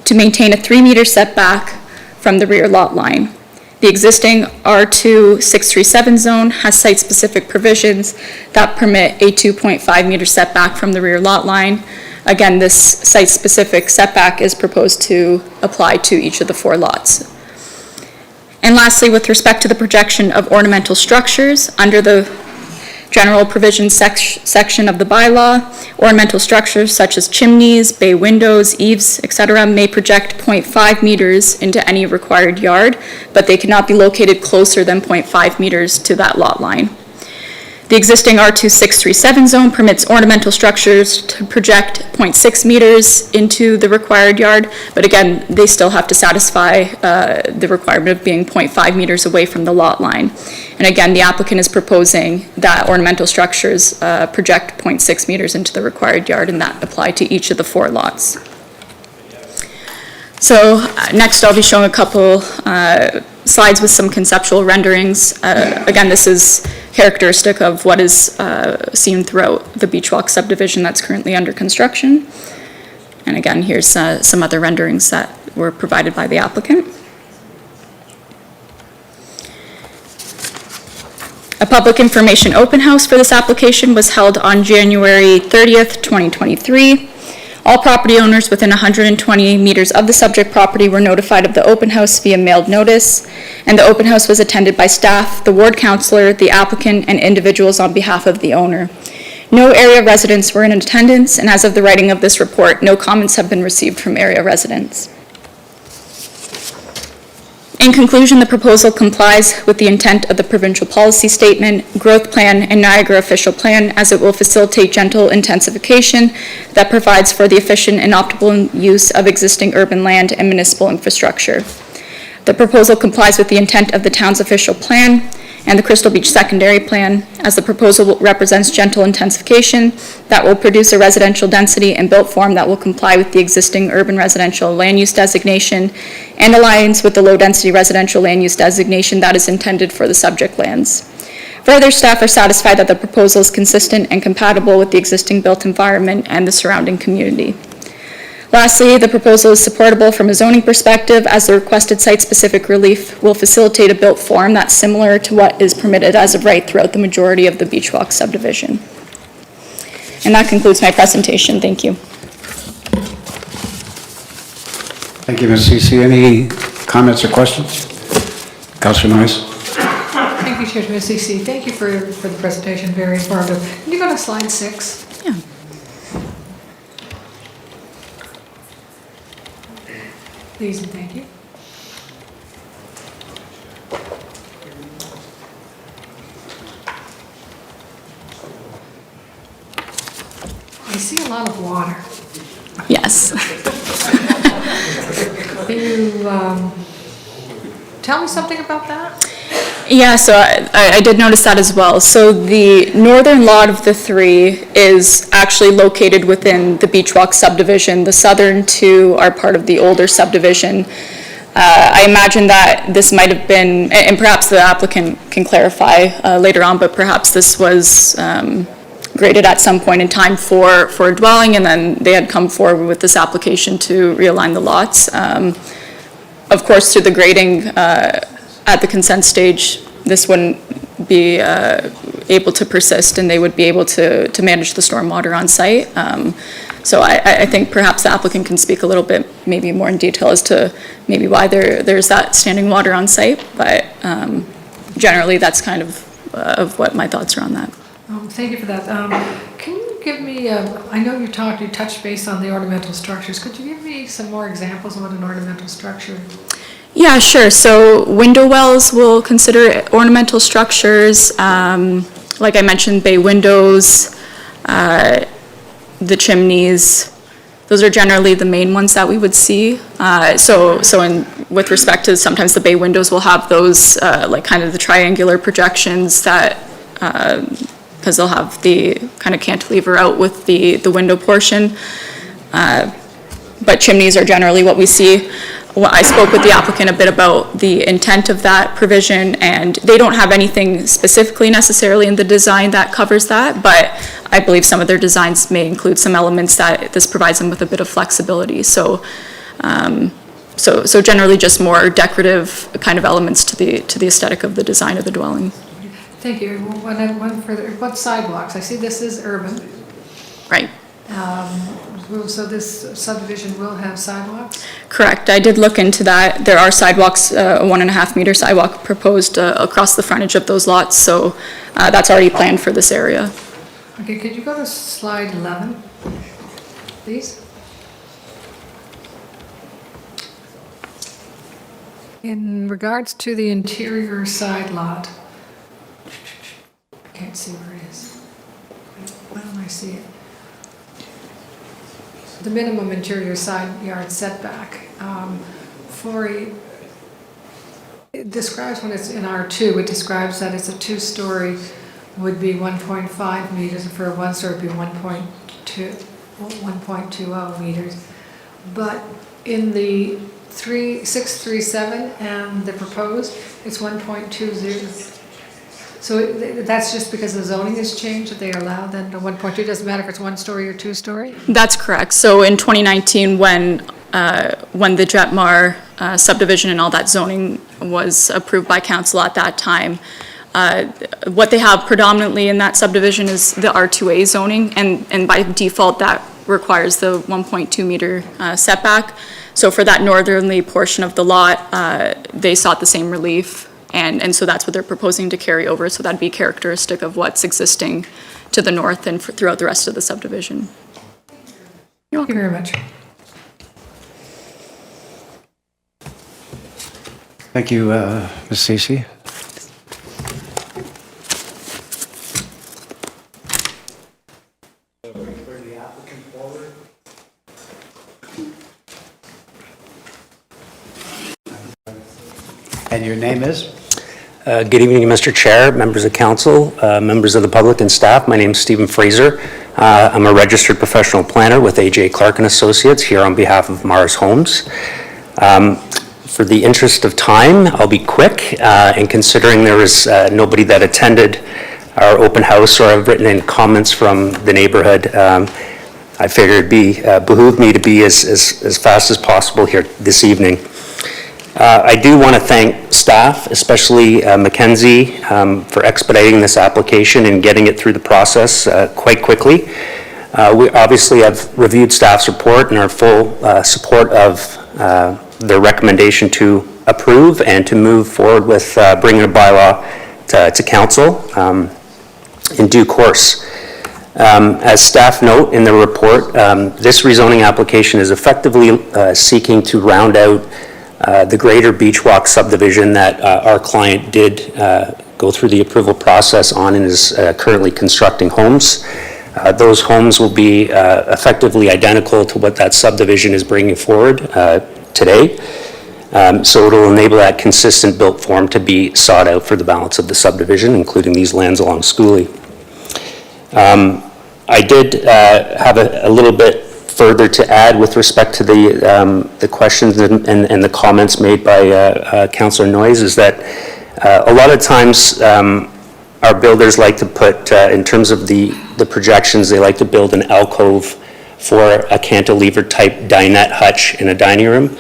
to maintain a 3-meter setback from the rear lot line. The existing R2637 zone has site-specific provisions that permit a 2.5 meter setback from the rear lot line. Again, this site-specific setback is proposed to apply to each of the 4 lots. And lastly, with respect to the projection of ornamental structures, under the general provision section of the bylaw, ornamental structures such as chimneys, bay windows, eaves, etc. may project 0.5 meters into any required yard, but they cannot be located closer than 0.5 meters to that lot line. The existing R2637 zone permits ornamental structures to project 0.6 meters into the required yard, but again, they still have to satisfy the requirement of being 0.5 meters away from the lot line. And again, the applicant is proposing that ornamental structures project 0.6 meters into the required yard, and that apply to each of the 4 lots. So next I'll be showing a couple slides with some conceptual renderings. Again, this is characteristic of what is seen throughout the Beach Walk subdivision that's currently under construction. And again, here's some other renderings that were provided by the applicant. A public information open house for this application was held on January 30th, 2023. All property owners within 120 meters of the subject property were notified of the open house via mailed notice, and the open house was attended by staff, the ward councillor, the applicant, and individuals on behalf of the owner. No area residents were in attendance, and as of the writing of this report, no comments have been received from area residents. In conclusion, the proposal complies with the intent of the provincial policy statement, growth plan, and Niagara official plan, as it will facilitate gentle intensification that provides for the efficient and optimal use of existing urban land and municipal infrastructure. The proposal complies with the intent of the town's official plan and the Crystal Beach secondary plan, as the proposal represents gentle intensification that will produce a residential density and built form that will comply with the existing urban residential land use designation and aligns with the low-density residential land use designation that is intended for the subject lands. Further, staff are satisfied that the proposal is consistent and compatible with the existing built environment and the surrounding community. Lastly, the proposal is supportable from a zoning perspective, as the requested site-specific relief will facilitate a built form that's similar to what is permitted as of right throughout the majority of the Beach Walk subdivision. And that concludes my presentation. Thank you. Thank you, Ms. Ceci. Any comments or questions? Councillor Noyes. Thank you, Chairman CC. Thank you for the presentation, very informative. Can you go to slide 6? Yeah. Please and thank you. I see a lot of water. Yes. Can you tell me something about that? Yeah, so I did notice that as well. So the northern lot of the 3 is actually located within the Beach Walk subdivision. The southern 2 are part of the older subdivision. I imagine that this might have been, and perhaps the applicant can clarify later on, but perhaps this was graded at some point in time for a dwelling, and then they had come forward with this application to realign the lots. Of course, through the grading at the consent stage, this wouldn't be able to persist, and they would be able to manage the stormwater on site. So I think perhaps the applicant can speak a little bit, maybe more in detail as to maybe why there's that standing water on site, but generally that's kind of what my thoughts are on that. Thank you for that. Can you give me, I know you touched base on the ornamental structures. Could you give me some more examples of what an ornamental structure? Yeah, sure. So window wells will consider ornamental structures. Like I mentioned, bay windows, the chimneys. Those are generally the main ones that we would see. With respect to sometimes the bay windows will have those like kind of the triangular projections that, because they'll have the kind of cantilever out with the window portion. But chimneys are generally what we see. Well, I spoke with the applicant a bit about the intent of that provision, and they don't have anything specifically necessarily in the design that covers that, but I believe some of their designs may include some elements that this provides them with a bit of flexibility. So generally just more decorative kind of elements to the aesthetic of the design of the dwelling. Thank you. One further, what sidewalks? I see this is urban. Right. So this subdivision will have sidewalks? Correct. I did look into that. There are sidewalks, a 1.5 meter sidewalk proposed across the frontage of those lots, so that's already planned for this area. Okay, could you go to slide 11, please? In regards to the interior side lot, I can't see where it is. Why don't I see it? The minimum interior side yard setback it describes when it's in R2, it describes that it's a 2-story would be 1.5 meters, and for a 1-story would be 1.20 meters. But in the 637 and the proposed, it's 1.20. So that's just because the zoning has changed that they allow then the 1.2, doesn't matter if it's 1-story or 2-story? That's correct. So in 2019, when the Jetmar subdivision and all that zoning was approved by council at that time, what they have predominantly in that subdivision is the R2A zoning, and by default that requires the 1.2 meter setback. So for that northerly portion of the lot, they sought the same relief. And so that's what they're proposing to carry over. So that'd be characteristic of what's existing to the north and throughout the rest of the subdivision. Thank you very much. Thank you, Ms. Ceci. And your name is? Good evening, Mr. Chair, members of council, members of the public and staff. My name is Stephen Fraser. I'm a registered professional planner with AJ Clark & Associates here on behalf of Mars Homes. For the interest of time, I'll be quick, and considering there was nobody that attended our open house or have written in comments from the neighborhood, I figured it'd behoove me to be as fast as possible here this evening. I do want to thank staff, especially Mackenzie, for expediting this application and getting it through the process quite quickly. We obviously have reviewed staff's report and are full support of their recommendation to approve and to move forward with bringing a bylaw to council in due course. As staff note in the report, this rezoning application is effectively seeking to round out the greater Beach Walk subdivision that our client did go through the approval process on and is currently constructing homes. Those homes will be effectively identical to what that subdivision is bringing forward today. So it'll enable that consistent built form to be sought out for the balance of the subdivision, including these lands along Schooley. I did have a little bit further to add with respect to the questions and the comments made by Councillor Noyes, is that a lot of times our builders like to put, in terms of the projections, they like to build an alcove for a cantilever type dinette hutch in a dining room.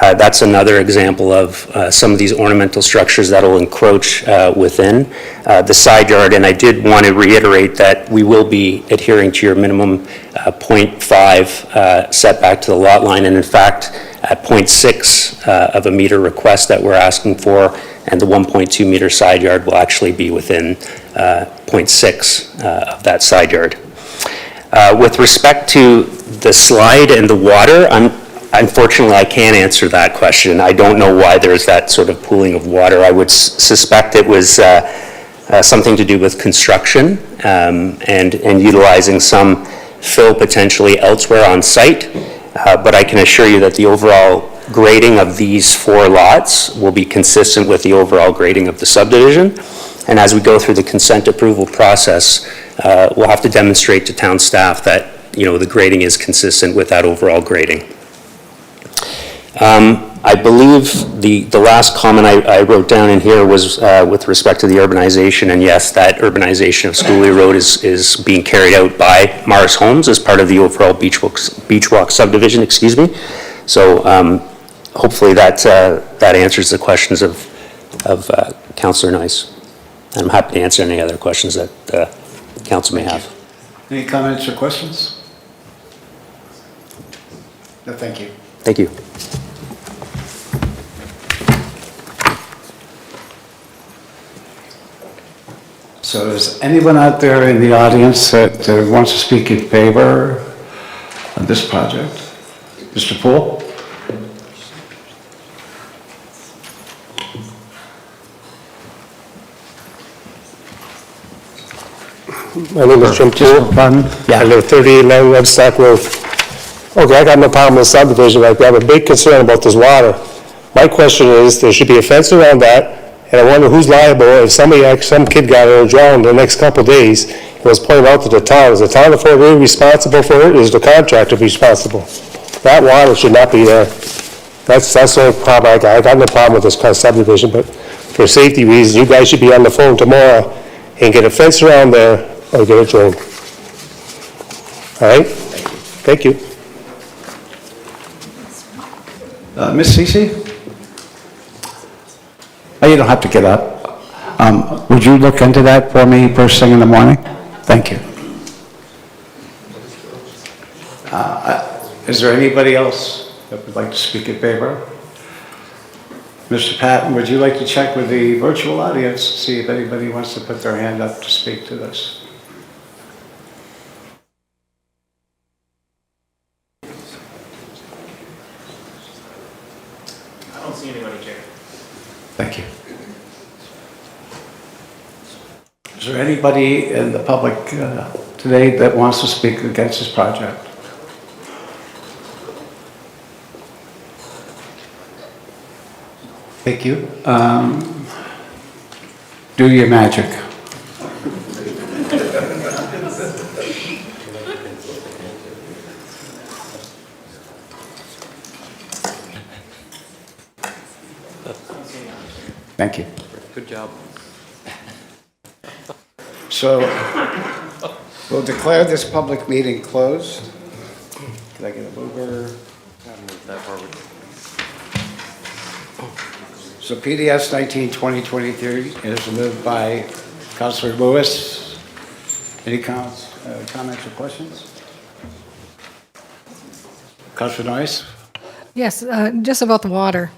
That's another example of some of these ornamental structures that will encroach within the side yard. And I did want to reiterate that we will be adhering to your minimum 0.5 setback to the lot line. And in fact, at 0.6 of a meter request that we're asking for, and the 1.2 meter side yard will actually be within 0.6 of that side yard. With respect to the slide and the water, unfortunately, I can't answer that question. I don't know why there's that sort of pooling of water. I would suspect it was something to do with construction and utilizing some fill potentially elsewhere on site. But I can assure you that the overall grading of these 4 lots will be consistent with the overall grading of the subdivision. And as we go through the consent approval process, we'll have to demonstrate to town staff that, the grading is consistent with that overall grading. I believe the last comment I wrote down in here was with respect to the urbanization, and yes, that urbanization of Schooley Road is being carried out by Morris Homes as part of the overall Beach Walk subdivision, excuse me. So hopefully that answers the questions of Councillor Noyes. And I'm happy to answer any other questions that council may have. Any comments or questions? No, thank you. Thank you. So is anyone out there in the audience that wants to speak in favor of this project? Mr. Poole? My name is Jim Poole. I live 3811 Webstack Road. Okay, I got no problem with subdivision like that. I have a big concern about this water. My question is, there should be a fence around that, and I wonder who's liable if some kid got in and drowned the next couple of days. It was pointed out to the town. Is the town of Fort Erie responsible for it? Is the contractor responsible? That water should not be there. That's the only problem I got. I got no problem with this kind of subdivision, but for safety reasons, you guys should be on the phone tomorrow and get a fence around there or get a drain. All right? Thank you. Ms. Cece? Oh, you don't have to get up. Would you look into that for me first thing in the morning? Thank you. Is there anybody else that would like to speak in favor? Mr. Patton, would you like to check with the virtual audience, see if anybody wants to put their hand up to speak to this? I don't see anybody, Chair. Thank you. Is there anybody in the public today that wants to speak against this project? Thank you. Do your magic. Thank you. Good job. So we'll declare this public meeting closed. Can I get a mover? Move that forward. So PDS 19-2023 is moved by Councillor Lewis. Any comments or questions? Councillor Noyes? Yes, just about the water,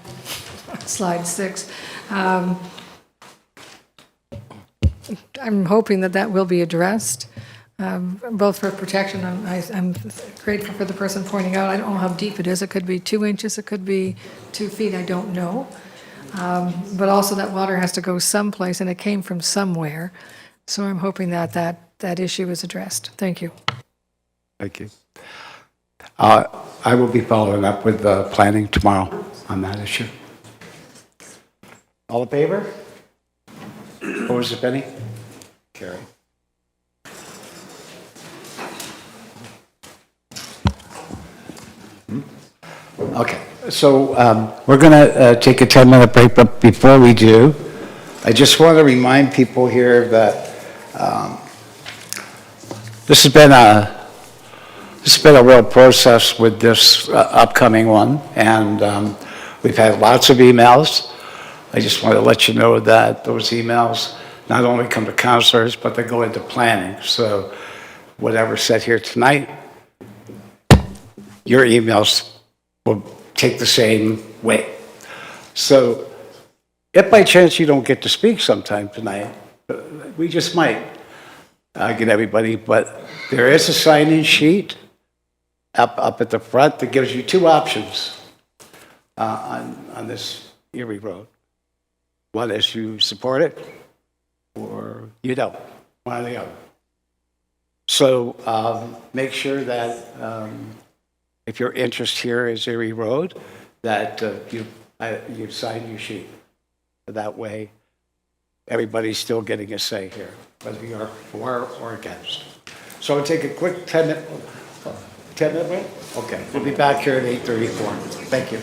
slide 6. I'm hoping that will be addressed, both for protection. I'm grateful for the person pointing out. I don't know how deep it is. It could be 2 inches, it could be 2 feet, I don't know. But also that water has to go someplace, and it came from somewhere. So I'm hoping that issue is addressed. Thank you. Thank you. I will be following up with planning tomorrow on that issue. All in favor? Opposed, if any? Carry. Okay, so we're going to take a 10-minute break, but before we do, I just want to remind people here that this has been a real process with this upcoming one, and we've had lots of emails. I just want to let you know that those emails not only come to councilors, but they go into planning. So whatever's said here tonight, your emails will take the same way. So if by chance you don't get to speak sometime tonight, we just might, get everybody, but there is a sign-in sheet up at the front that gives you two options on this Erie Road. One is you support it, or you don't, one or the other. So make sure that if your interest here is Erie Road, that you sign your sheet. That way, everybody's still getting a say here, whether you're for or against. So we'll take a quick 10-minute break? Okay, we'll be back here at 8:34. Thank you.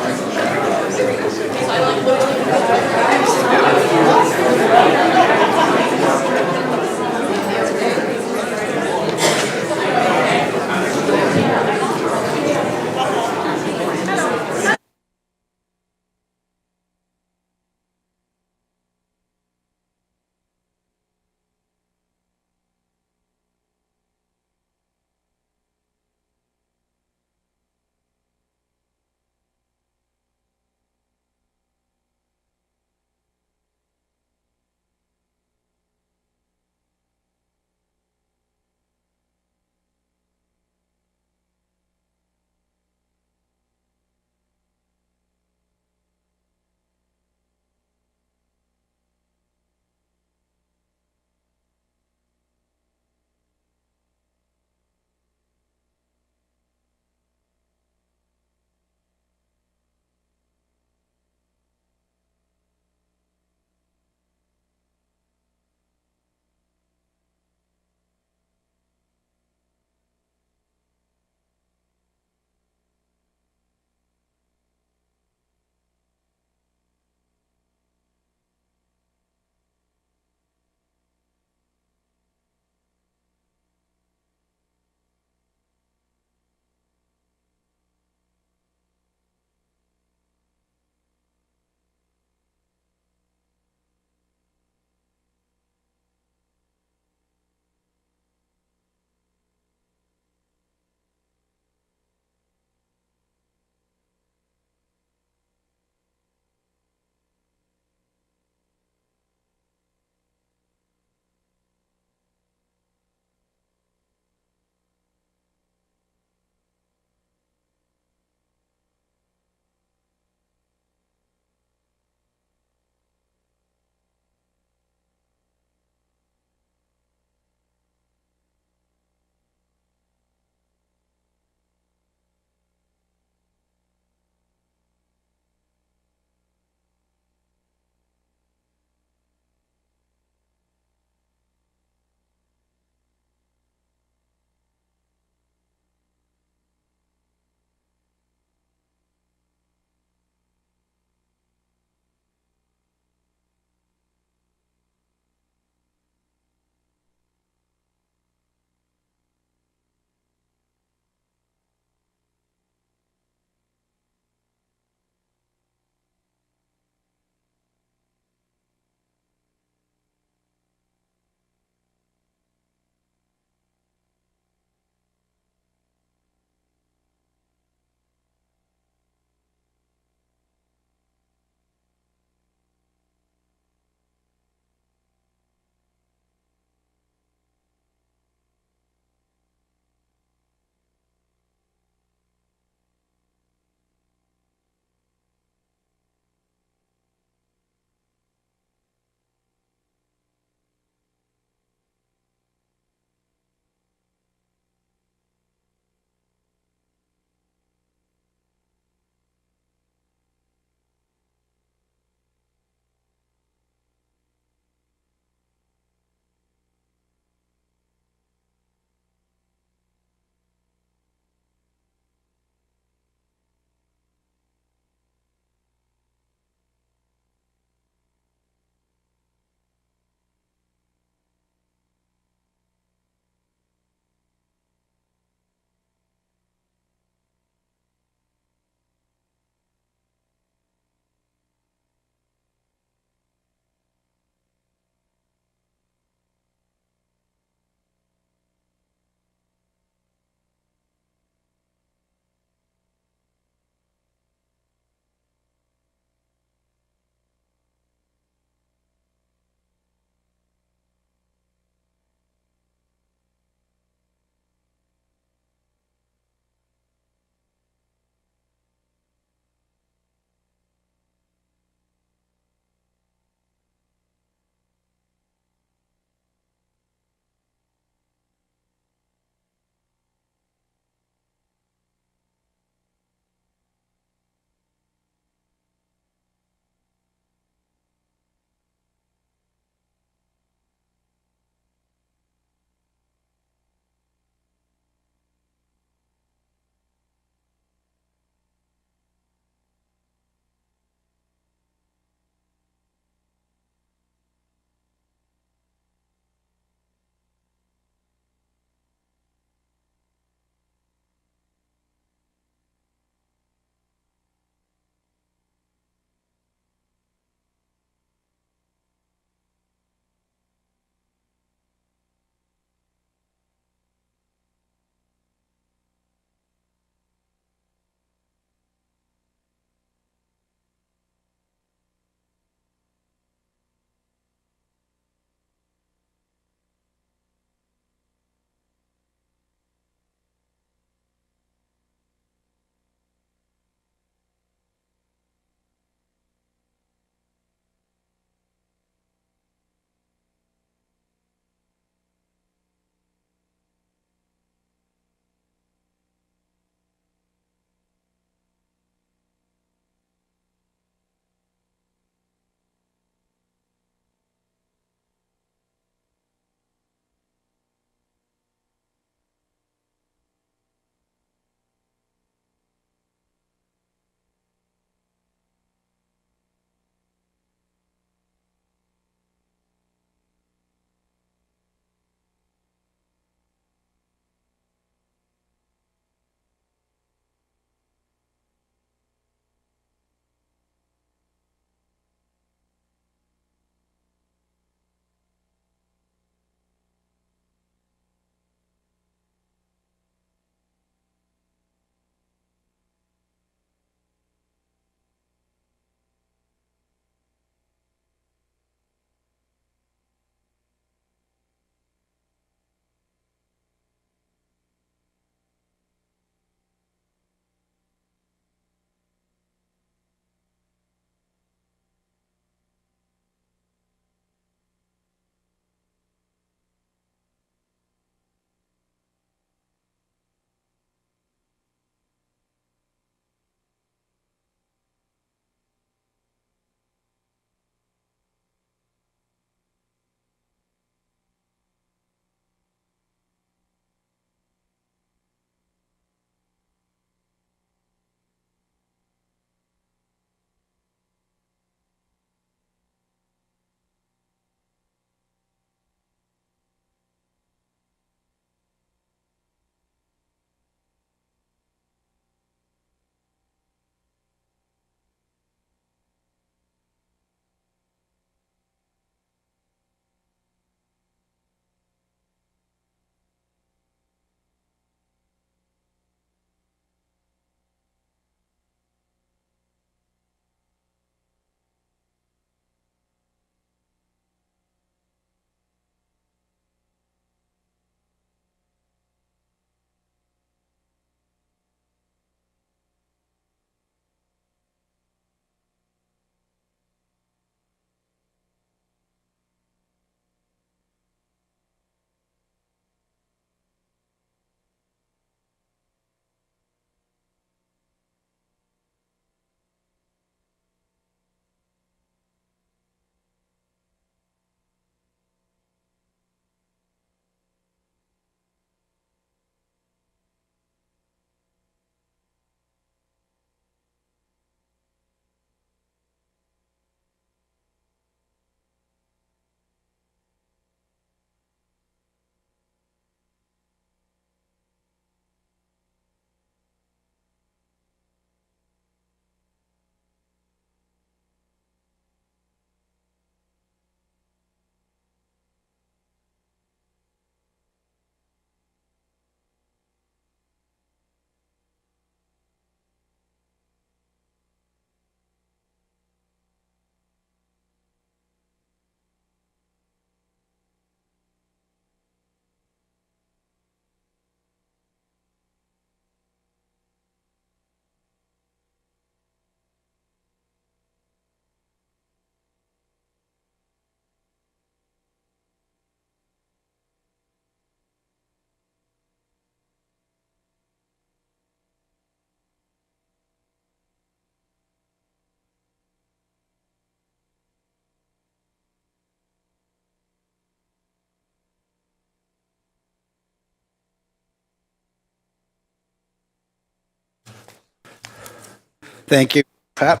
Thank you, Pat.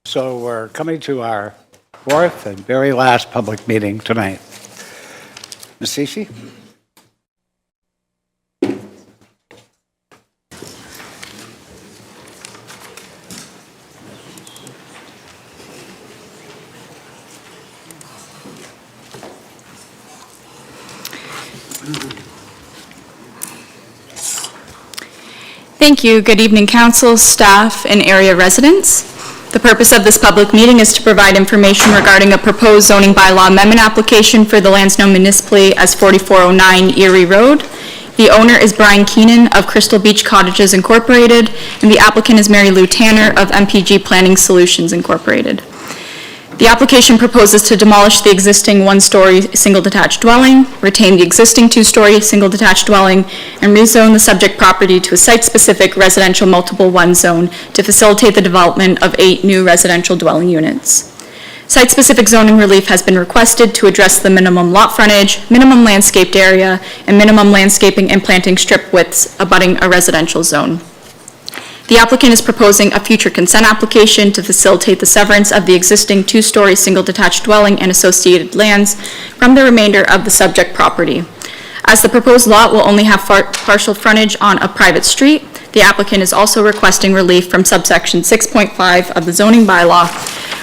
So we're coming to our fourth and very last public meeting tonight. Ms. Cece? Thank you. Good evening, council, staff, and area residents. The purpose of this public meeting is to provide information regarding a proposed zoning bylaw amendment application for the lands known municipally as 4409 Erie Road. The owner is Brian Keenan of Crystal Beach Cottages Incorporated, and the applicant is Mary Lou Tanner of MPG Planning Solutions Incorporated. The application proposes to demolish the existing one-story single-detached dwelling, retain the existing two-story single-detached dwelling, and rezone the subject property to a site-specific residential multiple one zone to facilitate the development of 8 new residential dwelling units. Site-specific zoning relief has been requested to address the minimum lot frontage, minimum landscaped area, and minimum landscaping and planting strip widths abutting a residential zone. The applicant is proposing a future consent application to facilitate the severance of the existing two-story single-detached dwelling and associated lands from the remainder of the subject property. As the proposed lot will only have partial frontage on a private street, the applicant is also requesting relief from subsection 6.5 of the zoning bylaw,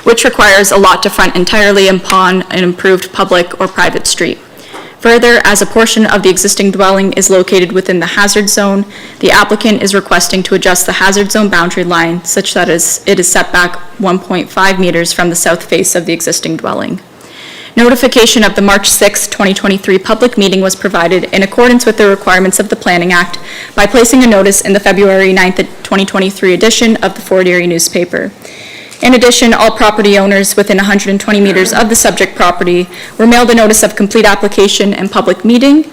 which requires a lot to front entirely upon an improved public or private street. Further, as a portion of the existing dwelling is located within the hazard zone, the applicant is requesting to adjust the hazard zone boundary line such that it is set back 1.5 meters from the south face of the existing dwelling. Notification of the March 6, 2023 public meeting was provided in accordance with the requirements of the Planning Act by placing a notice in the February 9, 2023 edition of the Fort Erie newspaper. In addition, all property owners within 120 meters of the subject property were mailed a notice of complete application and public meeting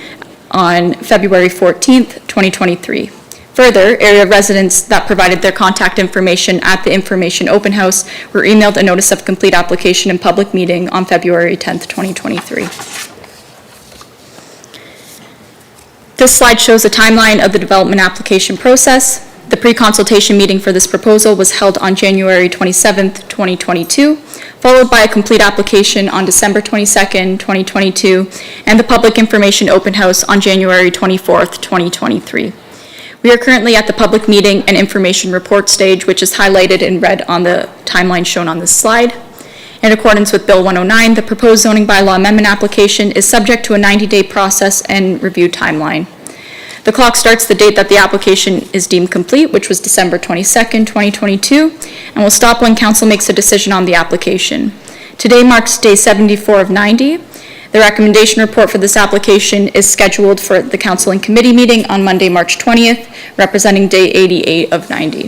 on February 14th, 2023. Further, area residents that provided their contact information at the information open house were emailed a notice of complete application and public meeting on February 10th, 2023. This slide shows a timeline of the development application process. The pre-consultation meeting for this proposal was held on January 27th, 2022, followed by a complete application on December 22nd, 2022, and the public information open house on January 24th, 2023. We are currently at the public meeting and information report stage, which is highlighted in red on the timeline shown on this slide. In accordance with Bill 109, the proposed zoning bylaw amendment application is subject to a 90-day process and review timeline. The clock starts the date that the application is deemed complete, which was December 22nd, 2022, and will stop when council makes a decision on the application. Today marks day 74 of 90. The recommendation report for this application is scheduled for the council and committee meeting on Monday, March 20th, representing day 88 of 90.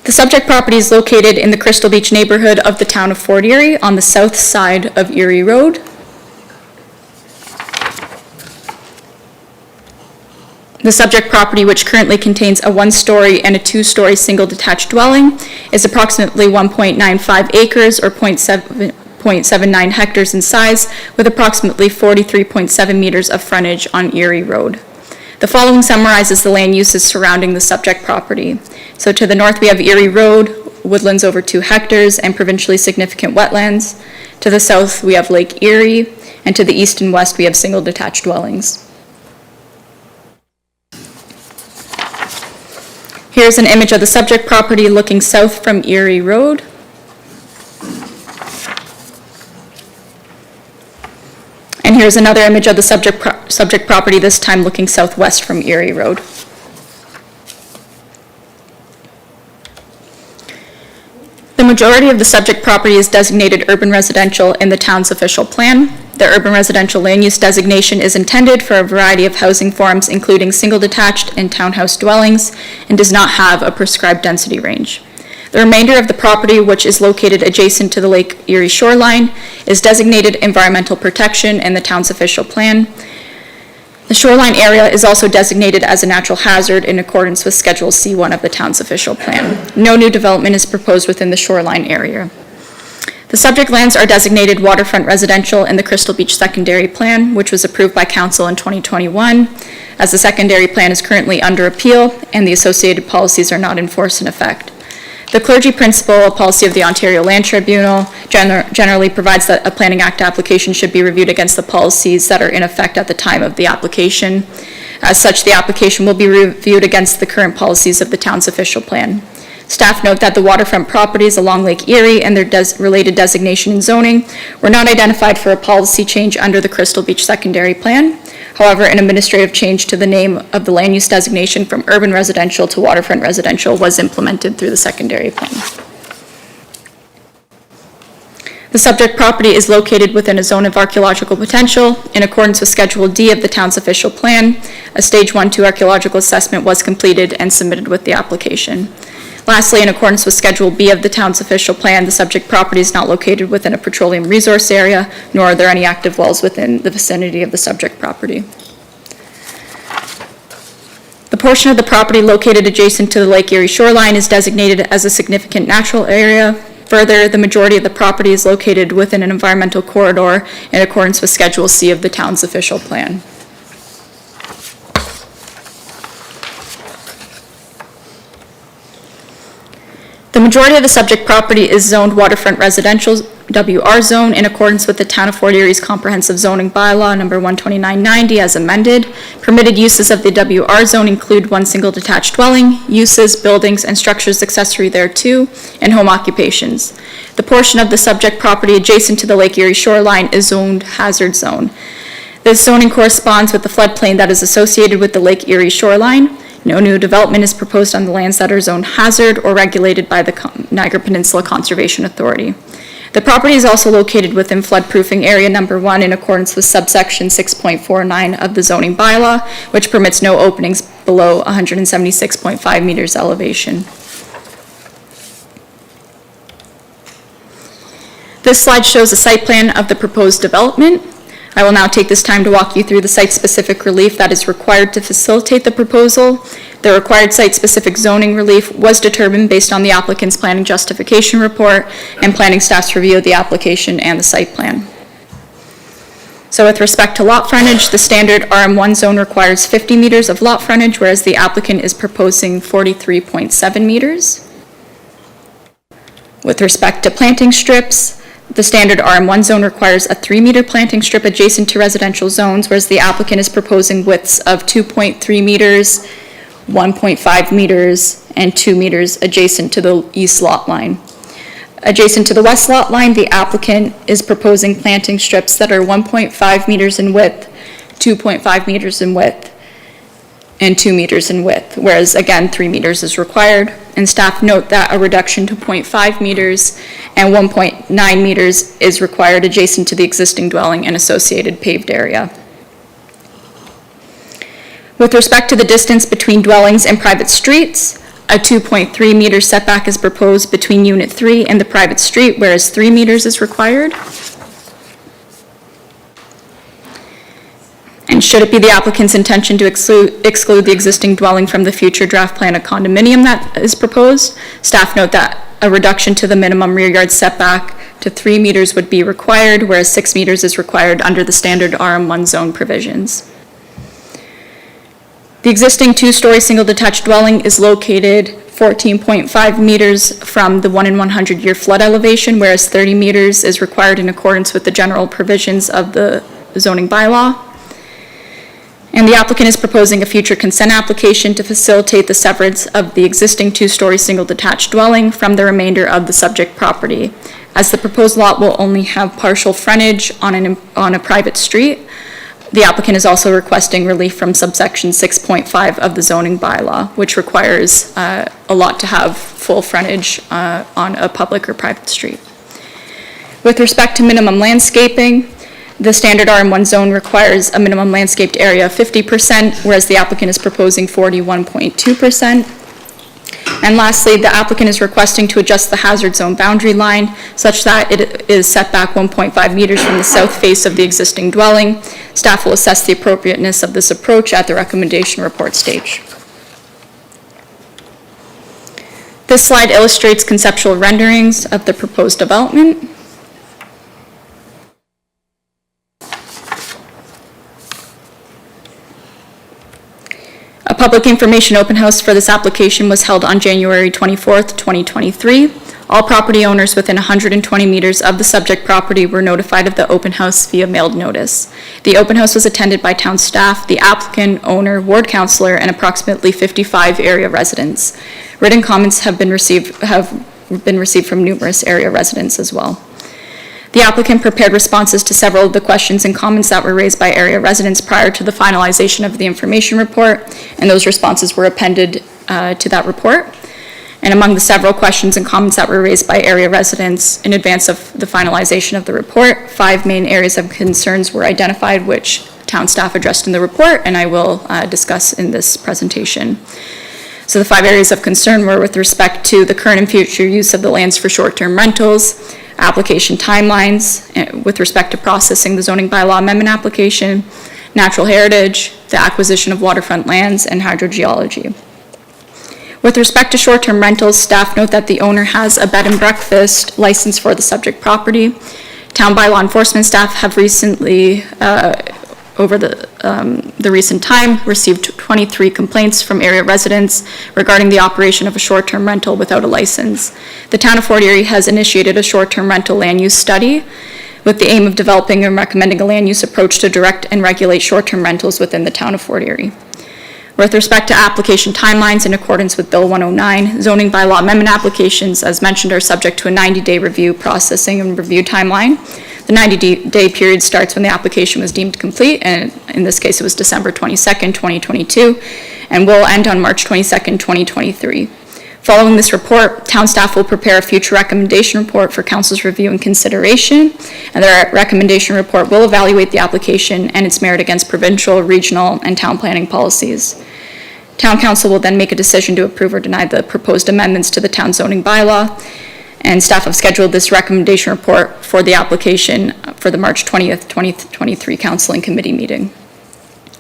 The subject property is located in the Crystal Beach neighborhood of the town of Fort Erie on the south side of Erie Road. The subject property, which currently contains a one-story and a two-story single-detached dwelling, is approximately 1.95 acres or 0.79 hectares in size, with approximately 43.7 meters of frontage on Erie Road. The following summarizes the land uses surrounding the subject property. So to the north, we have Erie Road, woodlands over 2 hectares, and provincially significant wetlands. To the south, we have Lake Erie, and to the east and west, we have single-detached dwellings. Here's an image of the subject property looking south from Erie Road. And here's another image of the subject property, this time looking southwest from Erie Road. The majority of the subject property is designated urban residential in the town's official plan. The urban residential land use designation is intended for a variety of housing forms, including single-detached and townhouse dwellings, and does not have a prescribed density range. The remainder of the property, which is located adjacent to the Lake Erie shoreline, is designated environmental protection in the town's official plan. The shoreline area is also designated as a natural hazard in accordance with Schedule C1 of the town's official plan. No new development is proposed within the shoreline area. The subject lands are designated waterfront residential in the Crystal Beach Secondary Plan, which was approved by Council in 2021, as the secondary plan is currently under appeal and the associated policies are not in force and effect. The clergy principle, a policy of the Ontario Land Tribunal, generally provides that a Planning Act application should be reviewed against the policies that are in effect at the time of the application. As such, the application will be reviewed against the current policies of the town's official plan. Staff note that the waterfront properties along Lake Erie and their related designation and zoning were not identified for a policy change under the Crystal Beach Secondary Plan. However, an administrative change to the name of the land use designation from urban residential to waterfront residential was implemented through the secondary plan. The subject property is located within a zone of archaeological potential. In accordance with Schedule D of the town's official plan, a Stage 1-2 archaeological assessment was completed and submitted with the application. Lastly, in accordance with Schedule B of the town's official plan, the subject property is not located within a petroleum resource area, nor are there any active wells within the vicinity of the subject property. The portion of the property located adjacent to the Lake Erie shoreline is designated as a significant natural area. Further, the majority of the property is located within an environmental corridor in accordance with Schedule C of the town's official plan. The majority of the subject property is zoned waterfront residential WR zone in accordance with the Town of Fort Erie's Comprehensive Zoning Bylaw number 12990 as amended. Permitted uses of the WR zone include one single detached dwelling, uses, buildings, and structures accessory thereto, and home occupations. The portion of the subject property adjacent to the Lake Erie shoreline is zoned hazard zone. This zoning corresponds with the floodplain that is associated with the Lake Erie shoreline. No new development is proposed on the lands that are zoned hazard or regulated by the Niagara Peninsula Conservation Authority. The property is also located within floodproofing area number 1 in accordance with subsection 6.49 of the zoning bylaw, which permits no openings below 176.5 meters elevation. This slide shows a site plan of the proposed development. I will now take this time to walk you through the site-specific relief that is required to facilitate the proposal. The required site-specific zoning relief was determined based on the applicant's planning justification report and planning staff's review of the application and the site plan. So with respect to lot frontage, the standard RM1 zone requires 50 meters of lot frontage, whereas the applicant is proposing 43.7 meters. With respect to planting strips, the standard RM1 zone requires a 3-meter planting strip adjacent to residential zones, whereas the applicant is proposing widths of 2.3 meters, 1.5 meters, and 2 meters adjacent to the east lot line. Adjacent to the west lot line, the applicant is proposing planting strips that are 1.5 meters in width, 2.5 meters in width, and 2 meters in width, whereas again 3 meters is required. And staff note that a reduction to 0.5 meters and 1.9 meters is required adjacent to the existing dwelling and associated paved area. With respect to the distance between dwellings and private streets, a 2.3 meter setback is proposed between Unit 3 and the private street, whereas 3 meters is required. And should it be the applicant's intention to exclude the existing dwelling from the future draft plan of condominium that is proposed, staff note that a reduction to the minimum rear yard setback to 3 meters would be required, whereas 6 meters is required under the standard RM1 zone provisions. The existing 2-story single detached dwelling is located 14.5 meters from the 1 in 100 year flood elevation, whereas 30 meters is required in accordance with the general provisions of the zoning bylaw. And the applicant is proposing a future consent application to facilitate the severance of the existing 2-story single detached dwelling from the remainder of the subject property. As the proposed lot will only have partial frontage on a private street, the applicant is also requesting relief from subsection 6.5 of the zoning bylaw, which requires a lot to have full frontage on a public or private street. With respect to minimum landscaping, the standard RM1 zone requires a minimum landscaped area of 50%, whereas the applicant is proposing 41.2%. And lastly, the applicant is requesting to adjust the hazard zone boundary line such that it is set back 1.5 meters from the south face of the existing dwelling. Staff will assess the appropriateness of this approach at the recommendation report stage. This slide illustrates conceptual renderings of the proposed development. public information open house for this application was held on January 24th, 2023. All property owners within 120 meters of the subject property were notified of the open house via mailed notice. The open house was attended by town staff, the applicant, owner, ward councillor, and approximately 55 area residents. Written comments have been received from numerous area residents as well. The applicant prepared responses to several of the questions and comments that were raised by area residents prior to the finalization of the information report, and those responses were appended to that report. And among the several questions and comments that were raised by area residents in advance of the finalization of the report, 5 main areas of concerns were identified, which town staff addressed in the report, and I will discuss in this presentation. So the 5 areas of concern were with respect to the current and future use of the lands for short-term rentals, application timelines with respect to processing the zoning bylaw amendment application, natural heritage, the acquisition of waterfront lands, and hydrogeology. With respect to short-term rentals, staff note that the owner has a bed and breakfast license for the subject property. Town bylaw enforcement staff have recently, over the recent time, received 23 complaints from area residents regarding the operation of a short-term rental without a license. The town of Fort Erie has initiated a short-term rental land use study with the aim of developing and recommending a land use approach to direct and regulate short-term rentals within the town of Fort Erie. With respect to application timelines, in accordance with Bill 109, zoning bylaw amendment applications, as mentioned, are subject to a 90-day review, processing, and review timeline. The 90-day period starts when the application was deemed complete, and in this case it was December 22nd, 2022, and will end on March 22nd, 2023. Following this report, town staff will prepare a future recommendation report for council's review and consideration, and the recommendation report will evaluate the application and its merit against provincial, regional, and town planning policies. Town council will then make a decision to approve or deny the proposed amendments to the town zoning bylaw, and staff have scheduled this recommendation report for the application for the March 20th, 2023 council and committee meeting.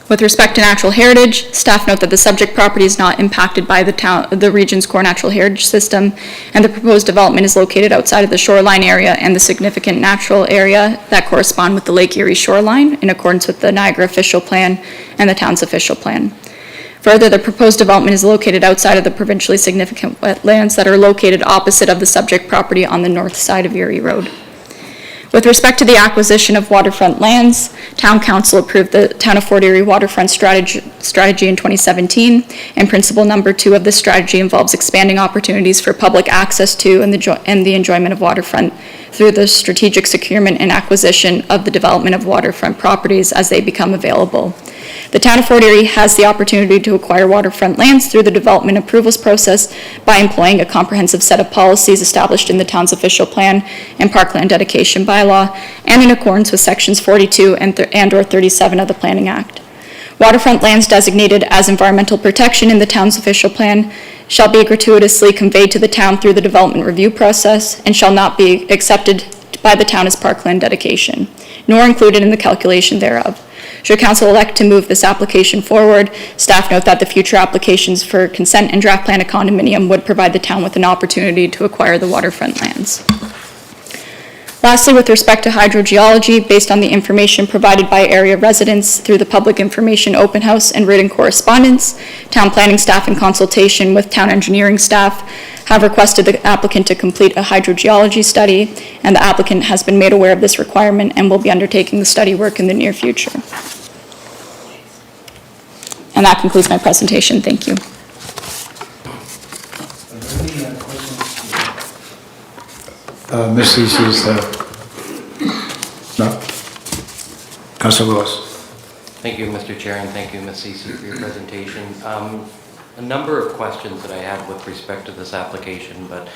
With respect to natural heritage, staff note that the subject property is not impacted by the region's core natural heritage system, and the proposed development is located outside of the shoreline area and the significant natural area that correspond with the Lake Erie shoreline in accordance with the Niagara official plan and the town's official plan. Further, the proposed development is located outside of the provincially significant wetlands that are located opposite of the subject property on the north side of Erie Road. With respect to the acquisition of waterfront lands, Town Council approved the Town of Fort Erie waterfront strategy in 2017, and principle number 2 of this strategy involves expanding opportunities for public access to and the enjoyment of waterfront through the strategic securement and acquisition of the development of waterfront properties as they become available. The Town of Fort Erie has the opportunity to acquire waterfront lands through the development approvals process by employing a comprehensive set of policies established in the town's official plan and parkland dedication bylaw, and in accordance with sections 42 and or 37 of the Planning Act. Waterfront lands designated as environmental protection in the town's official plan shall be gratuitously conveyed to the town through the development review process and shall not be accepted by the town as parkland dedication, nor included in the calculation thereof. Should council elect to move this application forward, staff note that the future applications for consent and draft plan of condominium would provide the town with an opportunity to acquire the waterfront lands. Lastly, with respect to hydrogeology, based on the information provided by area residents through the public information open house and written correspondence, town planning staff in consultation with town engineering staff have requested the applicant to complete a hydrogeology study, and the applicant has been made aware of this requirement and will be undertaking the study work in the near future. And that concludes my presentation. Thank you. Ms. Cece is no? Councillor Lewis. Thank you, Mr. Chair, and thank you, Ms. Cece, for your presentation. A number of questions that I have with respect to this application, but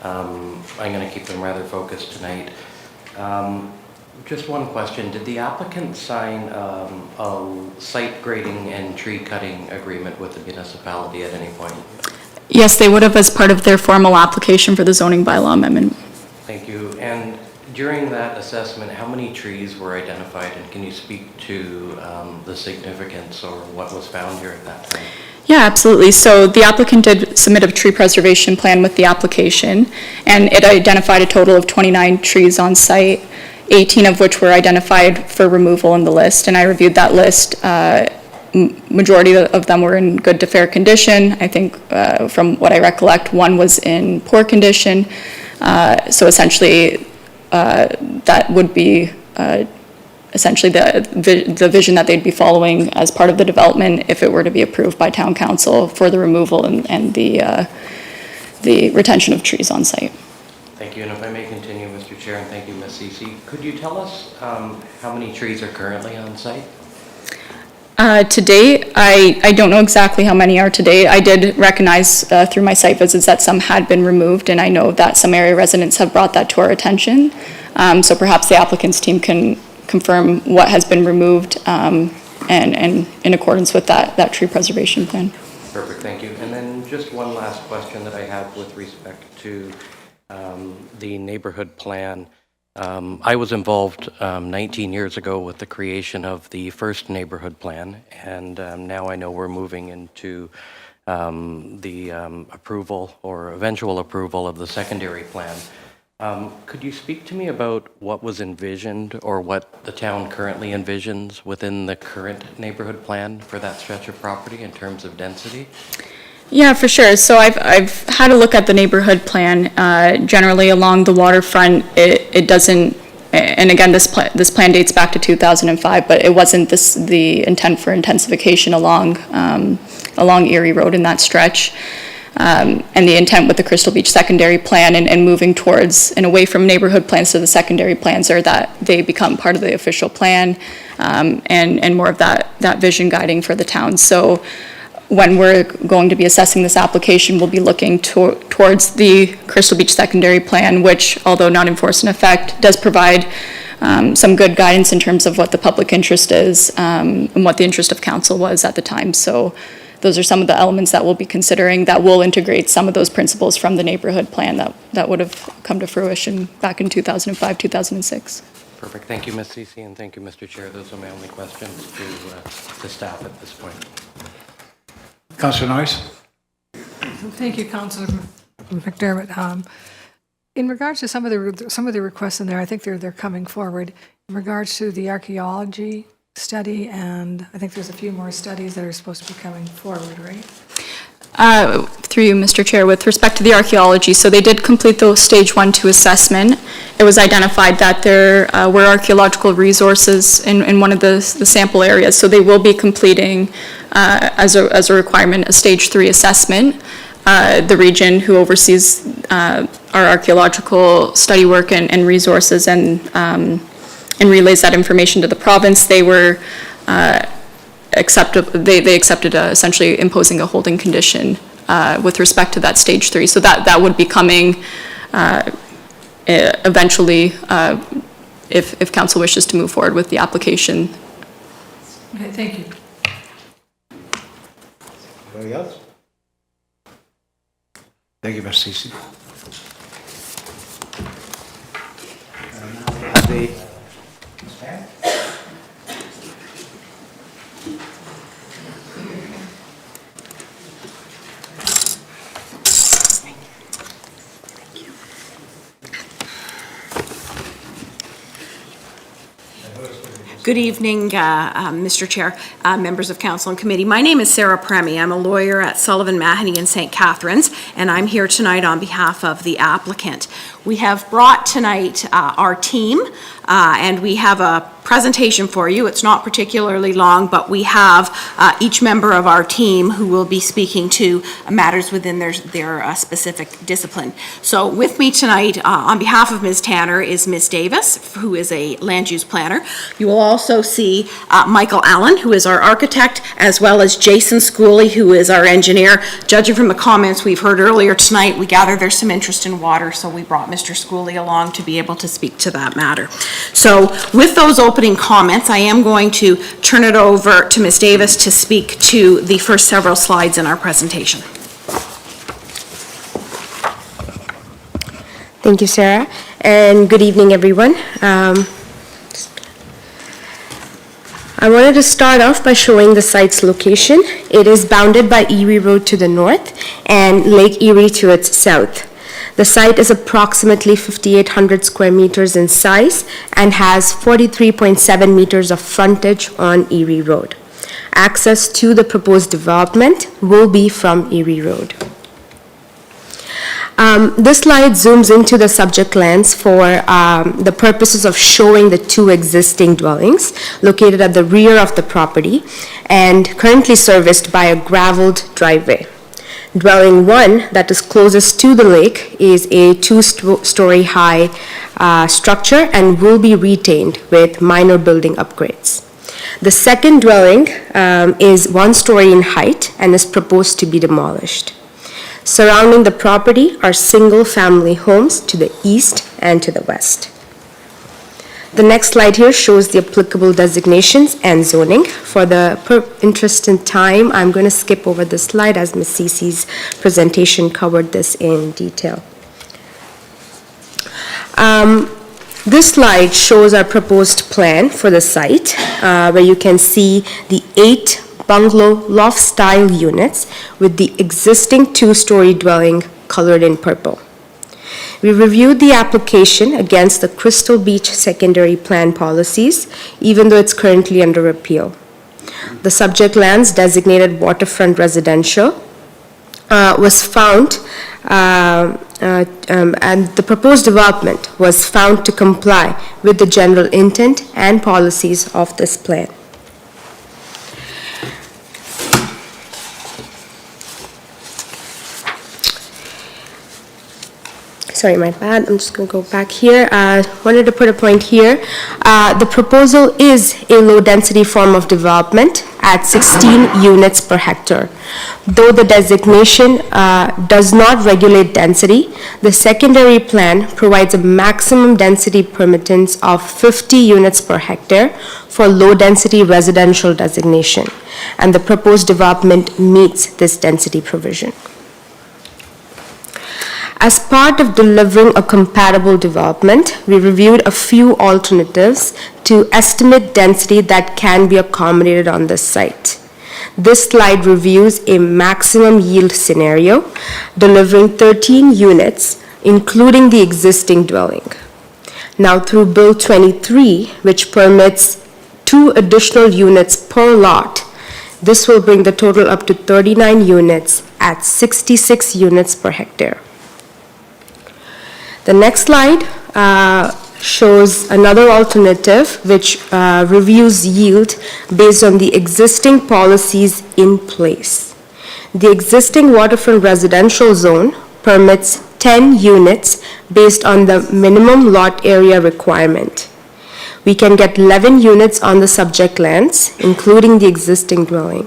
I'm going to keep them rather focused tonight. Just one question. Did the applicant sign a site grading and tree cutting agreement with the municipality at any point? Yes, they would have as part of their formal application for the zoning bylaw amendment. Thank you. And during that assessment, how many trees were identified, and can you speak to the significance or what was found here at that time? Yeah, absolutely. So the applicant did submit a tree preservation plan with the application, and it identified a total of 29 trees on site, 18 of which were identified for removal in the list, and I reviewed that list majority of them were in good to fair condition. I think from what I recollect, one was in poor condition. So essentially, that would be essentially the vision that they'd be following as part of the development if it were to be approved by town council for the removal and the retention of trees on site. Thank you, and if I may continue, Mr. Chair, and thank you, Ms. Ceci. Could you tell us how many trees are currently on site? To date, I don't know exactly how many are to date. I did recognize through my site visits that some had been removed, and I know that some area residents have brought that to our attention. So perhaps the applicant's team can confirm what has been removed and in accordance with that tree preservation plan. Perfect, thank you. And then just one last question that I have with respect to the neighborhood plan. I was involved 19 years ago with the creation of the first neighborhood plan, and now I know we're moving into the approval or eventual approval of the secondary plan. Could you speak to me about what was envisioned or what the town currently envisions within the current neighborhood plan for that stretch of property in terms of density? Yeah, for sure. So I've had a look at the neighborhood plan. Generally along the waterfront, it doesn't, and again, this plan dates back to 2005, but it wasn't the intent for intensification along Erie Road in that stretch. And the intent with the Crystal Beach secondary plan and moving towards and away from neighborhood plans to the secondary plans are that they become part of the official plan and more of that vision guiding for the town. So when we're going to be assessing this application, we'll be looking towards the Crystal Beach secondary plan, which, although not in force and effect, does provide some good guidance in terms of what the public interest is and what the interest of council was at the time. So those are some of the elements that we'll be considering that will integrate some of those principles from the neighborhood plan that would have come to fruition back in 2005, 2006. Perfect. Thank you, Ms. Ceci, and thank you, Mr. Chair. Those are my only questions to staff at this point. Councillor Noyes? Thank you, Councillor McDermott. In regards to some of the requests in there, I think they're coming forward. In regards to the archaeology study, and I think there's a few more studies that are supposed to be coming forward, right? Through you, Mr. Chair, with respect to the archaeology, so they did complete the stage 1-2 assessment. It was identified that there were archaeological resources in one of the sample areas, so they will be completing, as a requirement, a stage 3 assessment. The region who oversees our archaeological study work and resources and relays that information to the province, they were they accepted essentially imposing a holding condition with respect to that stage 3. So that would be coming eventually if council wishes to move forward with the application. Okay, thank you. Anybody else? Thank you, Ms. Ceci. Good evening, Mr. Chair, members of council and committee. My name is Sarah Premi. I'm a lawyer at Sullivan, Mahoney and St. Catharines, and I'm here tonight on behalf of the applicant. We have brought tonight our team, and we have a presentation for you. It's not particularly long, but we have each member of our team who will be speaking to matters within their specific discipline. So with me tonight, on behalf of Ms. Tanner, is Ms. Davis, who is a land use planner. You will also see Michael Allen, who is our architect, as well as Jason Schooley, who is our engineer. Judging from the comments we've heard earlier tonight, we gather there's some interest in water, so we brought Mr. Schooley along to be able to speak to that matter. So with those opening comments, I am going to turn it over to Ms. Davis to speak to the first several slides in our presentation. Thank you, Sarah, and good evening, everyone. I wanted to start off by showing the site's location. It is bounded by Erie Road to the north and Lake Erie to its south. The site is approximately 5,800 square meters in size and has 43.7 meters of frontage on Erie Road. Access to the proposed development will be from Erie Road. This slide zooms into the subject lands for the purposes of showing the two existing dwellings located at the rear of the property and currently serviced by a graveled driveway. Dwelling 1, that is closest to the lake, is a 2-story high structure and will be retained with minor building upgrades. The second dwelling is 1 story in height and is proposed to be demolished. Surrounding the property are single-family homes to the east and to the west. The next slide here shows the applicable designations and zoning. For the interest in time, I'm going to skip over this slide as Ms. Cece's presentation covered this in detail. This slide shows our proposed plan for the site, where you can see the 8 bungalow loft-style units with the existing 2-story dwelling colored in purple. We reviewed the application against the Crystal Beach secondary plan policies, even though it's currently under appeal. The subject lands designated waterfront residential was found, and the proposed development was found to comply with the general intent and policies of this plan. Sorry, my bad. I'm just going to go back here. Wanted to put a point here. The proposal is a low-density form of development at 16 units per hectare. Though the designation does not regulate density, the secondary plan provides a maximum density permittance of 50 units per hectare for low-density residential designation, and the proposed development meets this density provision. As part of delivering a compatible development, we reviewed a few alternatives to estimate density that can be accommodated on this site. This slide reviews a maximum yield scenario, delivering 13 units, including the existing dwelling. Now, through Bill 23, which permits 2 additional units per lot, this will bring the total up to 39 units at 66 units per hectare. The next slide shows another alternative which reviews yield based on the existing policies in place. The existing waterfront residential zone permits 10 units based on the minimum lot area requirement. We can get 11 units on the subject lands, including the existing dwelling.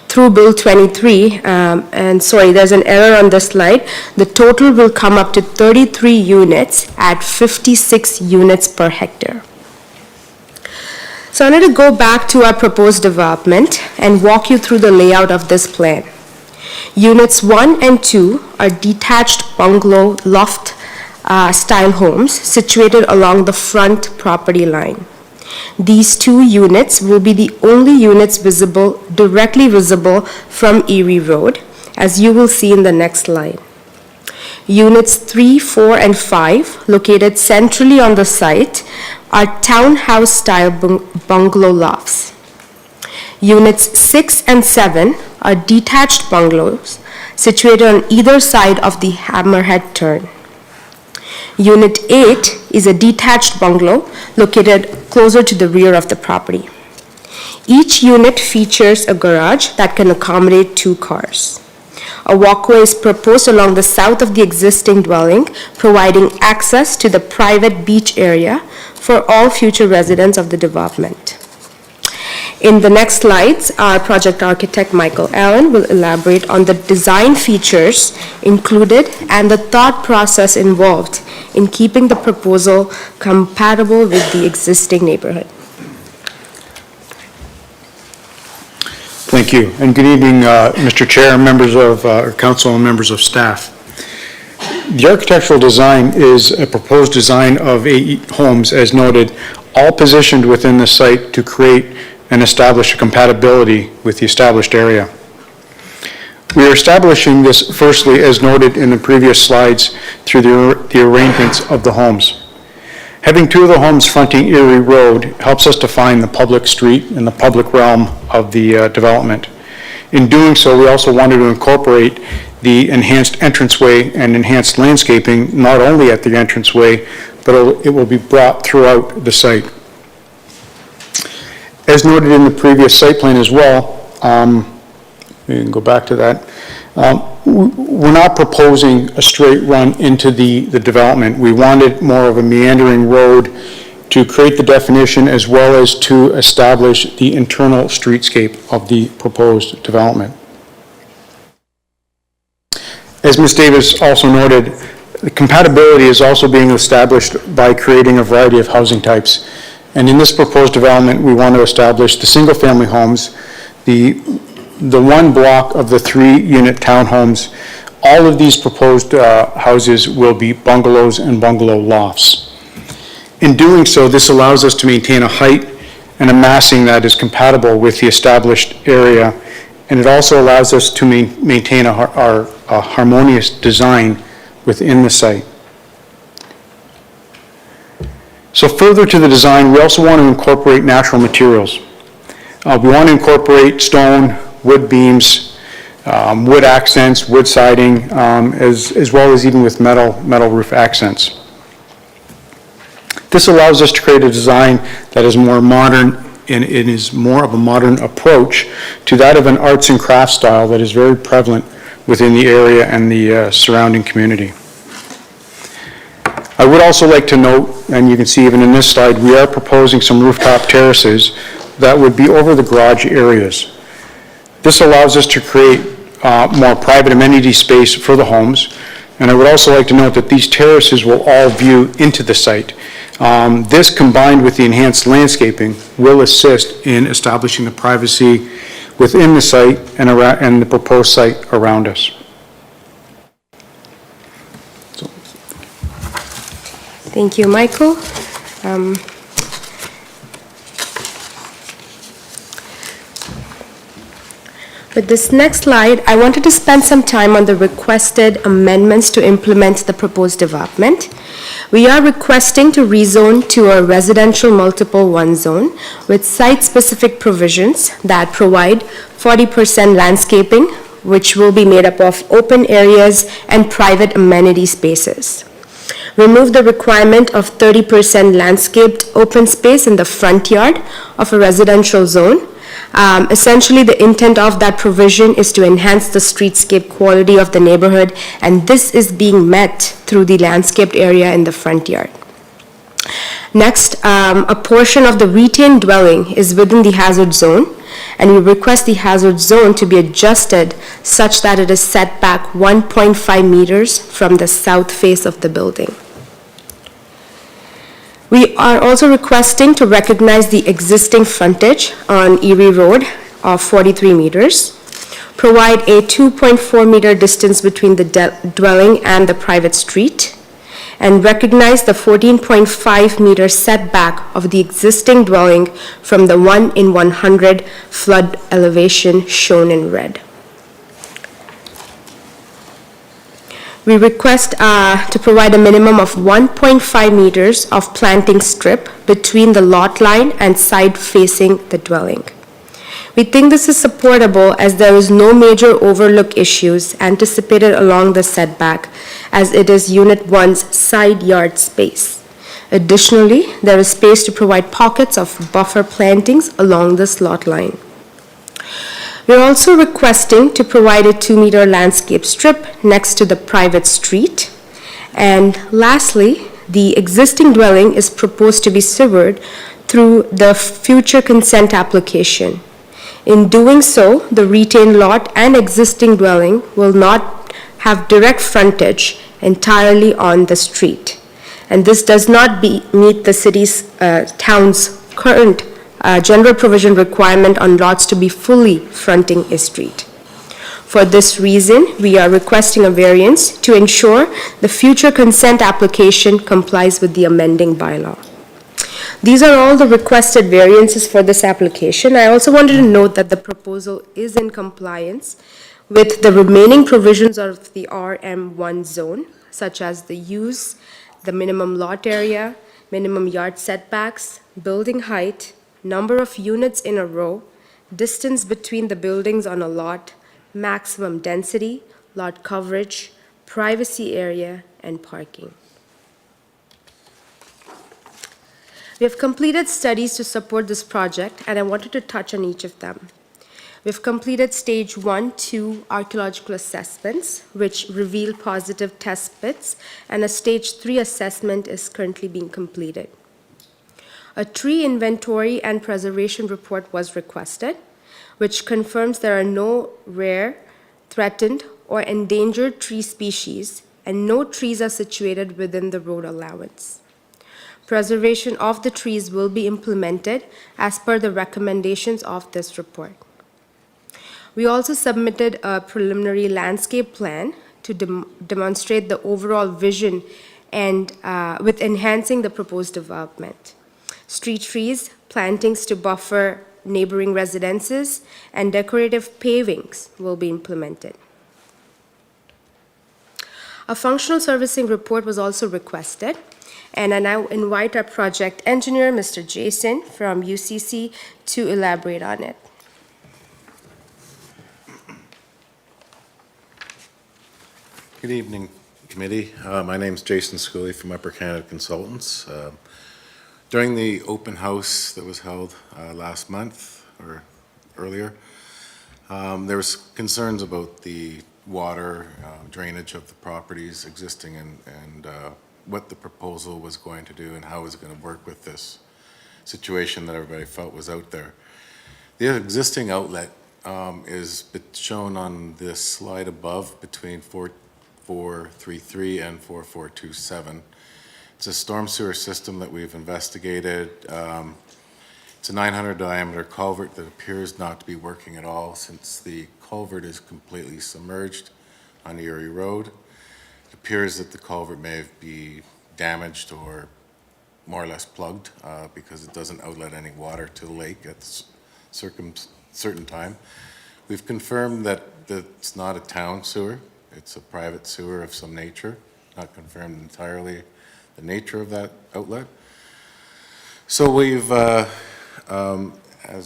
Through Bill 23, and sorry, there's an error on this slide, the total will come up to 33 units at 56 units per hectare. So I wanted to go back to our proposed development and walk you through the layout of this plan. Units 1 and 2 are detached bungalow loft style homes situated along the front property line. These 2 units will be the only units directly visible from Erie Road, as you will see in the next slide. Units 3, 4, and 5, located centrally on the site, are townhouse-style bungalow lofts. Units 6 and 7 are detached bungalows situated on either side of the hammerhead turn. Unit 8 is a detached bungalow located closer to the rear of the property. Each unit features a garage that can accommodate 2 cars. A walkway is proposed along the south of the existing dwelling, providing access to the private beach area for all future residents of the development. In the next slides, our project architect, Michael Allen, will elaborate on the design features included and the thought process involved in keeping the proposal compatible with the existing neighborhood. Thank you, and good evening, Mr. Chair, members of council, and members of staff. The architectural design is a proposed design of 8 homes, as noted, all positioned within the site to create and establish a compatibility with the established area. We are establishing this firstly, as noted in the previous slides, through the arrangements of the homes. Having 2 of the homes fronting Erie Road helps us define the public street and the public realm of the development. In doing so, we also wanted to incorporate the enhanced entranceway and enhanced landscaping, not only at the entranceway, but it will be brought throughout the site. As noted in the previous site plan as well, we can go back to that. We're not proposing a straight run into the development. We wanted more of a meandering road to create the definition as well as to establish the internal streetscape of the proposed development. As Ms. Davis also noted, the compatibility is also being established by creating a variety of housing types. And in this proposed development, we want to establish the single-family homes, the one block of the 3-unit townhomes. All of these proposed houses will be bungalows and bungalow lofts. In doing so, this allows us to maintain a height and a massing that is compatible with the established area, and it also allows us to maintain a harmonious design within the site. So further to the design, we also want to incorporate natural materials. We want to incorporate stone, wood beams, wood accents, wood siding, as well as even with metal roof accents. This allows us to create a design that is more modern, and it is more of a modern approach to that of an arts and crafts style that is very prevalent within the area and the surrounding community. I would also like to note, and you can see even in this slide, we are proposing some rooftop terraces that would be over the garage areas. This allows us to create more private amenity space for the homes, and I would also like to note that these terraces will all view into the site. This, combined with the enhanced landscaping, will assist in establishing the privacy within the site and the proposed site around us. Thank you, Michael. With this next slide, I wanted to spend some time on the requested amendments to implement the proposed development. We are requesting to rezone to a residential multiple 1 zone with site-specific provisions that provide 40% landscaping, which will be made up of open areas and private amenity spaces. Remove the requirement of 30% landscaped open space in the front yard of a residential zone. Essentially, the intent of that provision is to enhance the streetscape quality of the neighborhood, and this is being met through the landscaped area in the front yard. Next, a portion of the retained dwelling is within the hazard zone, and we request the hazard zone to be adjusted such that it is set back 1.5 meters from the south face of the building. We are also requesting to recognize the existing frontage on Erie Road of 43 meters, provide a 2.4 meter distance between the dwelling and the private street, and recognize the 14.5 meter setback of the existing dwelling from the 1 in 100 flood elevation shown in red. We request to provide a minimum of 1.5 meters of planting strip between the lot line and side facing the dwelling. We think this is supportable as there is no major overlook issues anticipated along the setback, as it is Unit 1's side yard space. Additionally, there is space to provide pockets of buffer plantings along this lot line. We're also requesting to provide a 2-meter landscape strip next to the private street. And lastly, the existing dwelling is proposed to be sewered through the future consent application. In doing so, the retained lot and existing dwelling will not have direct frontage entirely on the street. And this does not meet the town's current general provision requirement on lots to be fully fronting a street. For this reason, we are requesting a variance to ensure the future consent application complies with the amending bylaw. These are all the requested variances for this application. I also wanted to note that the proposal is in compliance with the remaining provisions of the RM1 zone, such as the use, the minimum lot area, minimum yard setbacks, building height, number of units in a row, distance between the buildings on a lot, maximum density, lot coverage, privacy area, and parking. We have completed studies to support this project, and I wanted to touch on each of them. We've completed stage 1, 2 archaeological assessments, which reveal positive test pits, and a stage 3 assessment is currently being completed. A tree inventory and preservation report was requested, which confirms there are no rare, threatened, or endangered tree species, and no trees are situated within the road allowance. Preservation of the trees will be implemented as per the recommendations of this report. We also submitted a preliminary landscape plan to demonstrate the overall vision and with enhancing the proposed development. Street trees, plantings to buffer neighboring residences, and decorative pavings will be implemented. A functional servicing report was also requested, and I now invite our project engineer, Mr. Jason from UCC, to elaborate on it. Good evening, committee. My name is Jason Schooley from Upper Canada Consultants. During the open house that was held last month or earlier, there was concerns about the water drainage of the properties existing and what the proposal was going to do and how it was going to work with this situation that everybody felt was out there. The existing outlet is shown on this slide above between 4433 and 4427. It's a storm sewer system that we've investigated. It's a 900 diameter culvert that appears not to be working at all since the culvert is completely submerged on Erie Road. It appears that the culvert may be damaged or more or less plugged because it doesn't outlet any water to the lake at certain time. We've confirmed that it's not a town sewer. It's a private sewer of some nature, not confirmed entirely the nature of that outlet. So we've, as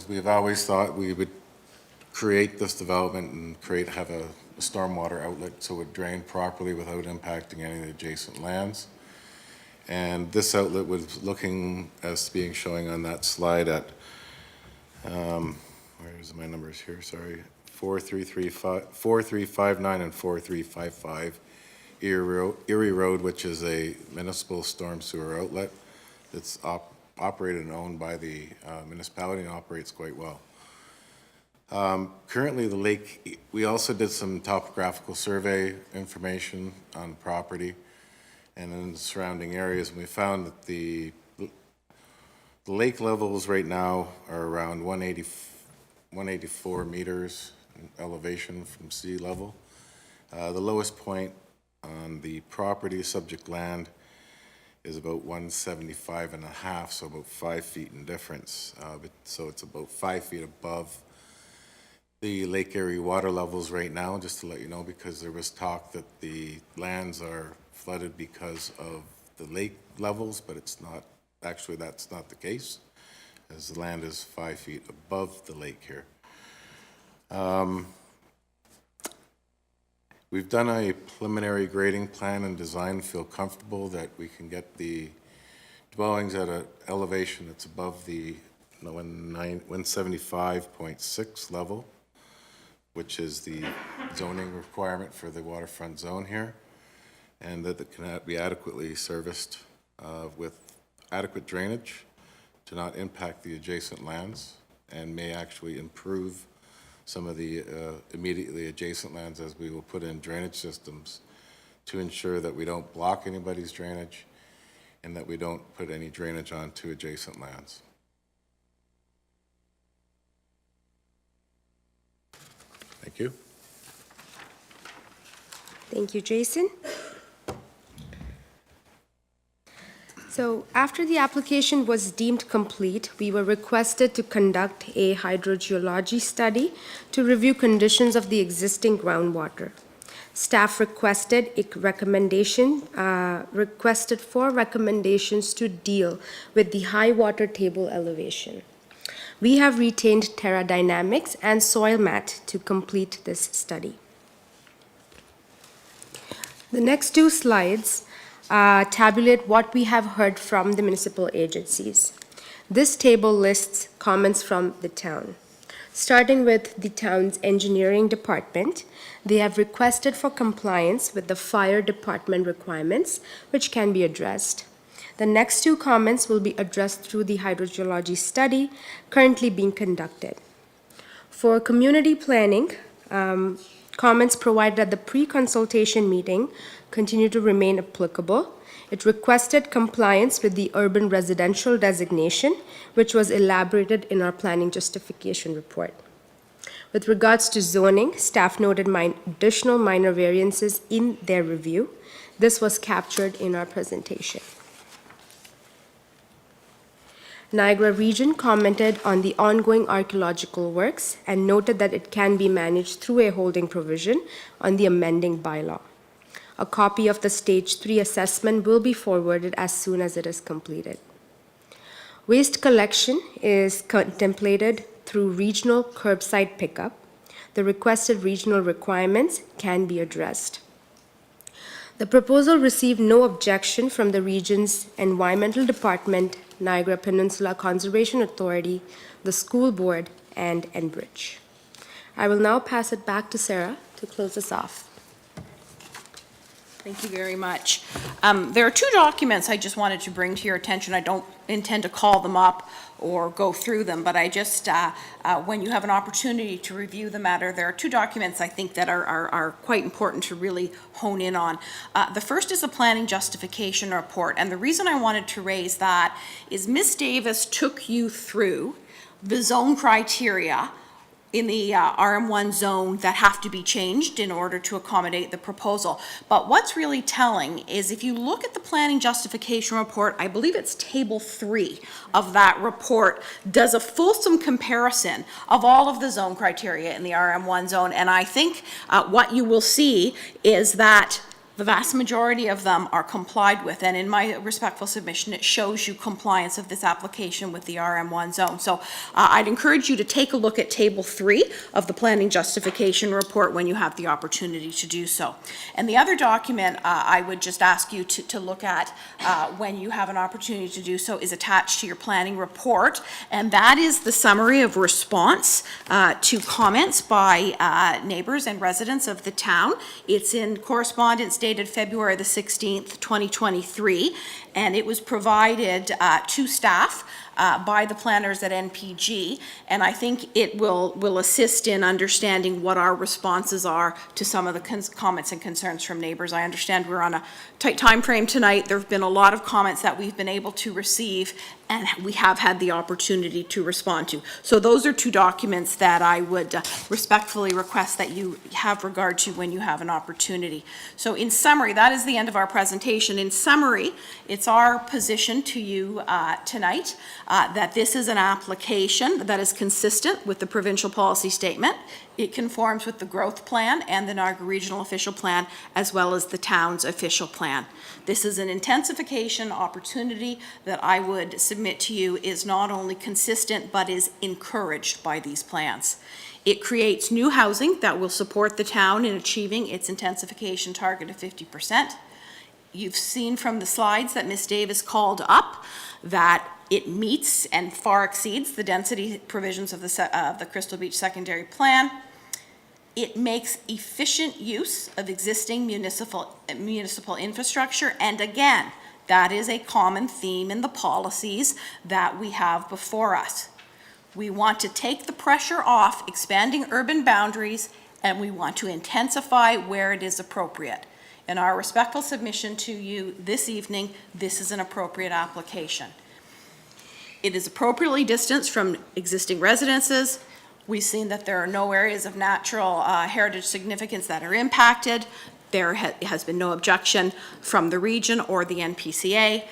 we've always thought, we would create this development and have a stormwater outlet so it would drain properly without impacting any of the adjacent lands. And this outlet was looking as being showing on that slide at, where's my numbers here, sorry, 4359 and 4355 Erie Road, which is a municipal storm sewer outlet that's operated and owned by the municipality and operates quite well. Currently the lake, we also did some topographical survey information on the property and in the surrounding areas, and we found that the lake levels right now are around 184 meters in elevation from sea level. The lowest point on the property subject land is about 175.5, so about 5 feet in difference. So it's about 5 feet above the Lake Erie water levels right now, just to let you know, because there was talk that the lands are flooded because of the lake levels, but it's not, actually that's not the case, as the land is 5 feet above the lake here. We've done a preliminary grading plan and design, feel comfortable that we can get the dwellings at an elevation that's above the 175.6 level, which is the zoning requirement for the waterfront zone here, and that it can be adequately serviced with adequate drainage to not impact the adjacent lands and may actually improve some of the immediately adjacent lands as we will put in drainage systems to ensure that we don't block anybody's drainage and that we don't put any drainage onto adjacent lands. Thank you. Thank you, Jason. So after the application was deemed complete, we were requested to conduct a hydrogeology study to review conditions of the existing groundwater. Staff requested for recommendations to deal with the high water table elevation. We have retained Terra Dynamics and Soil Mat to complete this study. The next two slides tabulate what we have heard from the municipal agencies. This table lists comments from the town. Starting with the town's engineering department, they have requested for compliance with the fire department requirements, which can be addressed. The next two comments will be addressed through the hydrogeology study currently being conducted. For community planning, comments provided at the pre-consultation meeting continue to remain applicable. It requested compliance with the urban residential designation, which was elaborated in our planning justification report. With regards to zoning, staff noted additional minor variances in their review. This was captured in our presentation. Niagara Region commented on the ongoing archaeological works and noted that it can be managed through a holding provision on the amending bylaw. A copy of the Stage 3 assessment will be forwarded as soon as it is completed. Waste collection is contemplated through regional curbside pickup. The requested regional requirements can be addressed. The proposal received no objection from the region's Environmental Department, Niagara Peninsula Conservation Authority, the school board, and Enbridge. I will now pass it back to Sarah to close us off. Thank you very much. There are two documents I just wanted to bring to your attention. I don't intend to call them up or go through them, but I just, when you have an opportunity to review the matter, there are two documents I think that are quite important to really hone in on. The first is a planning justification report, and the reason I wanted to raise that is Ms. Davis took you through the zone criteria in the RM1 zone that have to be changed in order to accommodate the proposal. But what's really telling is if you look at the planning justification report, I believe it's table 3 of that report, does a fulsome comparison of all of the zone criteria in the RM1 zone. And I think what you will see is that the vast majority of them are complied with, and in my respectful submission, it shows you compliance of this application with the RM1 zone. So I'd encourage you to take a look at Table 3 of the Planning Justification Report when you have the opportunity to do so. And the other document I would just ask you to look at when you have an opportunity to do so is attached to your planning report, and that is the summary of response to comments by neighbors and residents of the town. It's in correspondence dated February the 16th, 2023, and it was provided to staff by the planners at NPG, and I think it will assist in understanding what our responses are to some of the comments and concerns from neighbors. I understand we're on a tight time frame tonight. There have been a lot of comments that we've been able to receive, and we have had the opportunity to respond to. So those are two documents that I would respectfully request that you have regard to when you have an opportunity. So in summary, that is the end of our presentation. In summary, it's our position to you tonight that this is an application that is consistent with the provincial policy statement. It conforms with the growth plan and the Niagara Regional official plan, as well as the town's official plan. This is an intensification opportunity that I would submit to you is not only consistent, but is encouraged by these plans. It creates new housing that will support the town in achieving its intensification target of 50%. You've seen from the slides that Ms. Davis called up that it meets and far exceeds the density provisions of the Crystal Beach Secondary Plan. It makes efficient use of existing municipal infrastructure, and again, that is a common theme in the policies that we have before us. We want to take the pressure off expanding urban boundaries, and we want to intensify where it is appropriate. In our respectful submission to you this evening, this is an appropriate application. It is appropriately distanced from existing residences. We've seen that there are no areas of natural heritage significance that are impacted. There has been no objection from the region or the NPCA.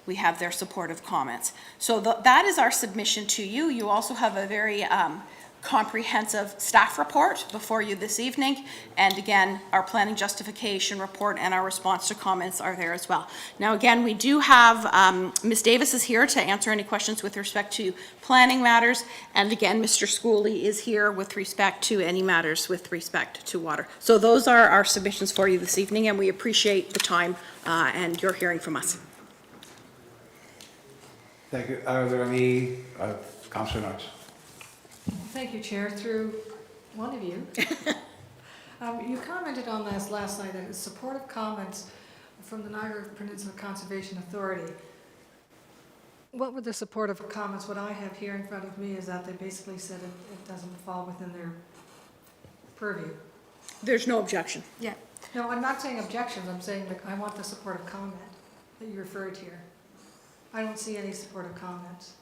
We have their supportive comments. So that is our submission to you. You also have a very comprehensive staff report before you this evening. And again, our planning justification report and our response to comments are there as well. Now, again, we do have, Ms. Davis is here to answer any questions with respect to planning matters. And again, Mr. Schooley is here with respect to any matters with respect to water. So those are our submissions for you this evening, and we appreciate the time and your hearing from us. Thank you. Are there any, Councillor Noyes? Thank you, Chair. Through one of you. You commented on this last night, that supportive comments from the Niagara Peninsula Conservation Authority. What were the supportive comments? What I have here in front of me is that they basically said it doesn't fall within their purview. There's no objection. Yeah. No, I'm not saying objections. I'm saying that I want the supportive comment that you referred here. I don't see any supportive comments.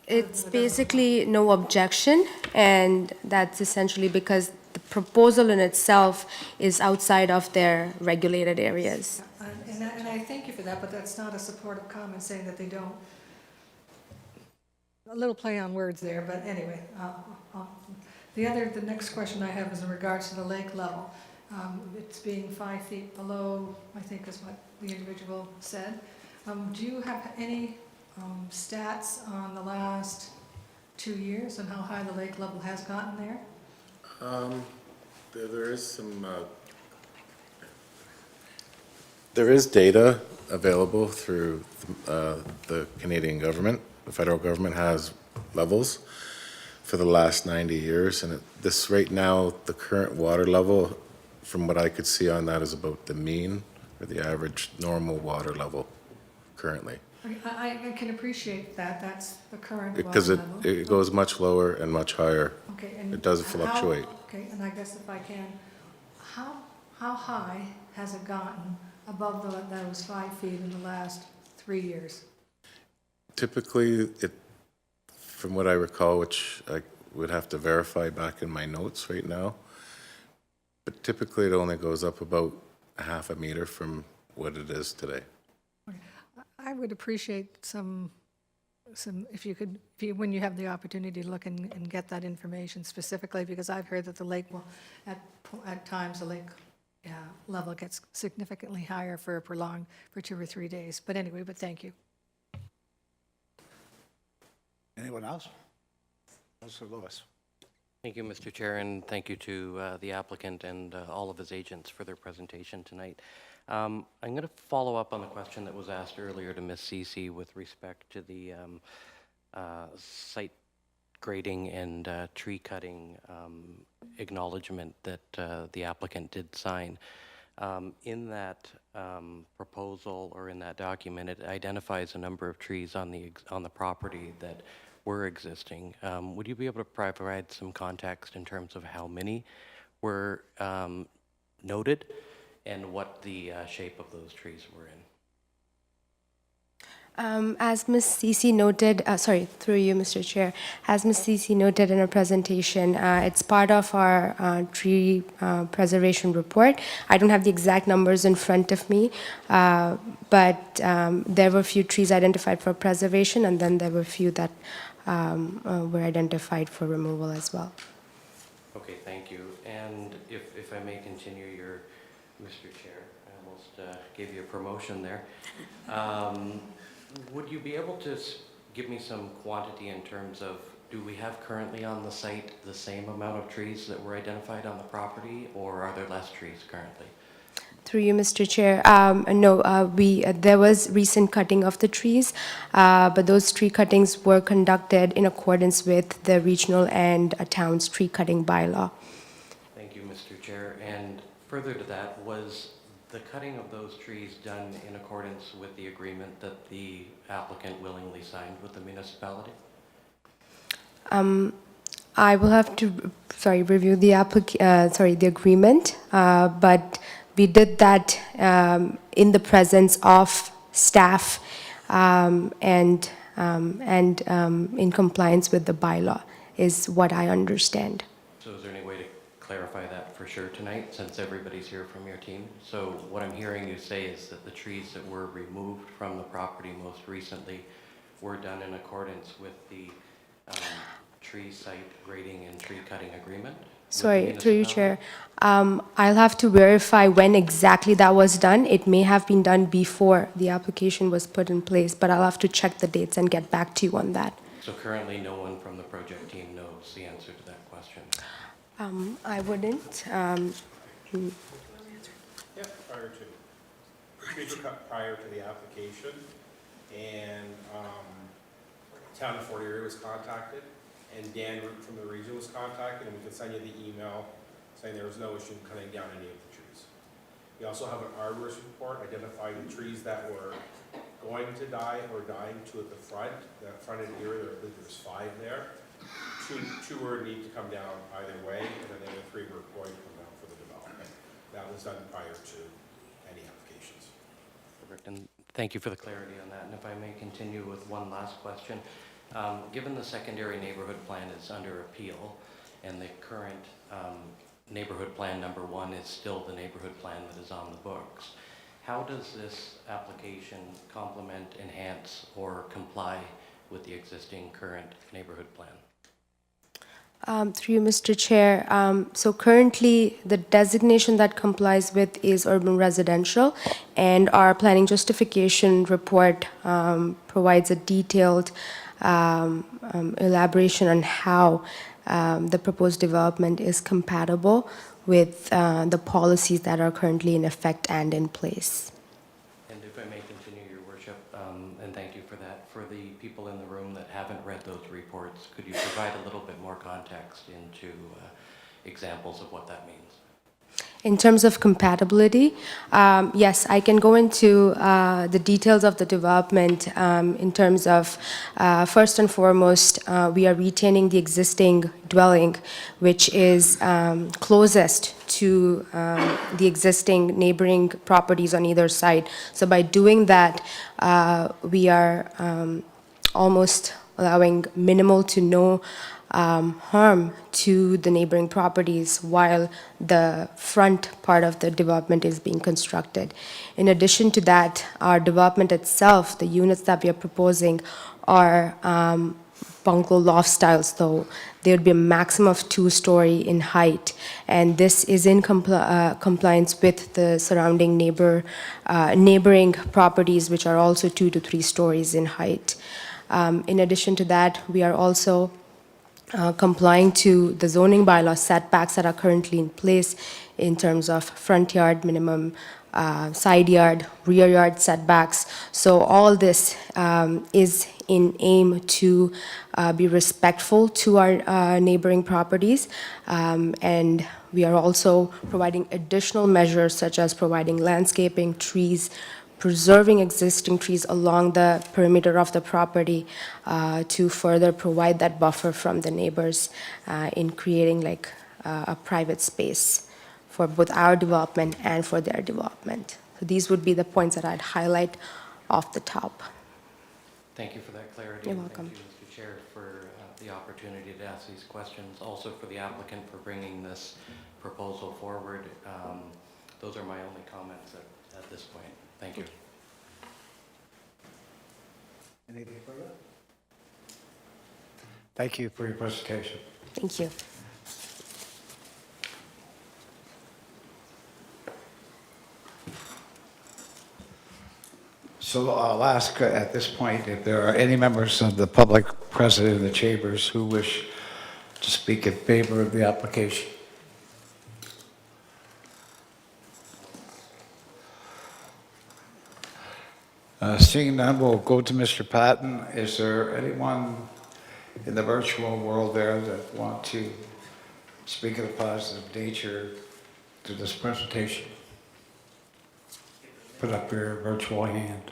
It's basically no objection, and that's essentially because the proposal in itself is outside of their regulated areas. And I thank you for that, but that's not a supportive comment saying that they don't. A little play on words there, but anyway. The next question I have is in regards to the lake level. It's being 5 feet below, I think is what the individual said. Do you have any stats on the last 2 years and how high the lake level has gotten there? There is some, there is data available through the Canadian government. The federal government has levels for the last 90 years, and this right now, the current water level, from what I could see on that, is about the mean or the average normal water level currently. I can appreciate that. That's the current Because water level. it goes much lower and much higher. Okay, and it does how- fluctuate. Okay, and I guess if I can, how high has it gotten above those 5 feet in the last 3 years? Typically, from what I recall, which I would have to verify back in my notes right now, but typically it only goes up about a half a meter from what it is today. I would appreciate some, if you could, when you have the opportunity to look and get that information specifically, because I've heard that the lake will, at times, the lake level gets significantly higher for 2 or 3 days. But anyway, thank you. Anyone else? Councillor Lewis. Thank you, Mr. Chair, and thank you to the applicant and all of his agents for their presentation tonight. I'm going to follow up on the question that was asked earlier to Ms. Cece with respect to the site grading and tree cutting acknowledgement that the applicant did sign. In that proposal or in that document, it identifies a number of trees on the property that were existing. Would you be able to provide some context in terms of how many were noted and what the shape of those trees were in? As Ms. Cece noted, sorry, through you, Mr. Chair, as Ms. Cece noted in her presentation, it's part of our tree preservation report. I don't have the exact numbers in front of me, but there were a few trees identified for preservation, and then there were a few that were identified for removal as well. Okay, thank you. And if I may continue your, Mr. Chair, I almost gave you a promotion there. Would you be able to give me some quantity in terms of, do we have currently on the site the same amount of trees that were identified on the property, or are there less trees currently? Through you, Mr. Chair, no, there was recent cutting of the trees, but those tree cuttings were conducted in accordance with the regional and a town's tree cutting bylaw. Thank you, Mr. Chair. And further to that, was the cutting of those trees done in accordance with the agreement that the applicant willingly signed with the municipality? I will have to, review the the agreement, but we did that in the presence of staff and in compliance with the bylaw, is what I understand. So is there any way to clarify that for sure tonight, since everybody's here from your team? So what I'm hearing you say is that the trees that were removed from the property most recently were done in accordance with the tree site grading and tree cutting agreement. with the Sorry, through you, municipality. Chair. I'll have to verify when exactly that was done. It may have been done before the application was put in place, but I'll have to check the dates and get back to you on that. So currently, no one from the project team knows the answer to that question. I wouldn't. Yeah, prior to. Trees were cut prior to the application, and Town of Fort Erie was contacted, and Dan from the region was contacted, and we can send you the email saying there was no issue cutting down any of the trees. We also have an arborist report identifying the trees that were going to die or dying, two at the front. That front and Erie, I believe there's 5 there. Two were need to come down either way, and then the other 3 were going to come down for the development. That was done prior to any applications. Perfect, and thank you for the clarity on that. And if I may continue with one last question. Given the secondary neighborhood plan is under appeal, and the current neighborhood plan number 1 is still the neighborhood plan that is on the books, how does this application complement, enhance, or comply with the existing current neighborhood plan? Through you, Mr. Chair. So currently, the designation that complies with is urban residential, and our planning justification report provides a detailed elaboration on how the proposed development is compatible with the policies that are currently in effect and in place. And if I may continue, Your Worship, and thank you for that. For the people in the room that haven't read those reports, could you provide a little bit more context into examples of what that means? In terms of compatibility, yes, I can go into the details of the development in terms of, first and foremost, we are retaining the existing dwelling, which is closest to the existing neighboring properties on either side. So by doing that, we are almost allowing minimal to no harm to the neighboring properties while the front part of the development is being constructed. In addition to that, our development itself, the units that we are proposing are bungalow loft styles, though there would be a maximum of 2-story in height, and this is in compliance with the surrounding neighboring properties, which are also 2 to 3 stories in height. In addition to that, we are also complying to the zoning bylaw setbacks that are currently in place in terms of front yard minimum, side yard, rear yard setbacks. So all this is in aim to be respectful to our neighboring properties, and we are also providing additional measures such as providing landscaping, trees, preserving existing trees along the perimeter of the property to further provide that buffer from the neighbors in creating like a private space for both our development and for their development. So these would be the points that I'd highlight off the top. Thank you for that clarity. You're welcome. Thank you, Mr. Chair, for the opportunity to ask these questions. Also for the applicant for bringing this proposal forward. Those are my only comments at this point. Thank you. Anything further? Thank you for your presentation. Thank you. So I'll ask at this point if there are any members of the public present in the chambers who wish to speak in favor of the application. Seeing none, we'll go to Mr. Patton. Is there anyone in the virtual world there that want to speak of the positive nature to this presentation? Put up your virtual hand.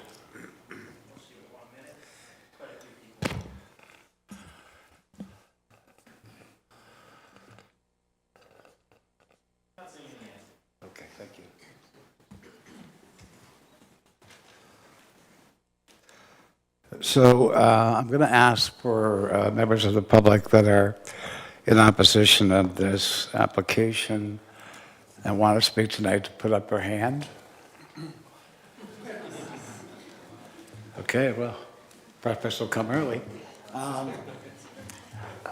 Okay, thank you. So I'm going to ask for members of the public that are in opposition of this application and want to speak tonight to put up their hand. Okay, well, breakfast will come early.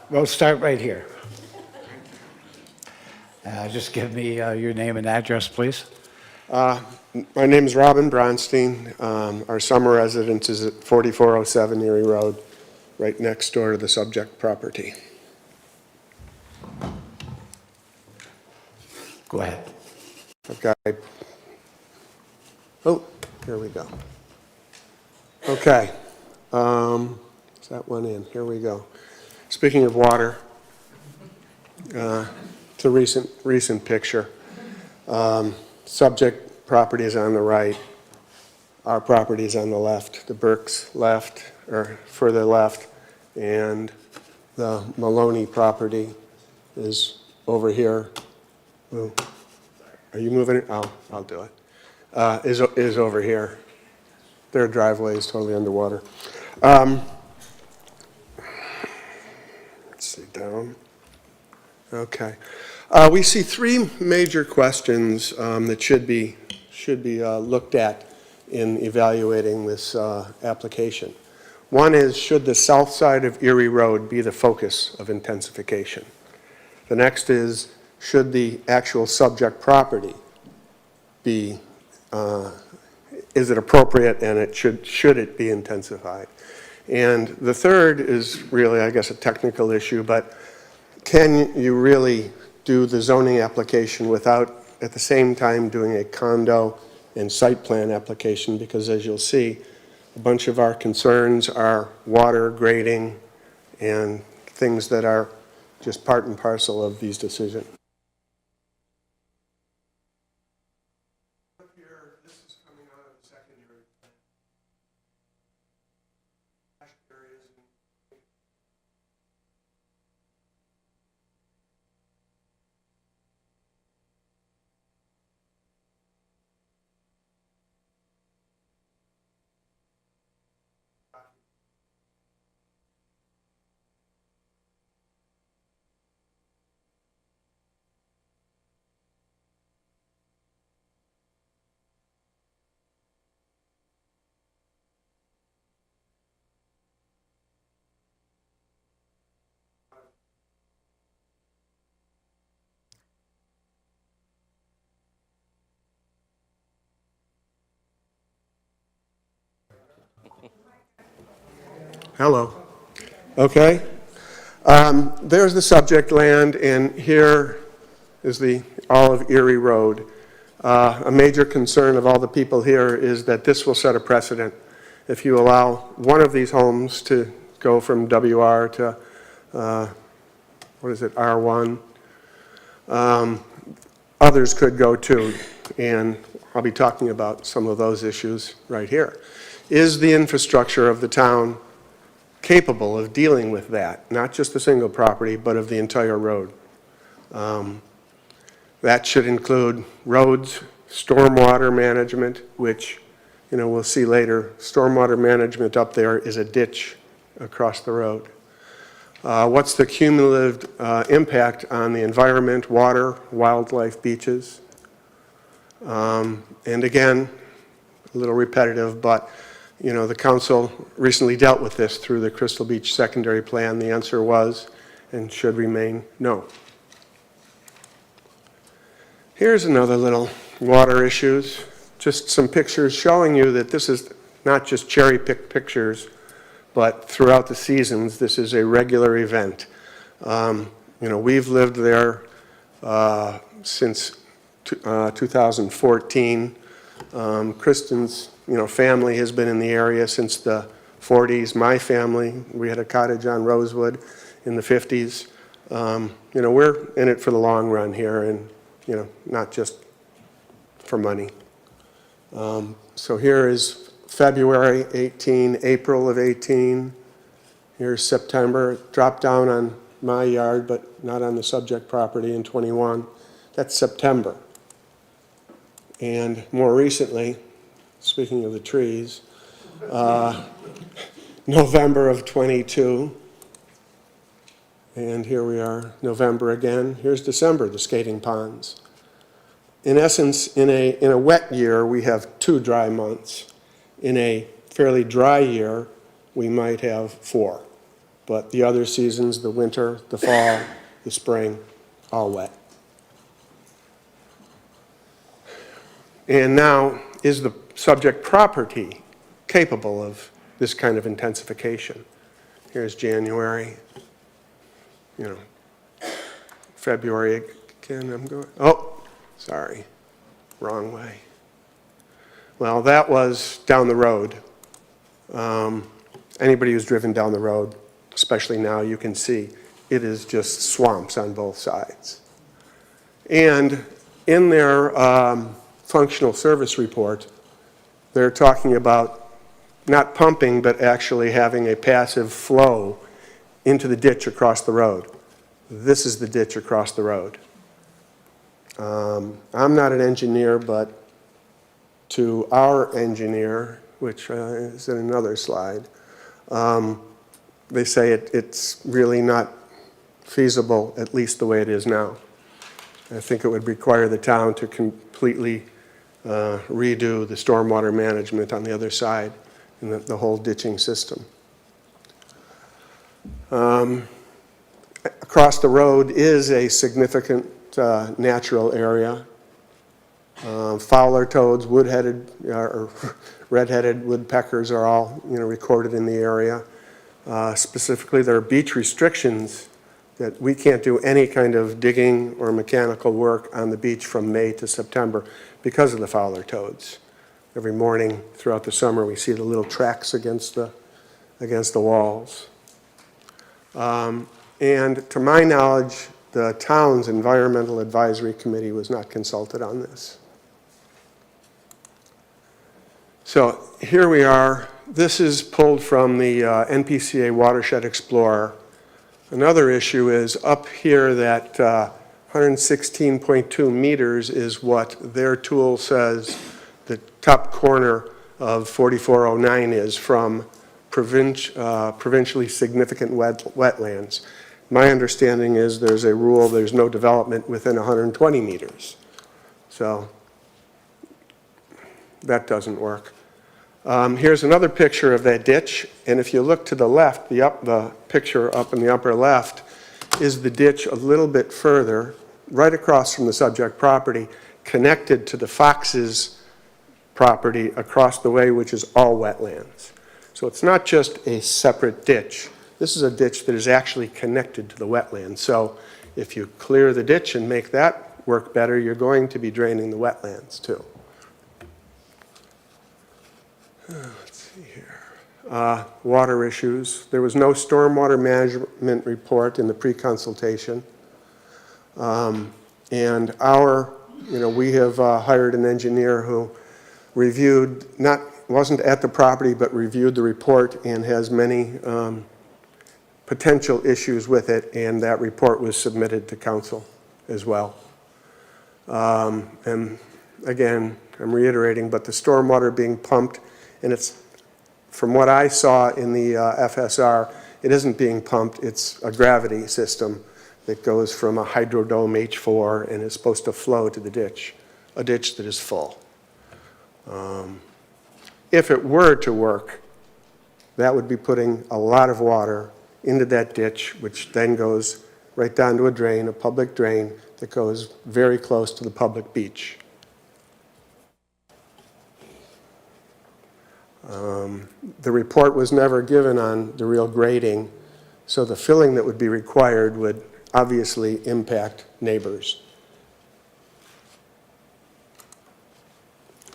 We'll start right here. Just give me your name and address, please. My name is Robin Bronstein. Our summer residence is at 4407 Erie Road, right next door to the subject property. Go ahead. Oh, here we go. Okay. Is that one in? Here we go. Speaking of water, it's a recent picture. Subject property is on the right. Our property is on the left. The Burke's left, or further left, and the Maloney property is over here. Ooh. Are you moving it? I'll do it. Is over here. Their driveway is totally underwater. Let's see, down. Okay. We see three major questions that should be looked at in evaluating this application. One is, should the south side of Erie Road be the focus of intensification? The next is, should the actual subject property be, is it appropriate, and should it be intensified? And the third is really, I guess, a technical issue, but can you really do the zoning application without at the same time doing a condo and site plan application? Because as you'll see, a bunch of our concerns are water, grading, and things that are just part and parcel of these decisions. Hello. Okay. There's the subject land, and here is all of Erie Road. A major concern of all the people here is that this will set a precedent. If you allow one of these homes to go from WR to, R1, others could go too, and I'll be talking about some of those issues right here. Is the infrastructure of the town capable of dealing with that, not just the single property, but of the entire road? That should include roads, stormwater management, which, we'll see later. Stormwater management up there is a ditch across the road. What's the cumulative impact on the environment, water, wildlife, beaches? And again, a little repetitive, but the council recently dealt with this through the Crystal Beach secondary plan. The answer was, and should remain, no. Here's another little water issues. Just some pictures showing you that this is not just cherry-picked pictures, but throughout the seasons, this is a regular event. We've lived there since 2014. Kristen's family has been in the area since the 40s. My family, we had a cottage on Rosewood in the 50s. We're in it for the long run here, and not just for money. So here is February 18, April of 18. Here's September. Dropped down on my yard, but not on the subject property in 21. That's September. And more recently, speaking of the trees, November of 22. And here we are, November again. Here's December, the skating ponds. In essence, in a wet year, we have 2 dry months. In a fairly dry year, we might have 4. but the other seasons, the winter, the fall, the spring, all wet. And now, is the subject property capable of this kind of intensification? Here's January, February again, I'm going, oh, sorry, wrong way. Well, that was down the road. Anybody who's driven down the road, especially now, you can see it is just swamps on both sides. And in their functional service report, they're talking about not pumping, but actually having a passive flow into the ditch across the road. This is the ditch across the road. I'm not an engineer, but to our engineer, which is in another slide, they say it's really not feasible, at least the way it is now. I think it would require the town to completely redo the stormwater management on the other side and the whole ditching system. Across the road is a significant natural area. Fowler toads, wood-headed, or red-headed woodpeckers are all recorded in the area. Specifically, there are beach restrictions that we can't do any kind of digging or mechanical work on the beach from May to September because of the Fowler toads. Every morning throughout the summer, we see the little tracks against the walls. And to my knowledge, the town's Environmental Advisory Committee was not consulted on this. So here we are. This is pulled from the NPCA Watershed Explorer. Another issue is up here that 116.2 meters is what their tool says the top corner of 4409 is from provincially significant wetlands. My understanding is there's a rule, there's no development within 120 meters. So that doesn't work. Here's another picture of that ditch, and if you look to the left, the picture up in the upper left is the ditch a little bit further, right across from the subject property, connected to the Fox's property across the way, which is all wetlands. So it's not just a separate ditch. This is a ditch that is actually connected to the wetlands. So if you clear the ditch and make that work better, you're going to be draining the wetlands too. Let's see here. Water issues. There was no stormwater management report in the pre-consultation. And we have hired an engineer who reviewed, wasn't at the property, but reviewed the report and has many potential issues with it, and that report was submitted to council as well. And again, I'm reiterating, but the stormwater being pumped, and it's, from what I saw in the FSR, it isn't being pumped, it's a gravity system that goes from a hydrodome H4 and is supposed to flow to the ditch, a ditch that is full. If it were to work, that would be putting a lot of water into that ditch, which then goes right down to a drain, a public drain, that goes very close to the public beach. The report was never given on the real grading, so the filling that would be required would obviously impact neighbors.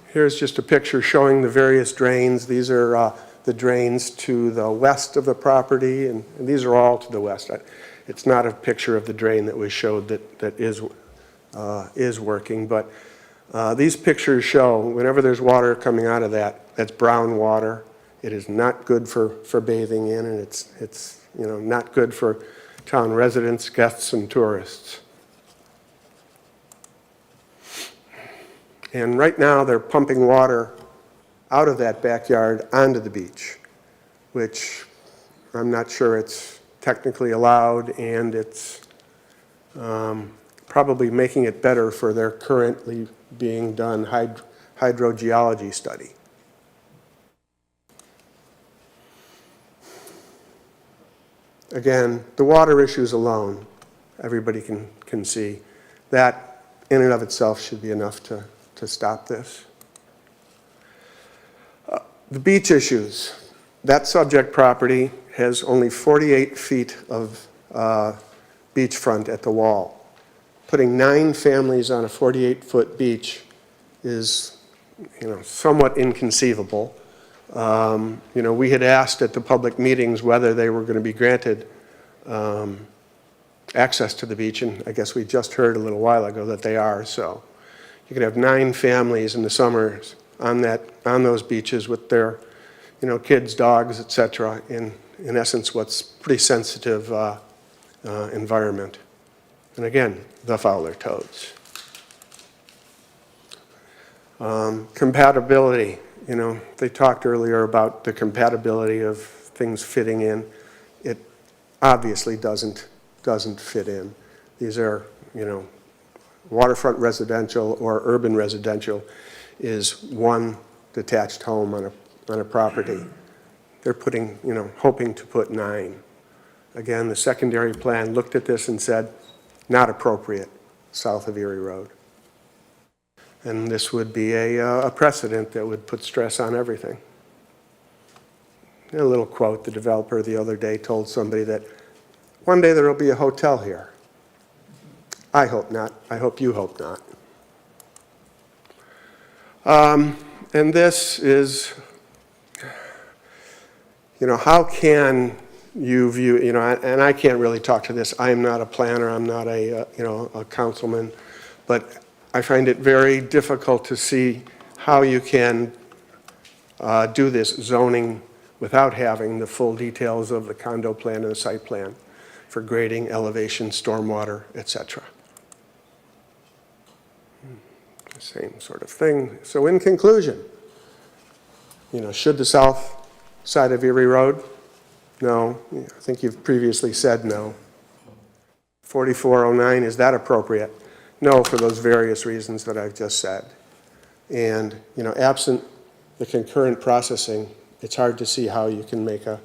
Here's just a picture showing the various drains. These are the drains to the west of the property, and these are all to the west. It's not a picture of the drain that was showed that is working, but these pictures show whenever there's water coming out of that's brown water. It is not good for bathing in, and it's not good for town residents, guests, and tourists. And right now they're pumping water out of that backyard onto the beach, which I'm not sure it's technically allowed, and it's probably making it better for their currently being done hydrogeology study. Again, the water issues alone, everybody can see. That in and of itself should be enough to stop this. The beach issues. That subject property has only 48 feet of beachfront at the wall. Putting 9 families on a 48-foot beach is, somewhat inconceivable. We had asked at the public meetings whether they were going to be granted access to the beach, and I guess we just heard a little while ago that they are. So you could have 9 families in the summers on those beaches with their, kids, dogs, etc. In essence, what's pretty sensitive environment. And again, the Fowler toads. Compatibility. They talked earlier about the compatibility of things fitting in. It obviously doesn't fit in. These are, waterfront residential or urban residential is one detached home on a property. They're putting, hoping to put 9. Again, the secondary plan looked at this and said, not appropriate south of Erie Road. And this would be a precedent that would put stress on everything. A little quote, the developer the other day told somebody that one day there will be a hotel here. I hope not. I hope you hope not. And this is, how can you view, and I can't really talk to this. I am not a planner. I'm not a councilman. But I find it very difficult to see how you can do this zoning without having the full details of the condo plan and the site plan for grading, elevation, stormwater, etc. The same sort of thing. So in conclusion, should the south side of Erie Road? No. I think you've previously said no. 4409, is that appropriate? No, for those various reasons that I've just said. And, absent the concurrent processing, it's hard to see how you can make a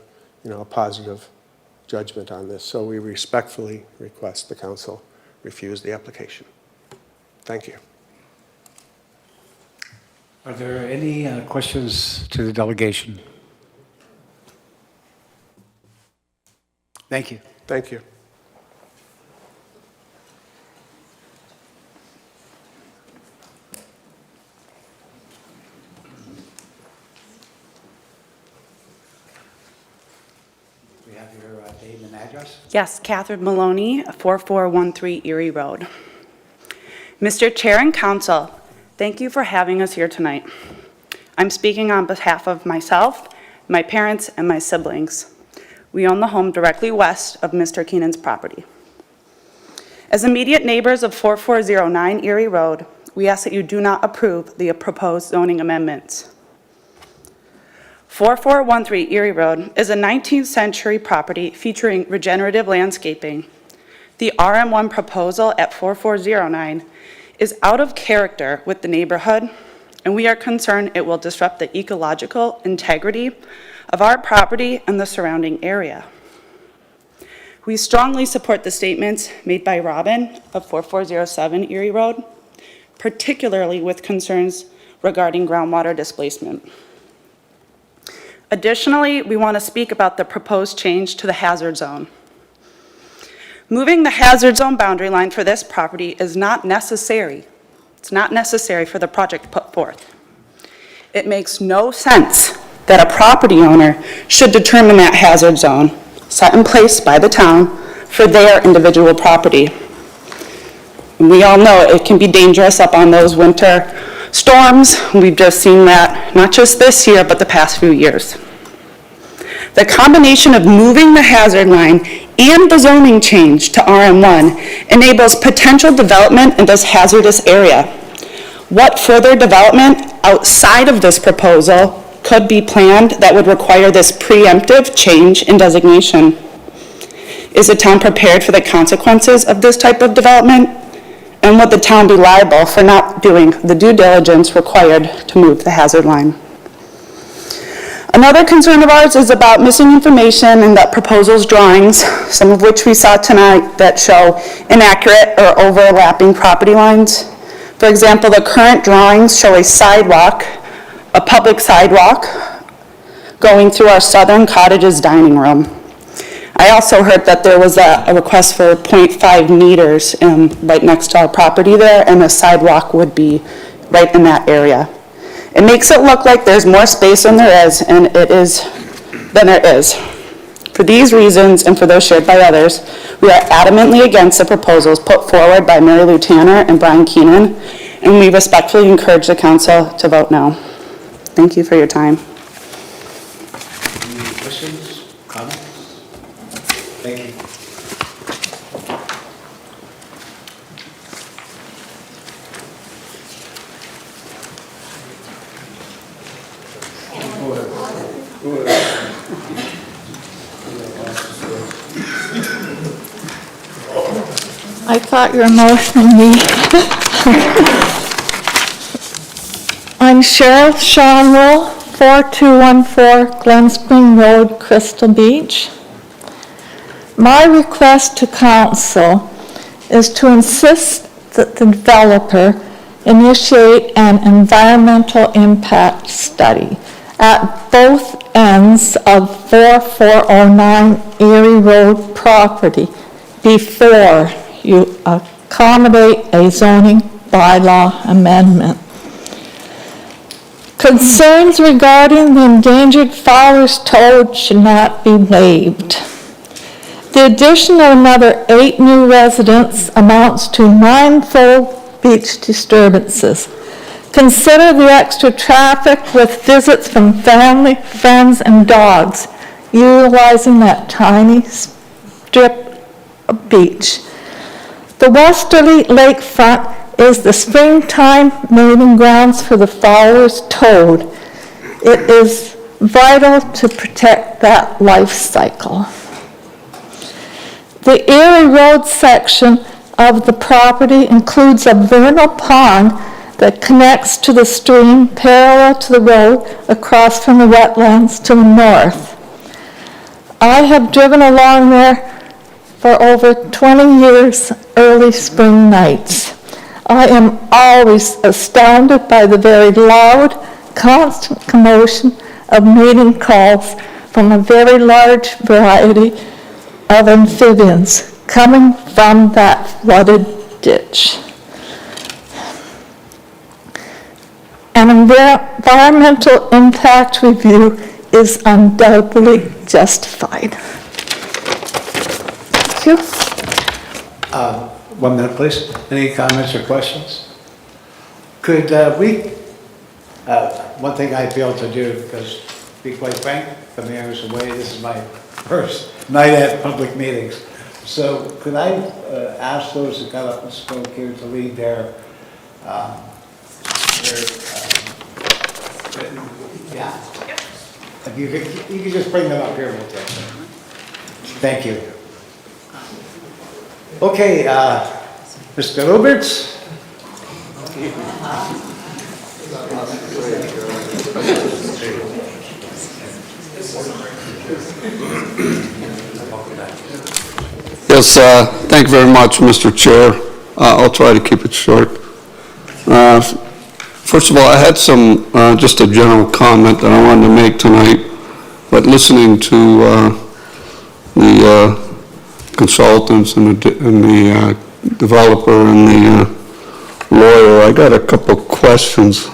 positive judgment on this. So we respectfully request the council refuse the application. Thank you. Are there any questions to the delegation? Thank you. Thank you. We have your name and address. Yes, Catherine Maloney, 4413 Erie Road. Mr. Chair and Council, thank you for having us here tonight. I'm speaking on behalf of myself, my parents, and my siblings. We own the home directly west of Mr. Keenan's property. As immediate neighbors of 4409 Erie Road, we ask that you do not approve the proposed zoning amendments. 4413 Erie Road is a 19th century property featuring regenerative landscaping. The RM1 proposal at 4409 is out of character with the neighborhood, and we are concerned it will disrupt the ecological integrity of our property and the surrounding area. We strongly support the statements made by Robin of 4407 Erie Road, particularly with concerns regarding groundwater displacement. Additionally, we want to speak about the proposed change to the hazard zone. Moving the hazard zone boundary line for this property is not necessary. It's not necessary for the project put forth. It makes no sense that a property owner should determine that hazard zone set in place by the town for their individual property. And we all know it can be dangerous up on those winter storms. We've just seen that not just this year, but the past few years. The combination of moving the hazard line and the zoning change to RM1 enables potential development in this hazardous area. What further development outside of this proposal could be planned that would require this preemptive change in designation? Is the town prepared for the consequences of this type of development? And would the town be liable for not doing the due diligence required to move the hazard line? A Another concern of ours is about missing information in the proposals drawings, some of which we saw tonight that show inaccurate or overlapping property lines. For example, the current drawings show a sidewalk, a public sidewalk, going through our southern cottage's dining room. I also heard that there was a request for 0.5 meters right next to our property there, and the sidewalk would be right in that area. It makes it look like there's more space than there is, and than there is. For these reasons, and for those shared by others, we are adamantly against the proposals put forward by Mary Lou Tanner and Brian Keenan, and we respectfully encourage the council to vote no. Thank you for your time. Any questions, comments? Thank you. I thought you were motioning me. I'm Cheryl Shonwell, 4214 Glen Spring Road, Crystal Beach. My request to council is to insist that the developer initiate an environmental impact study at both ends of 4409 Erie Road property before you accommodate a zoning bylaw amendment. Concerns regarding the endangered fowler's toad should not be waived. The addition of another 8 new residents amounts to 9 full beach disturbances. Consider the extra traffic with visits from family, friends, and dogs utilizing that tiny strip of beach. The westerly lakefront is the springtime mating grounds for the fowler's toad. It is vital to protect that life cycle. The Erie Road section of the property includes a vernal pond that connects to the stream parallel to the road across from the wetlands to the north. I have driven along there for over 20 years early spring nights. I am always astounded by the very loud, constant commotion of mating calls from a very large variety of amphibians coming from that flooded ditch. An environmental impact review is undoubtedly justified. Thank you. 1 minute, please. Any comments or questions? Could one thing I'd be able to do, because to be quite frank, the mayor is away, this is my first night at public meetings. So could I ask those that got up and spoke here to lead their yeah. If you could just bring them up here, we'll take them. Thank you. Okay, Mr. Roberts. Yes, thank you very much, Mr. Chair. I'll try to keep it short. First of all, I had some, just a general comment that I wanted to make tonight, but listening to the consultants and the developer and the lawyer, I got a couple of questions.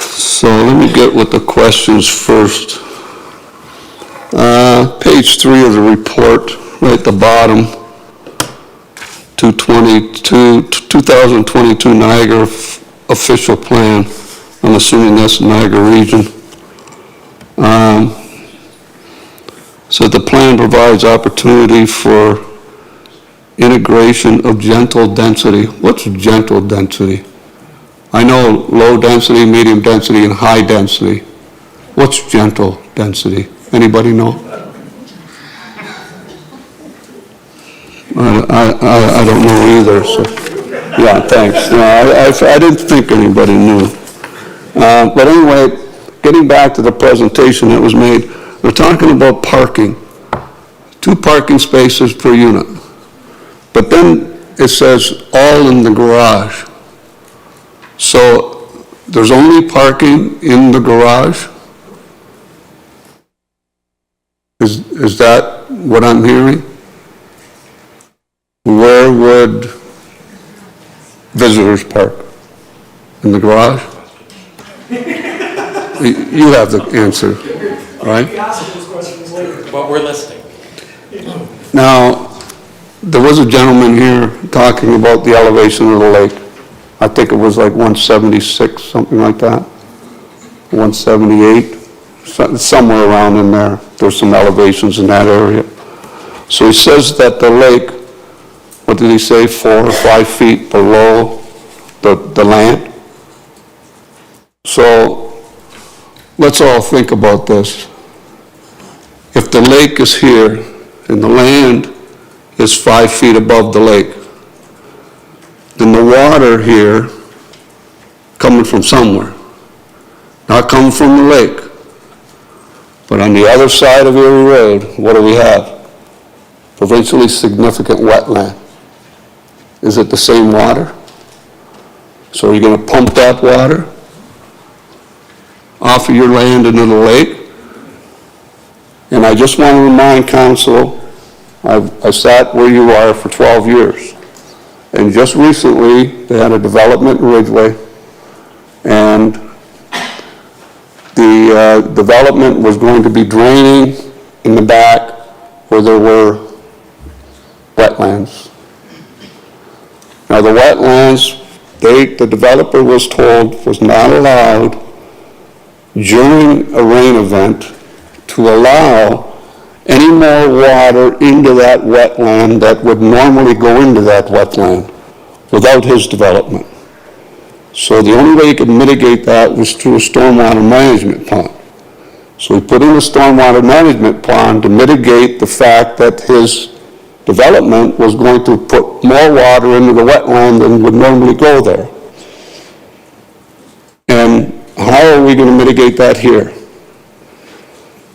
So let me get with the questions first. Page 3 of the report, right at the bottom, 2022 Niagara official plan. I'm assuming that's Niagara Region. So the plan provides opportunity for integration of gentle density. What's gentle density? I know low density, medium density, and high density. What's gentle density? Anybody know? I don't know either, so, yeah, thanks. No, I didn't think anybody knew. But anyway, getting back to the presentation that was made, they're talking about parking, 2 parking spaces per unit. But then it says all in the garage. So there's only parking in the garage? Is that what I'm hearing? Where would visitors park? In the garage? You have the answer, right? What we're listing. Now, there was a gentleman here talking about the elevation of the lake. I think it was like 176, something like that. 178, somewhere around in there. There's some elevations in that area. So he says that the lake, what did he say, 4 or 5 feet below the land? So let's all think about this. If the lake is here and the land is 5 feet above the lake, then the water here coming from somewhere, not coming from the lake. But on the other side of Erie Road, what do we have? Provincially significant wetland. Is it the same water? So are you going to pump that water off of your land into the lake? And I just want to remind council, I sat where you are for 12 years. And just recently, they had a development in Ridgeway, and the development was going to be draining in the back where there were wetlands. Now the wetlands, the developer was told was not allowed during a rain event to allow any more water into that wetland that would normally go into that wetland without his development. So the only way you could mitigate that was through a stormwater management plan. So he put in a stormwater management plan to mitigate the fact that his development was going to put more water into the wetland than would normally go there. And how are we going to mitigate that here?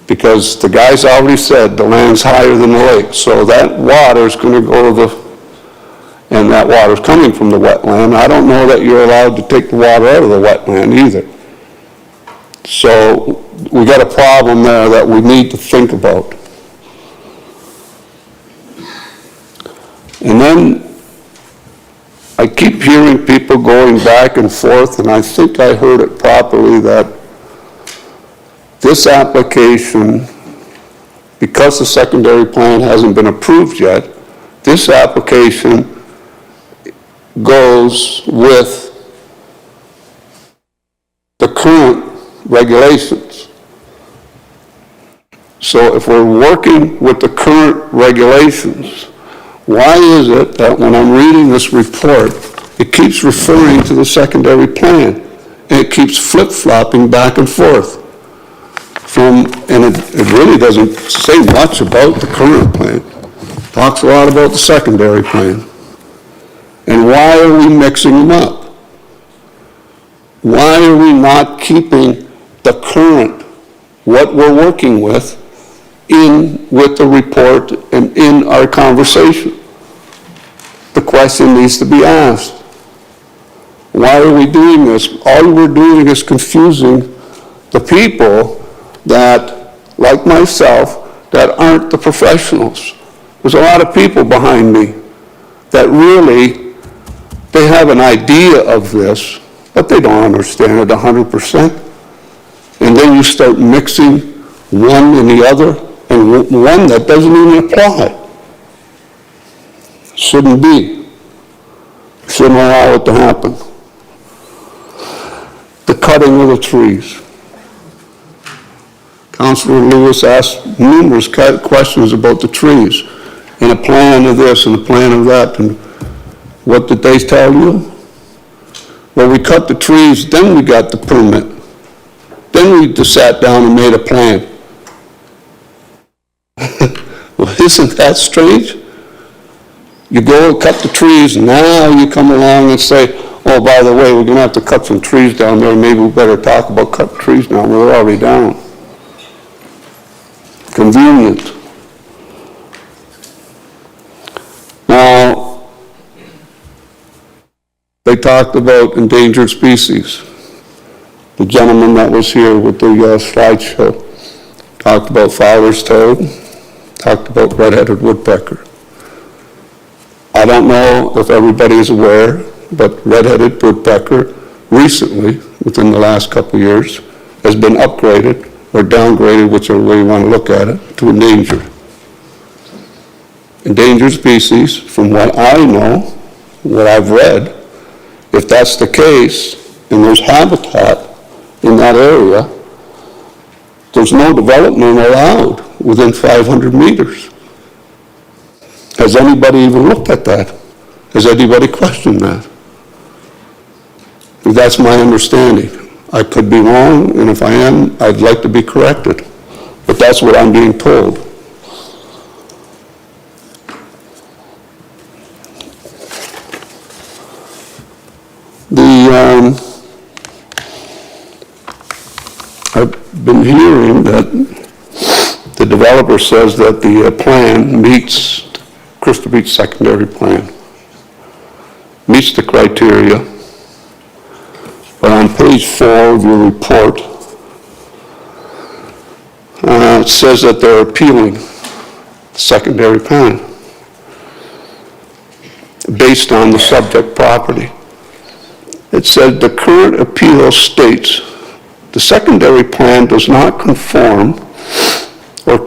Because the guy's already said the land's higher than the lake, so that water is going to go to the, and that water's coming from the wetland. I don't know that you're allowed to take the water out of the wetland either. So we got a problem there that we need to think about. And then I keep hearing people going back and forth, and I think I heard it properly, that this application, because the secondary plan hasn't been approved yet, this application goes with the current regulations. So if we're working with the current regulations, why is it that when I'm reading this report, it keeps referring to the secondary plan, and it keeps flip-flopping back and forth? And it really doesn't say much about the current plan. It talks a lot about the secondary plan. And why are we mixing them up? Why are we not keeping the current, what we're working with, in with the report and in our conversation? The question needs to be asked. Why are we doing this? All we're doing is confusing the people that, like myself, that aren't the professionals. There's a lot of people behind me that really, they have an idea of this, but they don't understand it 100%. And then you start mixing one and the other, and one that doesn't even apply. Shouldn't be. Shouldn't allow it to happen. The cutting of the trees. Councillor Lewis asked numerous questions about the trees, and a plan of this and a plan of that, and what did they tell you? Well, we cut the trees, then we got the permit. Then we just sat down and made a plan. Well, isn't that strange? You go and cut the trees, and now you come along and say, Oh, by the way, we're gonna have to cut some trees down there. Maybe we better talk about cutting trees now. We're already down. Convenient. Now, they talked about endangered species. The gentleman that was here with the slideshow talked about Fowler's toad, talked about red-headed woodpecker. I don't know if everybody is aware, but red-headed woodpecker recently, within the last couple of years, has been upgraded or downgraded, whichever way you want to look at it, to endangered. Endangered species, from what I know, what I've read, if that's the case, and there's habitat in that area, there's no development allowed within 500 meters. Has anybody even looked at that? Has anybody questioned that? That's my understanding. I could be wrong, and if I am, I'd like to be corrected. But that's what I'm being told. I've been hearing that the developer says that the plan meets Crystal Beach secondary plan, meets the criteria, but on page 4 of your report, it says that they're appealing the secondary plan based on the subject property. It said the current appeal states the secondary plan does not conform or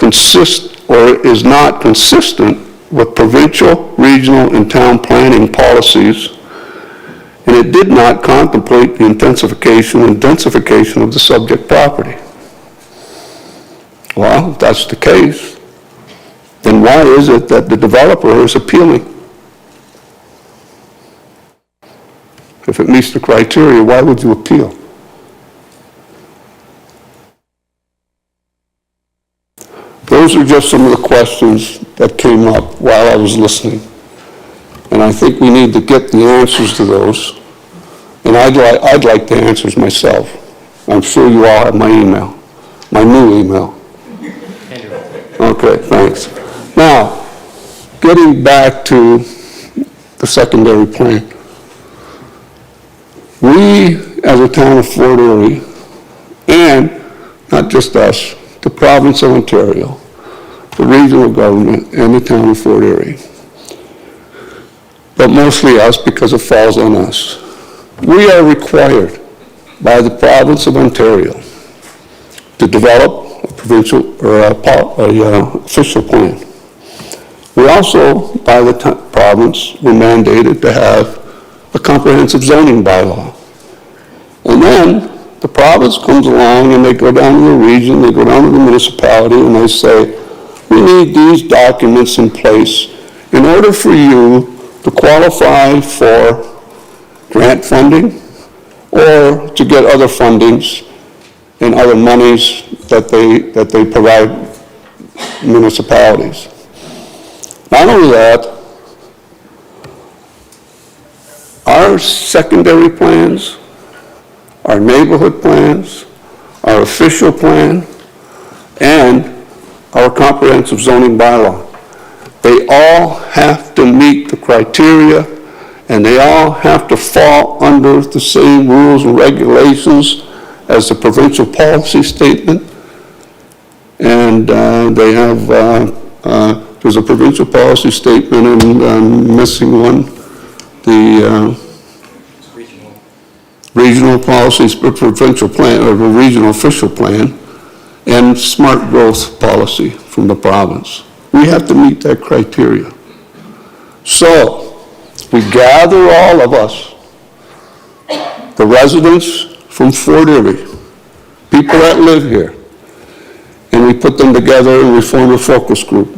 is not consistent with provincial, regional, and town planning policies, and it did not contemplate the intensification and densification of the subject property. Well, if that's the case, then why is it that the developer is appealing? If it meets the criteria, why would you appeal? Those are just some of the questions that came up while I was listening. And I think we need to get the answers to those. And I'd like the answers myself. I'm sure you all have my email, my new email. Okay, thanks. Now, getting back to the secondary plan. We, as a town of Fort Erie, and not just us, the province of Ontario, the regional government, and the town of Fort Erie, but mostly us because it falls on us. We are required by the province of Ontario to develop a provincial or official plan. We also, by the province, were mandated to have a comprehensive zoning bylaw. And then the province comes along and they go down to the region, they go down to the municipality, and they say, we need these documents in place in order for you to qualify for grant funding or to get other fundings and other monies that they provide municipalities. Not only that, our secondary plans, our neighborhood plans, our official plan, and our comprehensive zoning bylaw, they all have to meet the criteria, and they all have to fall under the same rules and regulations as the provincial policy statement. And they have, there's a provincial policy statement, and I'm missing one, the regional policies, provincial plan, or the regional official plan, and smart growth policy from the province. We have to meet that criteria. So, we gather all of us, the residents from Fort Erie, people that live here, and we put them together and we form a focus group.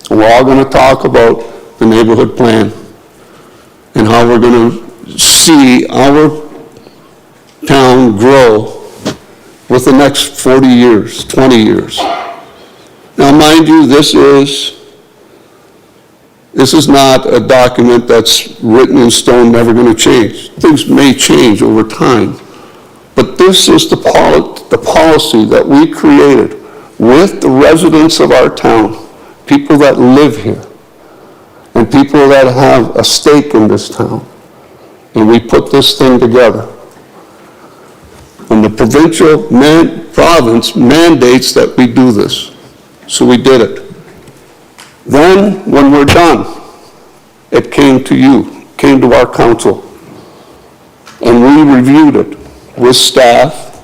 And we're all going to talk about the neighborhood plan and how we're going to see our town grow with the next 40 years, 20 years. Now, mind you, this is This is not a document that's written in stone, never going to change. Things may change over time. But this is the policy that we created with the residents of our town, people that live here, and people that have a stake in this town. And we put this thing together. And the province mandates that we do this. So we did it. Then, when we're done, it came to you, came to our council, and we reviewed it with staff,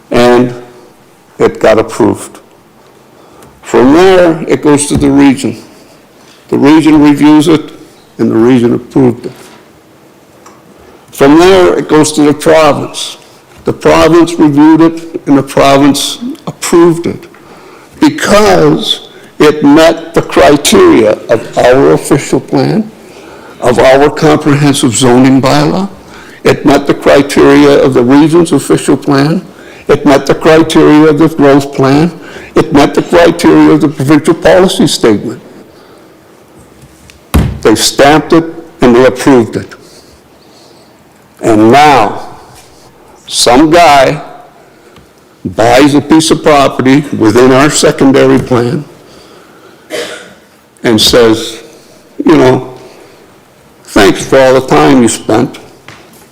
and it got approved. From there, it goes to the region. The region reviews it, and the region approved it. From there, it goes to the province. The province reviewed it, and the province approved it because it met the criteria of our official plan, of our comprehensive zoning bylaw. It met the criteria of the region's official plan. It met the criteria of the growth plan. It met the criteria of the provincial policy statement. They stamped it and they approved it. And now, some guy buys a piece of property within our secondary plan and says, you know, thanks for all the time you spent,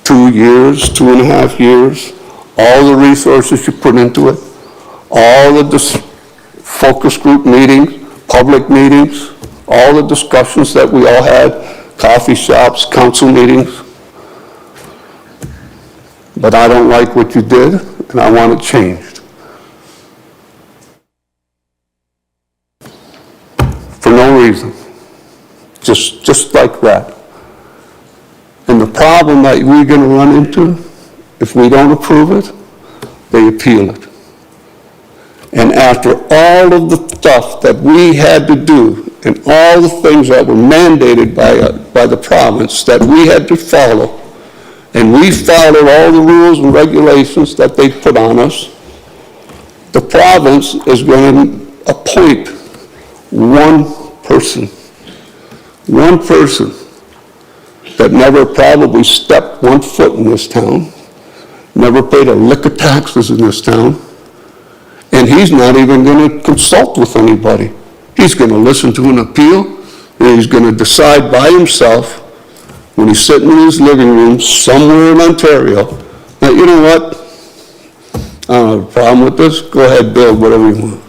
2 years, 2.5 years, all the resources you put into it, all the focus group meetings, public meetings, all the discussions that we all had, coffee shops, council meetings. But I don't like what you did, and I want it changed. For no reason. Just like that. And the problem that we're going to run into, if we don't approve it, they appeal it. And after all of the stuff that we had to do, and all the things that were mandated by the province that we had to follow, and we followed all the rules and regulations that they put on us, the province is going to appoint one person that never probably stepped 1 foot in this town, never paid a lick of taxes in this town, and he's not even going to consult with anybody. He's going to listen to an appeal, and he's going to decide by himself when he's sitting in his living room somewhere in Ontario that, you know what, I don't have a problem with this, go ahead, build whatever you want.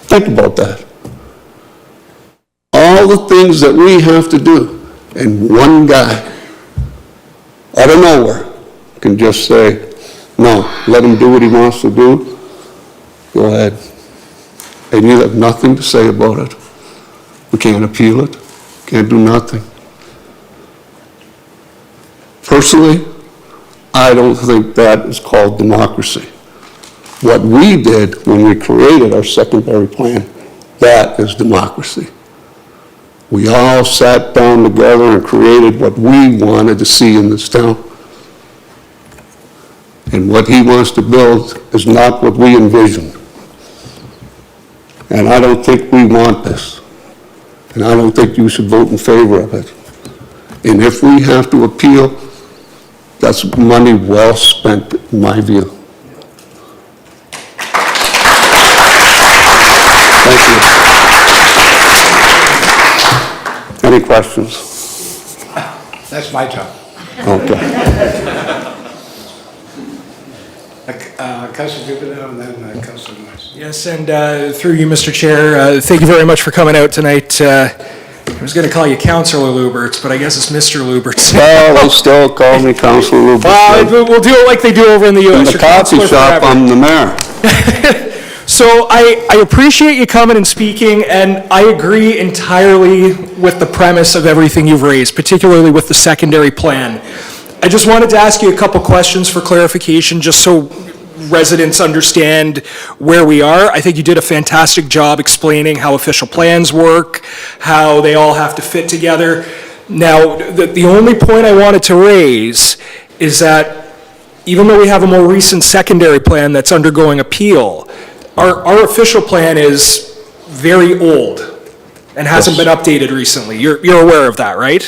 Think about that. All the things that we have to do, and one guy, out of nowhere, can just say, no, let him do what he wants to do, go ahead. And you have nothing to say about it. We can't appeal it, can't do nothing. Personally, I don't think that is called democracy. What we did when we created our secondary plan, that is democracy. We all sat down together and created what we wanted to see in this town. And what he wants to build is not what we envisioned. And I don't think we want this. And I don't think you should vote in favor of it. And if we have to appeal, that's money well spent, in my view. Thank you. Any questions? That's my job. Okay. Councillor Dubanow and then Councillor Noyes. Yes, and through you, Mr. Chair, thank you very much for coming out tonight. I was going to call you Councillor Luberts, but I guess it's Mr. Luberts. Well, they still call me Councillor Luberts. We'll do it like they do over in the U.S. In the coffee shop, I'm the mayor. So I appreciate you coming and speaking, and I agree entirely with the premise of everything you've raised, particularly with the secondary plan. I just wanted to ask you a couple questions for clarification, just so residents understand where we are. I think you did a fantastic job explaining how official plans work, how they all have to fit together. Now, the only point I wanted to raise is that even though we have a more recent secondary plan that's undergoing appeal, our official plan is very old and hasn't been updated recently. You're aware of that, right?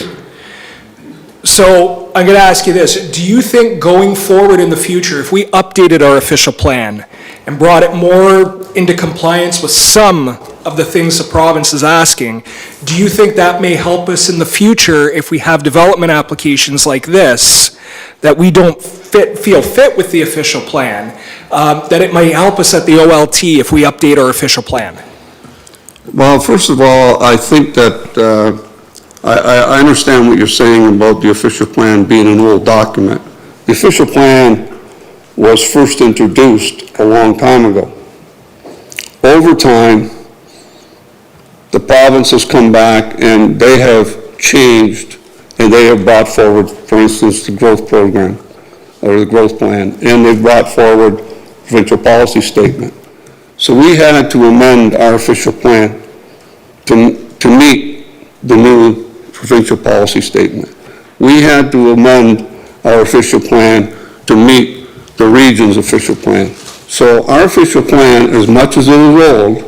So I'm going to ask you this. Do you think going forward in the future, if we updated our official plan and brought it more into compliance with some of the things the province is asking, do you think that may help us in the future if we have development applications like this, that we don't feel fit with the official plan, that it might help us at the OLT if we update our official plan? Well, first of all, I think that I understand what you're saying about the official plan being an old document. The official plan was first introduced a long time ago. Over time, the province has come back and they have changed and they have brought forward, for instance, the growth program or the growth plan, and they've brought forward provincial policy statement. So we had to amend our official plan to meet the new provincial policy statement. We had to amend our official plan to meet the region's official plan. So our official plan, as much as it is old,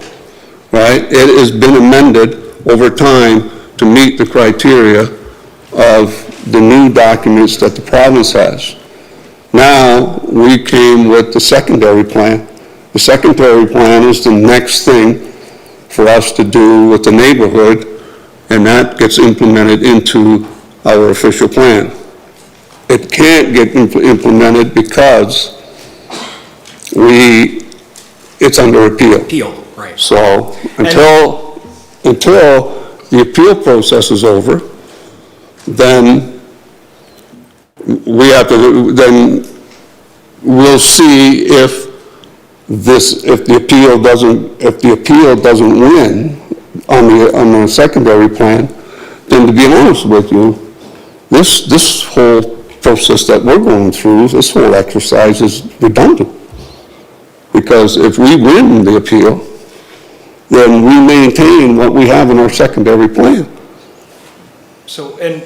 right, it has been amended over time to meet the criteria of the new documents that the province has. Now, we came with the secondary plan. The secondary plan is the next thing for us to do with the neighborhood, and that gets implemented into our official plan. It can't get implemented because it's under appeal. Appeal, right. So until the appeal process is over, then then we'll see if the appeal doesn't win on the secondary plan. Then, to be honest with you, this whole process that we're going through, this whole exercise is redundant. Because if we win the appeal, then we maintain what we have in our secondary plan. So, and,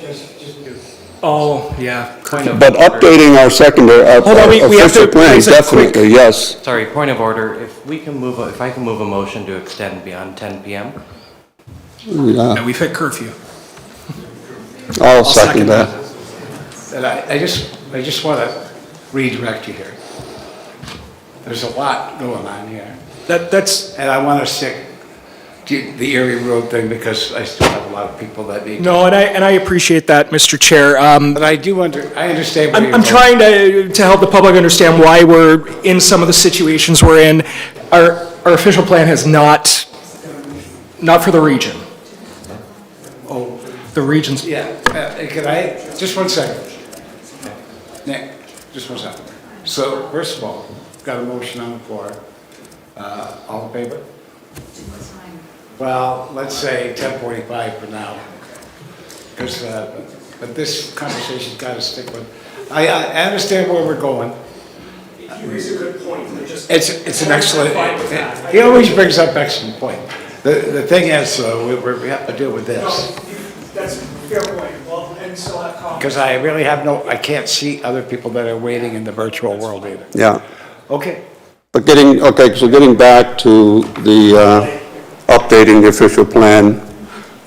oh, yeah. But updating our secondary, our official plan, definitely, yes. Sorry, point of order. If I can move a motion to extend beyond 10 p.m. Yeah. We've hit curfew. I'll second that. And I just want to redirect you here. There's a lot going on here. And I want to stick to the Erie Road thing because I still have a lot of people that need. No, and I appreciate that, Mr. Chair. But I understand. Where I'm trying to help the public understand why we're in some of the situations we're in. Our official plan has not for the region. Oh, the region's. Yeah. Can I just 1 second? Nick, just 1 second. So first of all, got a motion on the floor. All in favor? Well, let's say 10:45 for now, because but this conversation's got to stick with. I understand where we're going. You raise a good point. It's an excellent. He always brings up excellent point. The thing is, we have to deal with this. That's a fair point. Well, and still have comments. Because I really I can't see other people that are waiting in the virtual world either. Yeah. Okay. But getting back to the updating the official plan,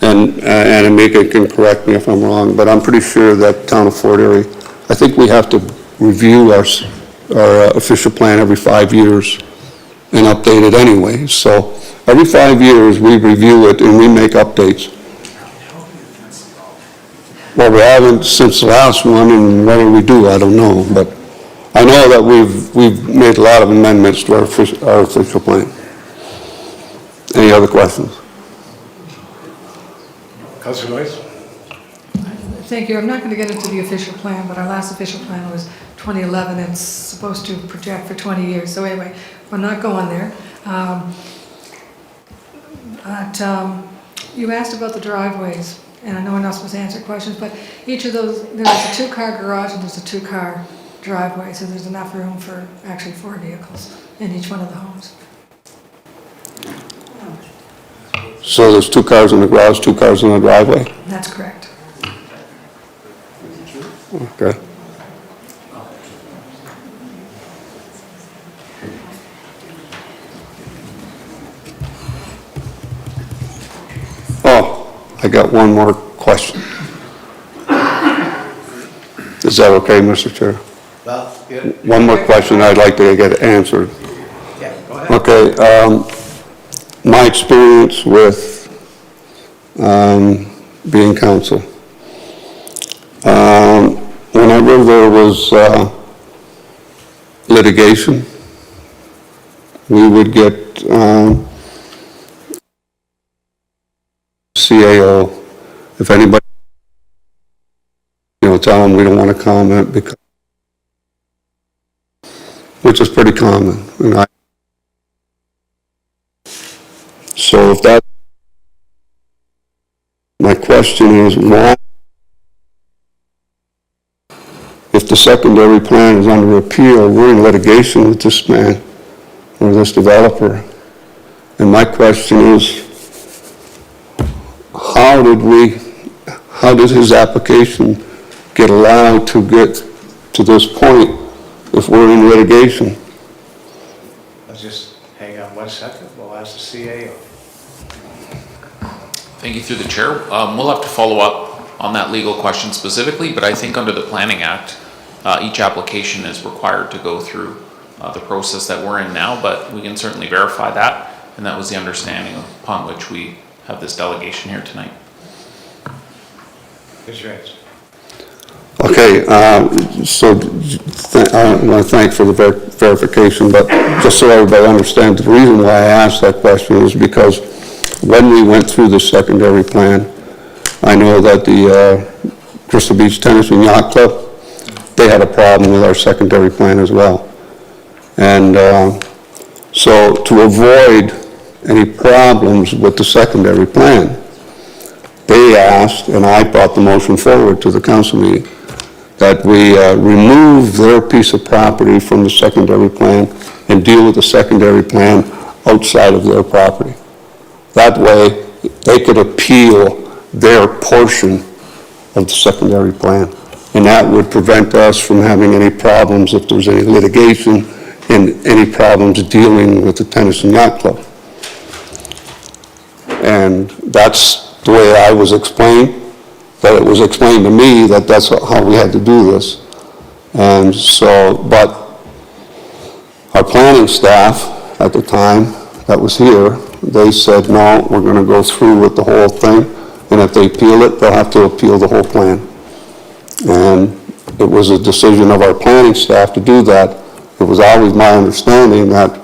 and Amika can correct me if I'm wrong, but I'm pretty sure that town of Fort Erie, I think we have to review our official plan every 5 years and update it anyway. So every 5 years we review it and we make updates. Well, we haven't since the last one, and whether we do, I don't know, but I know that we've made a lot of amendments to our official plan. Any other questions? Councillor Noyes? Thank you. I'm not going to get into the official plan, but our last official plan was 2011. It's supposed to project for 20 years. So anyway, we're not going there. You asked about the driveways, and I know we're not supposed to answer questions, but each of those, there's a two-car garage and there's a two-car driveway, so there's enough room for actually 4 vehicles in each one of the homes. So there's 2 cars in the garage, 2 cars in the driveway? That's correct. Okay. I got one more question. Is that okay, Mr. Chair? Well, One more question I'd like to get answered. Yeah, go ahead. Okay, my experience with being council. Whenever there was litigation, we would get CAO. If anybody, tell them we don't want to comment, because, which is pretty common. So if that, my question is, why, if the secondary plan is under appeal, we're in litigation with this man or this developer, and my question is, how did his application get allowed to get to this point if we're in litigation? Let's just hang on 1 second. We'll ask the CAO. Thank you through the chair. We'll have to follow up on that legal question specifically, but I think under the Planning Act, each application is required to go through the process that we're in now, but we can certainly verify that, and that was the understanding upon which we have this delegation here tonight. Here's your answer. Okay, so I want to thank for the verification, but just so everybody understands, the reason why I asked that question is because when we went through the secondary plan, I know that the Crystal Beach Tennis and Yacht Club, they had a problem with our secondary plan as well. And so to avoid any problems with the secondary plan, they asked, and I brought the motion forward to the council meeting, that we remove their piece of property from the secondary plan and deal with the secondary plan outside of their property. That way, they could appeal their portion of the secondary plan. And that would prevent us from having any problems if there's any litigation and any problems dealing with the Tennis and Yacht Club. And that's the way I was explained, that it was explained to me that that's how we had to do this. And so, but our planning staff at the time that was here, they said, no, we're going to go through with the whole thing, and if they appeal it, they'll have to appeal the whole plan. And it was a decision of our planning staff to do that. It was always my understanding that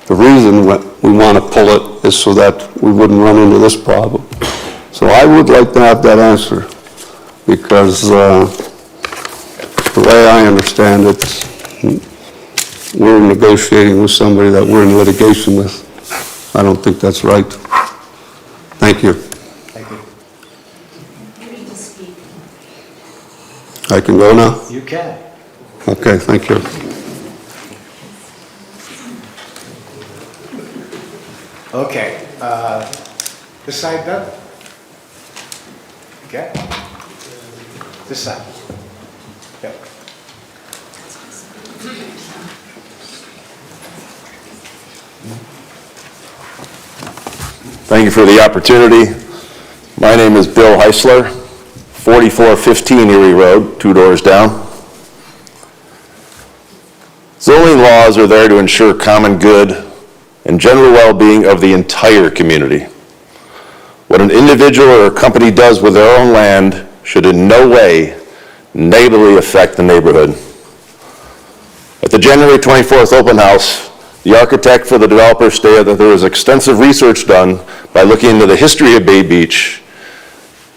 the reason we want to pull it is so that we wouldn't run into this problem. So I would like to have that answer, because the way I understand it, we're negotiating with somebody that we're in litigation with. I don't think that's right. Thank you. Thank you. You need to speak. I can go now? You can. Okay, thank you. Okay. This side done? Okay. This side. Yep. Thank you for the opportunity. My name is Bill Heisler, 4415 Erie Road, 2 doors down. Zoning laws are there to ensure common good and general well-being of the entire community. What an individual or a company does with their own land should in no way negatively affect the neighborhood. At the January 24th open house, the architect for the developer stated that there was extensive research done by looking into the history of Bay Beach,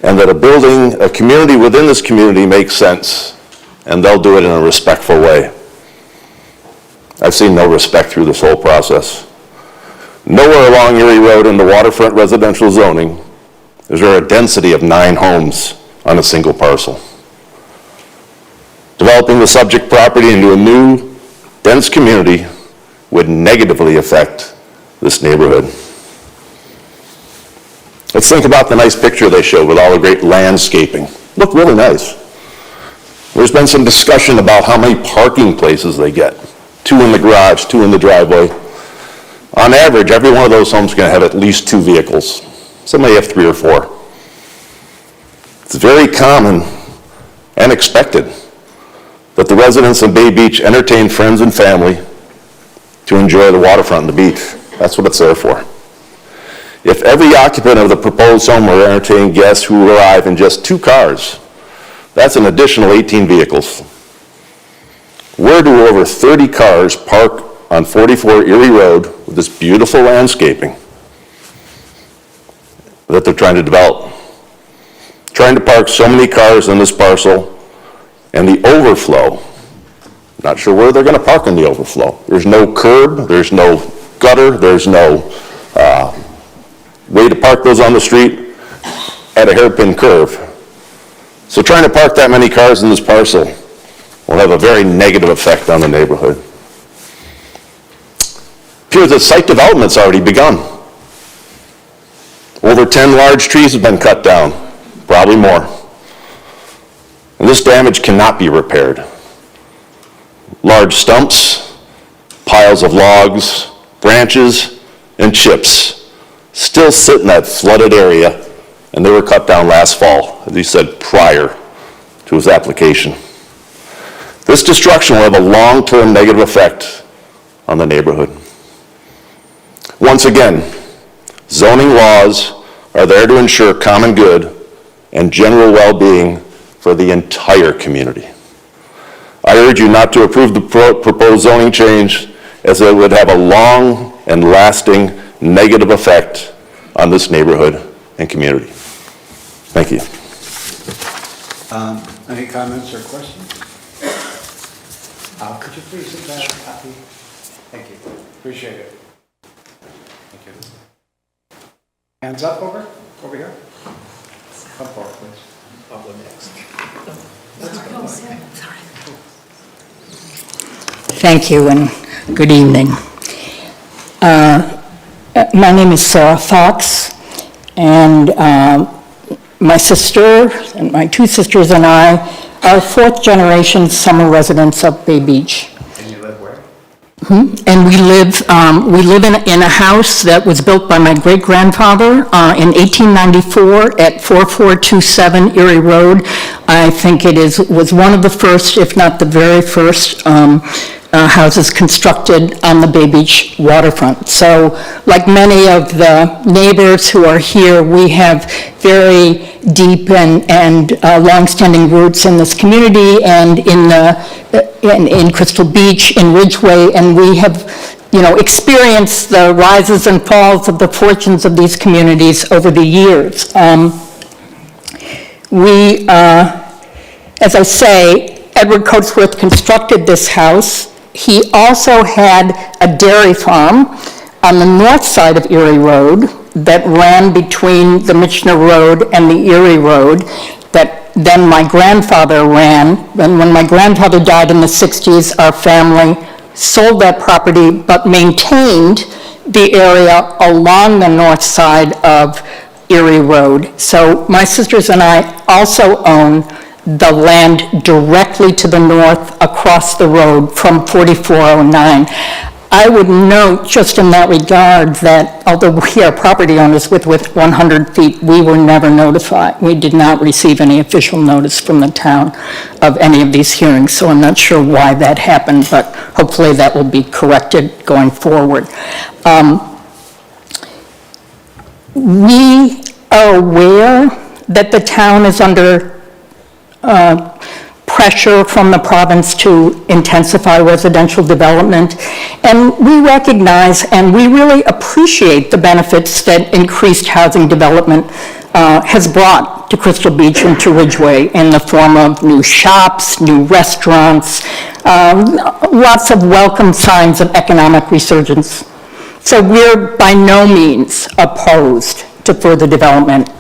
and that a community within this community makes sense, and they'll do it in a respectful way. I've seen no respect through this whole process. Nowhere along Erie Road in the waterfront residential zoning is there a density of 9 homes on a single parcel. Developing the subject property into a new, dense community would negatively affect this neighborhood. Let's think about the nice picture they showed with all the great landscaping. Looked really nice. There's been some discussion about how many parking places they get. 2 in the garage, 2 in the driveway. On average, every one of those homes is going to have at least 2 vehicles. Some may have 3 or 4. It's very common and expected that the residents of Bay Beach entertain friends and family to enjoy the waterfront and the beach. That's what it's there for. If every occupant of the proposed home were to entertain guests who arrive in just 2 cars, that's an additional 18 vehicles. Where do over 30 cars park on 44 Erie Road with this beautiful landscaping that they're trying to develop? Trying to park so many cars on this parcel, and the overflow, not sure where they're going to park in the overflow. There's no curb, there's no gutter, there's no way to park those on the street at a hairpin curve. So trying to park that many cars in this parcel will have a very negative effect on the neighborhood. Appears that site development's already begun. Over 10 large trees have been cut down, probably more. And this damage cannot be repaired. Large stumps, piles of logs, branches, and chips still sit in that flooded area, and they were cut down last fall, as he said, prior to his application. This destruction will have a long-term negative effect on the neighborhood. Once again, zoning laws are there to ensure common good and general well-being for the entire community. I urge you not to approve the proposed zoning change, as it would have a long and lasting negative effect on this neighborhood and community. Thank you. Any comments or questions? Could you please sit down, copy? Thank you. Appreciate it. Thank you. Hands up over here. Come forward, please. I'll go next. Thank you and good evening. My name is Sarah Fox, and my sister and my 2 sisters and I are 4th generation summer residents of Bay Beach. And you live where? And we live in a house that was built by my great-grandfather in 1894 at 4427 Erie Road. I think it was one of the first, if not the very first, houses constructed on the Bay Beach waterfront. So, like many of the neighbors who are here, we have very deep and long-standing roots in this community and in Crystal Beach, in Ridgeway, and we have, experienced the rises and falls of the fortunes of these communities over the years. As I say, Edward Coatsworth constructed this house. He also had a dairy farm on the north side of Erie Road that ran between the Michener Road and the Erie Road that then my grandfather ran. And when my grandfather died in the 60s, our family sold that property but maintained the area along the north side of Erie Road. So my sisters and I also own the land directly to the north across the road from 4409. I would note, just in that regard, that although we are property owners with 100 feet, we were never notified. We did not receive any official notice from the town of any of these hearings, so I'm not sure why that happened, but hopefully that will be corrected going forward. We are aware that the town is under pressure from the province to intensify residential development, and we recognize and we really appreciate the benefits that increased housing development has brought to Crystal Beach and to Ridgeway in the form of new shops, new restaurants, lots of welcome signs of economic resurgence. So we're by no means opposed to further development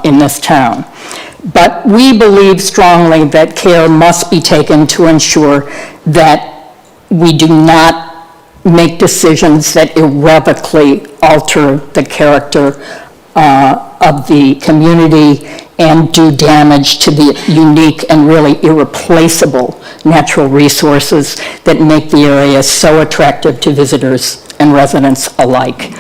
in this town. But we believe strongly that care must be taken to ensure that we do not make decisions that irrevocably alter the character of the community and do damage to the unique and really irreplaceable natural resources that make the area so attractive to visitors and residents alike.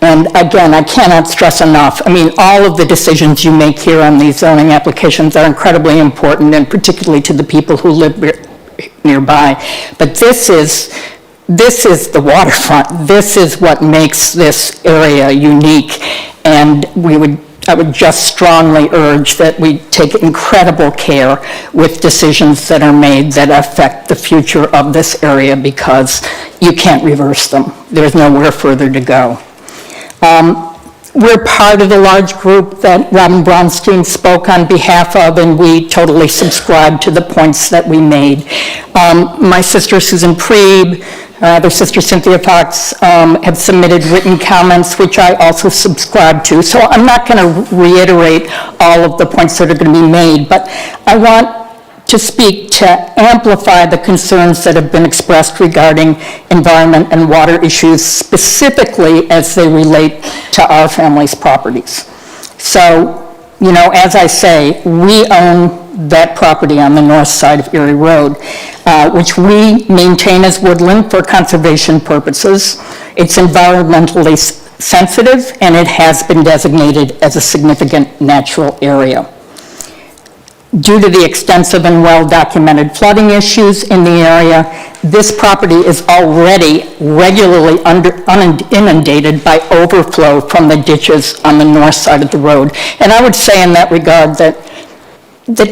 And again, I cannot stress enough, I mean, all of the decisions you make here on these zoning applications are incredibly important, and particularly to the people who live nearby. But this is the waterfront. This is what makes this area unique. And I would just strongly urge that we take incredible care with decisions that are made that affect the future of this area, because you can't reverse them. There's nowhere further to go. We're part of the large group that Robin Bronstein spoke on behalf of, and we totally subscribe to the points that we made. My sister Susan Prieb, their sister Cynthia Fox have submitted written comments, which I also subscribe to. So I'm not going to reiterate all of the points that are going to be made, but I want to speak to amplify the concerns that have been expressed regarding environment and water issues, specifically as they relate to our family's properties. So, you know, as I say, we own that property on the north side of Erie Road, which we maintain as woodland for conservation purposes. It's environmentally sensitive, and it has been designated as a significant natural area. Due to the extensive and well-documented flooding issues in the area, this property is already regularly inundated by overflow from the ditches on the north side of the road. And I would say in that regard that the